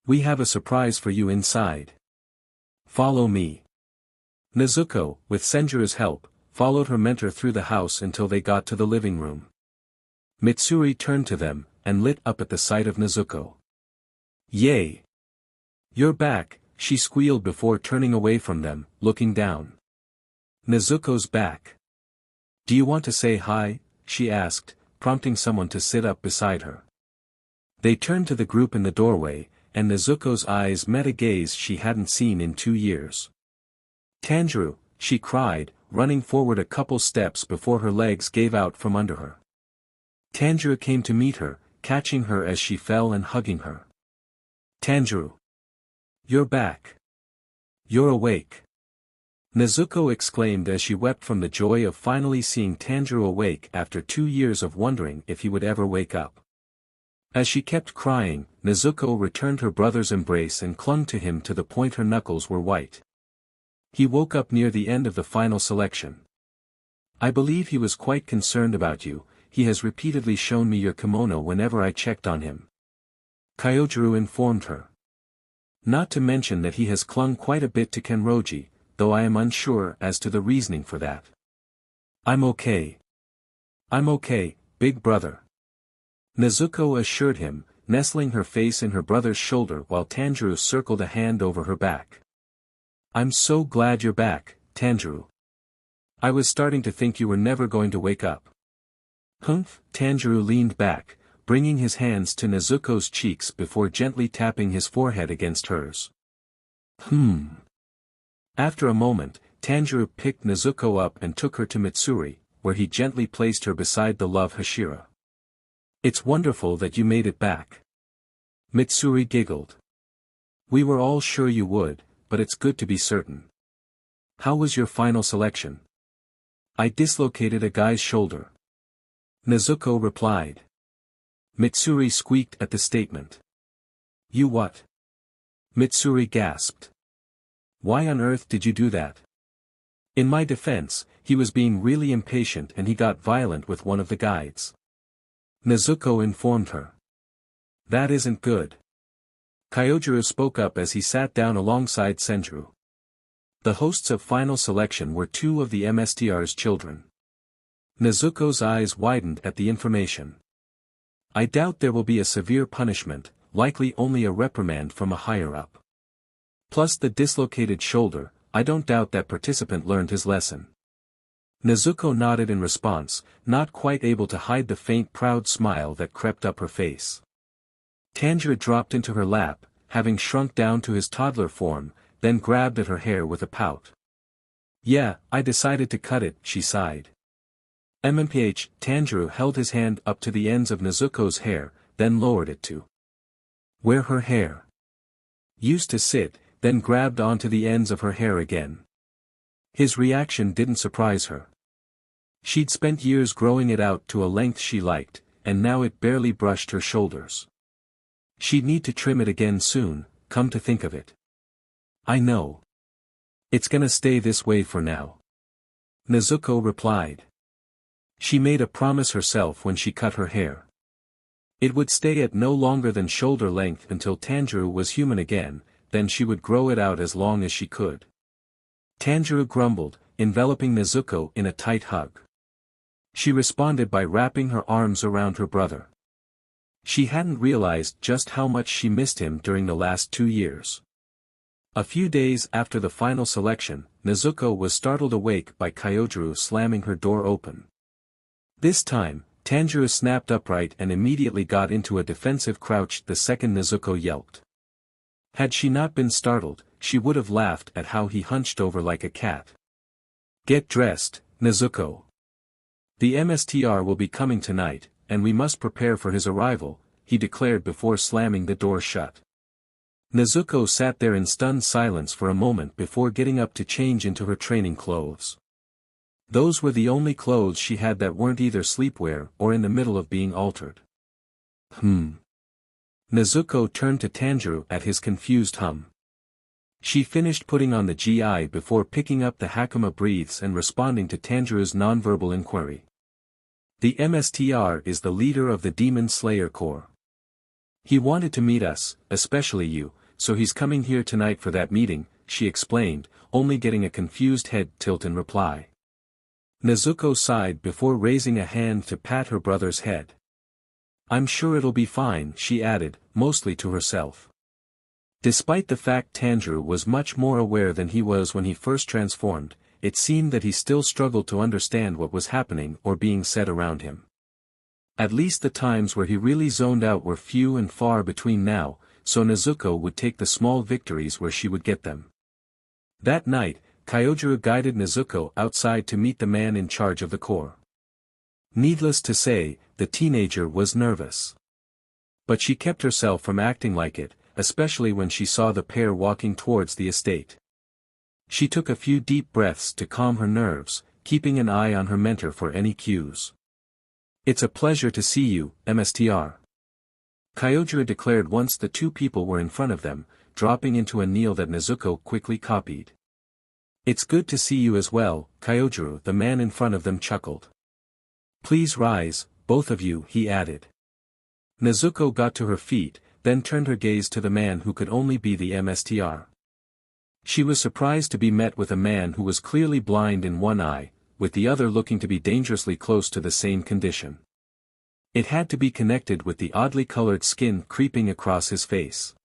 "We have a surprise for you inside. Follow me." Nezuko, with Senjuro's help, followed her mentor through the house until they got to the living room. Mitsuri turned to them, and lit up at the sight of Nezuko. "Yay! You're back," she squealed before turning away from them, looking down. "Nezuko's back. Do you want to say hi?" she asked, prompting someone to sit up beside her. They turned to the group in the doorway, and Nezuko's eyes met a gaze she hadn't seen in 2 years. "Tanjiro," she cried, running forward a couple steps before her legs gave out from under her. Tanjiro came to meet her, catching her as she fell and hugging her. "Tanjiro! You're back. You're awake." Nezuko exclaimed as she wept from the joy of finally seeing Tanjiro awake after 2 years of wondering if he would ever wake up. As she kept crying, Nezuko returned her brother's embrace and clung to him to the point her knuckles were white. "He woke up near the end of the final selection. I believe he was quite concerned about you. He has repeatedly shown me your kimono whenever I checked on him," Kyojuro informed her. "Not to mention that he has clung quite a bit to Kenroji, though I am unsure as to the reasoning for that." "I'm okay. I'm okay, big brother," Nezuko assured him, nestling her face in her brother's shoulder while Tanjiro circled a hand over her back. "I'm so glad you're back, Tanjiro. I was starting to think you were never going to wake up." "Humph," Tanjiro leaned back, bringing his hands to Nezuko's cheeks before gently tapping his forehead against hers. After a moment, Tanjiro picked Nezuko up and took her to Mitsuri, where he gently placed her beside the love Hashira. "It's wonderful that you made it back." Mitsuri giggled. "We were all sure you would, but it's good to be certain. How was your final selection?" "I dislocated a guy's shoulder," Nezuko replied. Mitsuri squeaked at the statement. "You what?" Mitsuri gasped. "Why on earth did you do that?" "In my defense, he was being really impatient and he got violent with one of the guides," Nezuko informed her. "That isn't good." Kyojuro spoke up as he sat down alongside Senjuro. The hosts of final selection were 2 of the MSTR's children. Nezuko's eyes widened at the information. "I doubt there will be a severe punishment, likely only a reprimand from a higher-up. Plus the dislocated shoulder, I don't doubt that participant learned his lesson. Nezuko nodded in response, not quite able to hide the faint proud smile that crept up her face. Tanjiro dropped into her lap, having shrunk down to his toddler form, then grabbed at her hair with a pout. Yeah, I decided to cut it, she sighed. MMPH, Tanjiro held his hand up to the ends of Nezuko's hair, then lowered it to where her hair used to sit, then grabbed onto the ends of her hair again. His reaction didn't surprise her. She'd spent years growing it out to a length she liked, and now it barely brushed her shoulders. She'd need to trim it again soon, come to think of it. I know. It's gonna stay this way for now. Nezuko replied. She made a promise herself when she cut her hair. It would stay at no longer than shoulder length until Tanjiro was human again, then she would grow it out as long as she could. Tanjiro grumbled, enveloping Nezuko in a tight hug. She responded by wrapping her arms around her brother. She hadn't realized just how much she missed him during the last 2 years. A few days after the final selection, Nezuko was startled awake by Kyojuro slamming her door open. This time, Tanjiro snapped upright and immediately got into a defensive crouch the second Nezuko yelped. Had she not been startled, she would have laughed at how he hunched over like a cat. Get dressed, Nezuko. The MSTR will be coming tonight, and we must prepare for his arrival, he declared before slamming the door shut. Nezuko sat there in stunned silence for a moment before getting up to change into her training clothes. Those were the only clothes she had that weren't either sleepwear or in the middle of being altered. Nezuko turned to Tanjiro at his confused hum. She finished putting on the GI before picking up the Hakama breathes and responding to Tanjiro's nonverbal inquiry. The MSTR is the leader of the Demon Slayer Corps. He wanted to meet us, especially you, so he's coming here tonight for that meeting, she explained, only getting a confused head tilt in reply. Nezuko sighed before raising a hand to pat her brother's head. I'm sure it'll be fine, she added, mostly to herself. Despite the fact Tanjiro was much more aware than he was when he first transformed, it seemed that he still struggled to understand what was happening or being said around him. At least the times where he really zoned out were few and far between now, so Nezuko would take the small victories where she would get them. That night, Kyojuro guided Nezuko outside to meet the man in charge of the corps. Needless to say, the teenager was nervous. But she kept herself from acting like it, especially when she saw the pair walking towards the estate. She took a few deep breaths to calm her nerves, keeping an eye on her mentor for any cues. It's a pleasure to see you, MSTR. Kyojuro declared once the two people were in front of them, dropping into a kneel that Nezuko quickly copied. It's good to see you as well, Kyojuro, the man in front of them chuckled. Please rise, both of you, he added. Nezuko got to her feet, then turned her gaze to the man who could only be the MSTR. She was surprised to be met with a man who was clearly blind in one eye, with the other looking to be dangerously close to the same condition. It had to be connected with the oddly colored skin creeping across his face.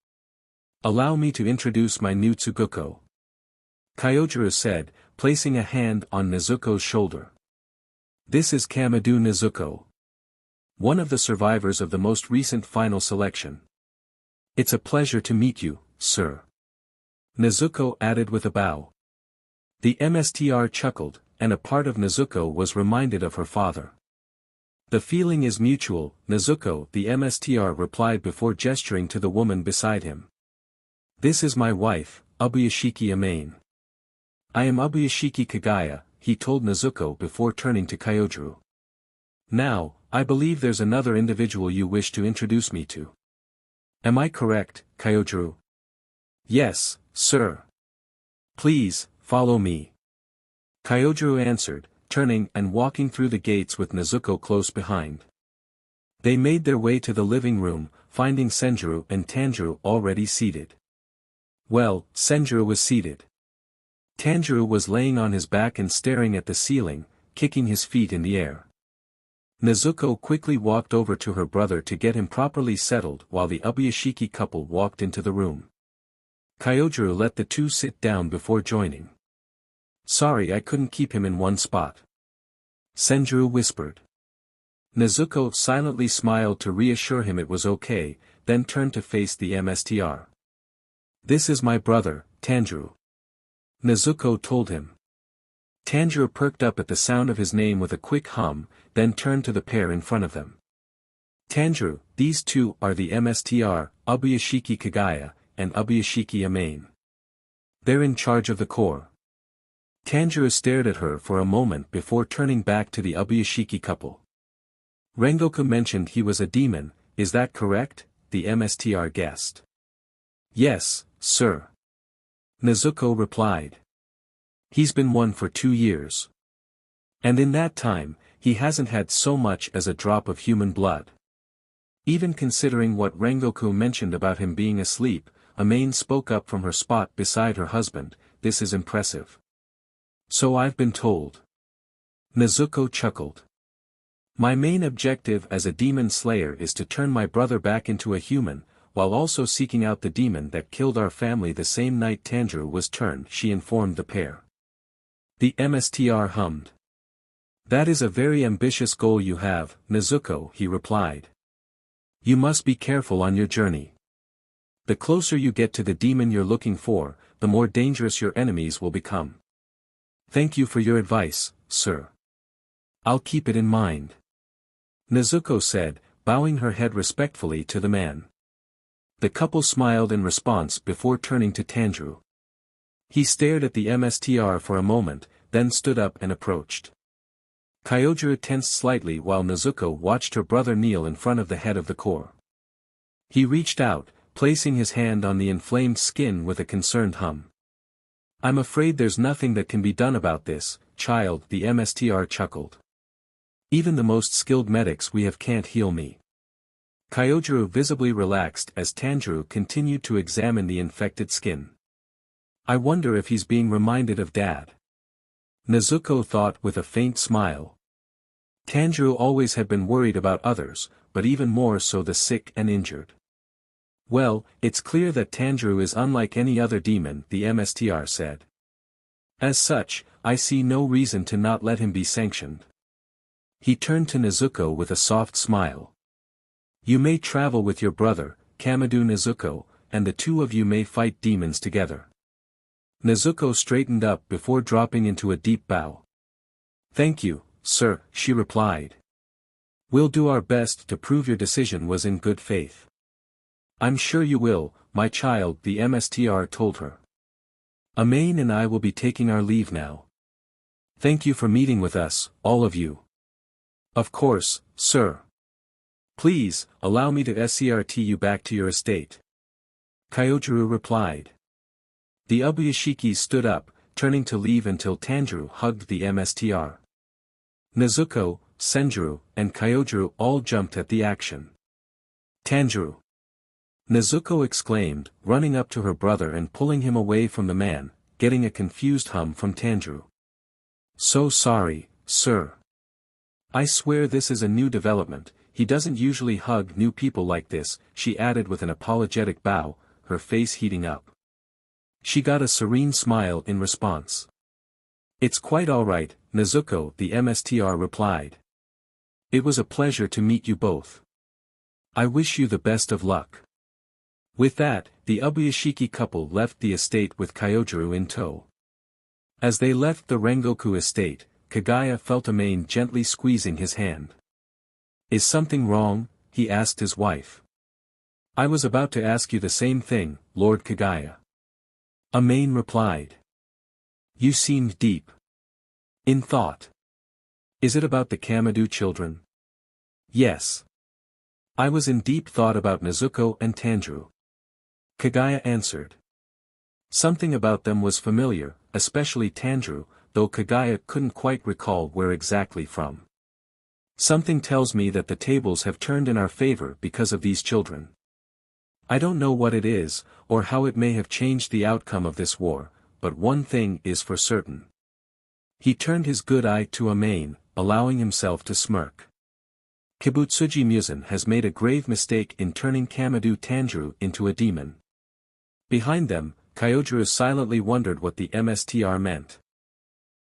Allow me to introduce my new Tsuguko. Kyojuro said, placing a hand on Nezuko's shoulder. This is Kamado Nezuko, one of the survivors of the most recent final selection. It's a pleasure to meet you, sir. Nezuko added with a bow. The MSTR chuckled, and a part of Nezuko was reminded of her father. The feeling is mutual, Nezuko, the MSTR replied before gesturing to the woman beside him. This is my wife, Ubuyashiki Amane. I am Ubuyashiki Kagaya, he told Nezuko before turning to Kyojuro. Now, I believe there's another individual you wish to introduce me to. Am I correct, Kyojuro? Yes, sir. Please, follow me. Kyojuro answered, turning and walking through the gates with Nezuko close behind. They made their way to the living room, finding Shinjuro and Tanjiro already seated. Well, Shinjuro was seated. Tanjiro was laying on his back and staring at the ceiling, kicking his feet in the air. Nezuko quickly walked over to her brother to get him properly settled while the Ubuyashiki couple walked into the room. Kyojuro let the two sit down before joining. Sorry I couldn't keep him in one spot. Shinjuro whispered. Nezuko silently smiled to reassure him it was okay, then turned to face the MSTR. This is my brother, Tanjiro. Nezuko told him. Tanjiro perked up at the sound of his name with a quick hum, then turned to the pair in front of them. Tanjiro, these two are the MSTR, Ubuyashiki Kagaya, and Ubuyashiki Amain. They're in charge of the corps. Tanjiro stared at her for a moment before turning back to the Ubuyashiki couple. Rengoku mentioned he was a demon, is that correct? The MSTR guessed. Yes, sir. Nezuko replied. He's been one for 2 years. And in that time, he hasn't had so much as a drop of human blood. Even considering what Rengoku mentioned about him being asleep, Amain spoke up from her spot beside her husband, this is impressive. So I've been told. Nezuko chuckled. My main objective as a demon slayer is to turn my brother back into a human, while also seeking out the demon that killed our family the same night Tanjiro was turned, she informed the pair. The MSTR hummed. That is a very ambitious goal you have, Nezuko, he replied. You must be careful on your journey. The closer you get to the demon you're looking for, the more dangerous your enemies will become. Thank you for your advice, sir. I'll keep it in mind. Nezuko said, bowing her head respectfully to the man. The couple smiled in response before turning to Tanjiro. He stared at the MSTR for a moment, then stood up and approached. Kyojuro tensed slightly while Nezuko watched her brother kneel in front of the head of the corps. He reached out, placing his hand on the inflamed skin with a concerned hum. I'm afraid there's nothing that can be done about this, child, the MSTR chuckled. Even the most skilled medics we have can't heal me. Kyojuro visibly relaxed as Tanjiro continued to examine the infected skin. I wonder if he's being reminded of Dad. Nezuko thought with a faint smile. Tanjiro always had been worried about others, but even more so the sick and injured. Well, it's clear that Tanjiro is unlike any other demon, the MSTR said. As such, I see no reason to not let him be sanctioned. He turned to Nezuko with a soft smile. You may travel with your brother, Kamado Nezuko, and the two of you may fight demons together. Nezuko straightened up before dropping into a deep bow. Thank you, sir, she replied. We'll do our best to prove your decision was in good faith. I'm sure you will, my child, the MSTR told her. Amain and I will be taking our leave now. Thank you for meeting with us, all of you. Of course, sir. Please, allow me to escort you back to your estate. Kyojuro replied. The Ubuyashikis stood up, turning to leave until Tanjiro hugged the MSTR. Nezuko, Shinjuro, and Kyojuro all jumped at the action. Tanjiro! Nezuko exclaimed, running up to her brother and pulling him away from the man, getting a confused hum from Tanjiro. So sorry, sir. I swear this is a new development, he doesn't usually hug new people like this, she added with an apologetic bow, her face heating up. She got a serene smile in response. It's quite alright, Nezuko, the MSTR replied. It was a pleasure to meet you both. I wish you the best of luck. With that, the Ubuyashiki couple left the estate with Kyojuro in tow. As they left the Rengoku estate, Kagaya felt Amain gently squeezing his hand. Is something wrong? He asked his wife. I was about to ask you the same thing, Lord Kagaya. Amain replied. You seemed deep in thought. Is it about the Kamado children? Yes. I was in deep thought about Nezuko and Tanjiro. Kagaya answered. Something about them was familiar, especially Tanjiro, though Kagaya couldn't quite recall where exactly from. Something tells me that the tables have turned in our favor because of these children. I don't know what it is, or how it may have changed the outcome of this war, but one thing is for certain. He turned his good eye to Amain, allowing himself to smirk. Kibutsuji Muzan has made a grave mistake in turning Kamado Tanjiro into a demon. Behind them, Kyojuro silently wondered what the MSTR meant.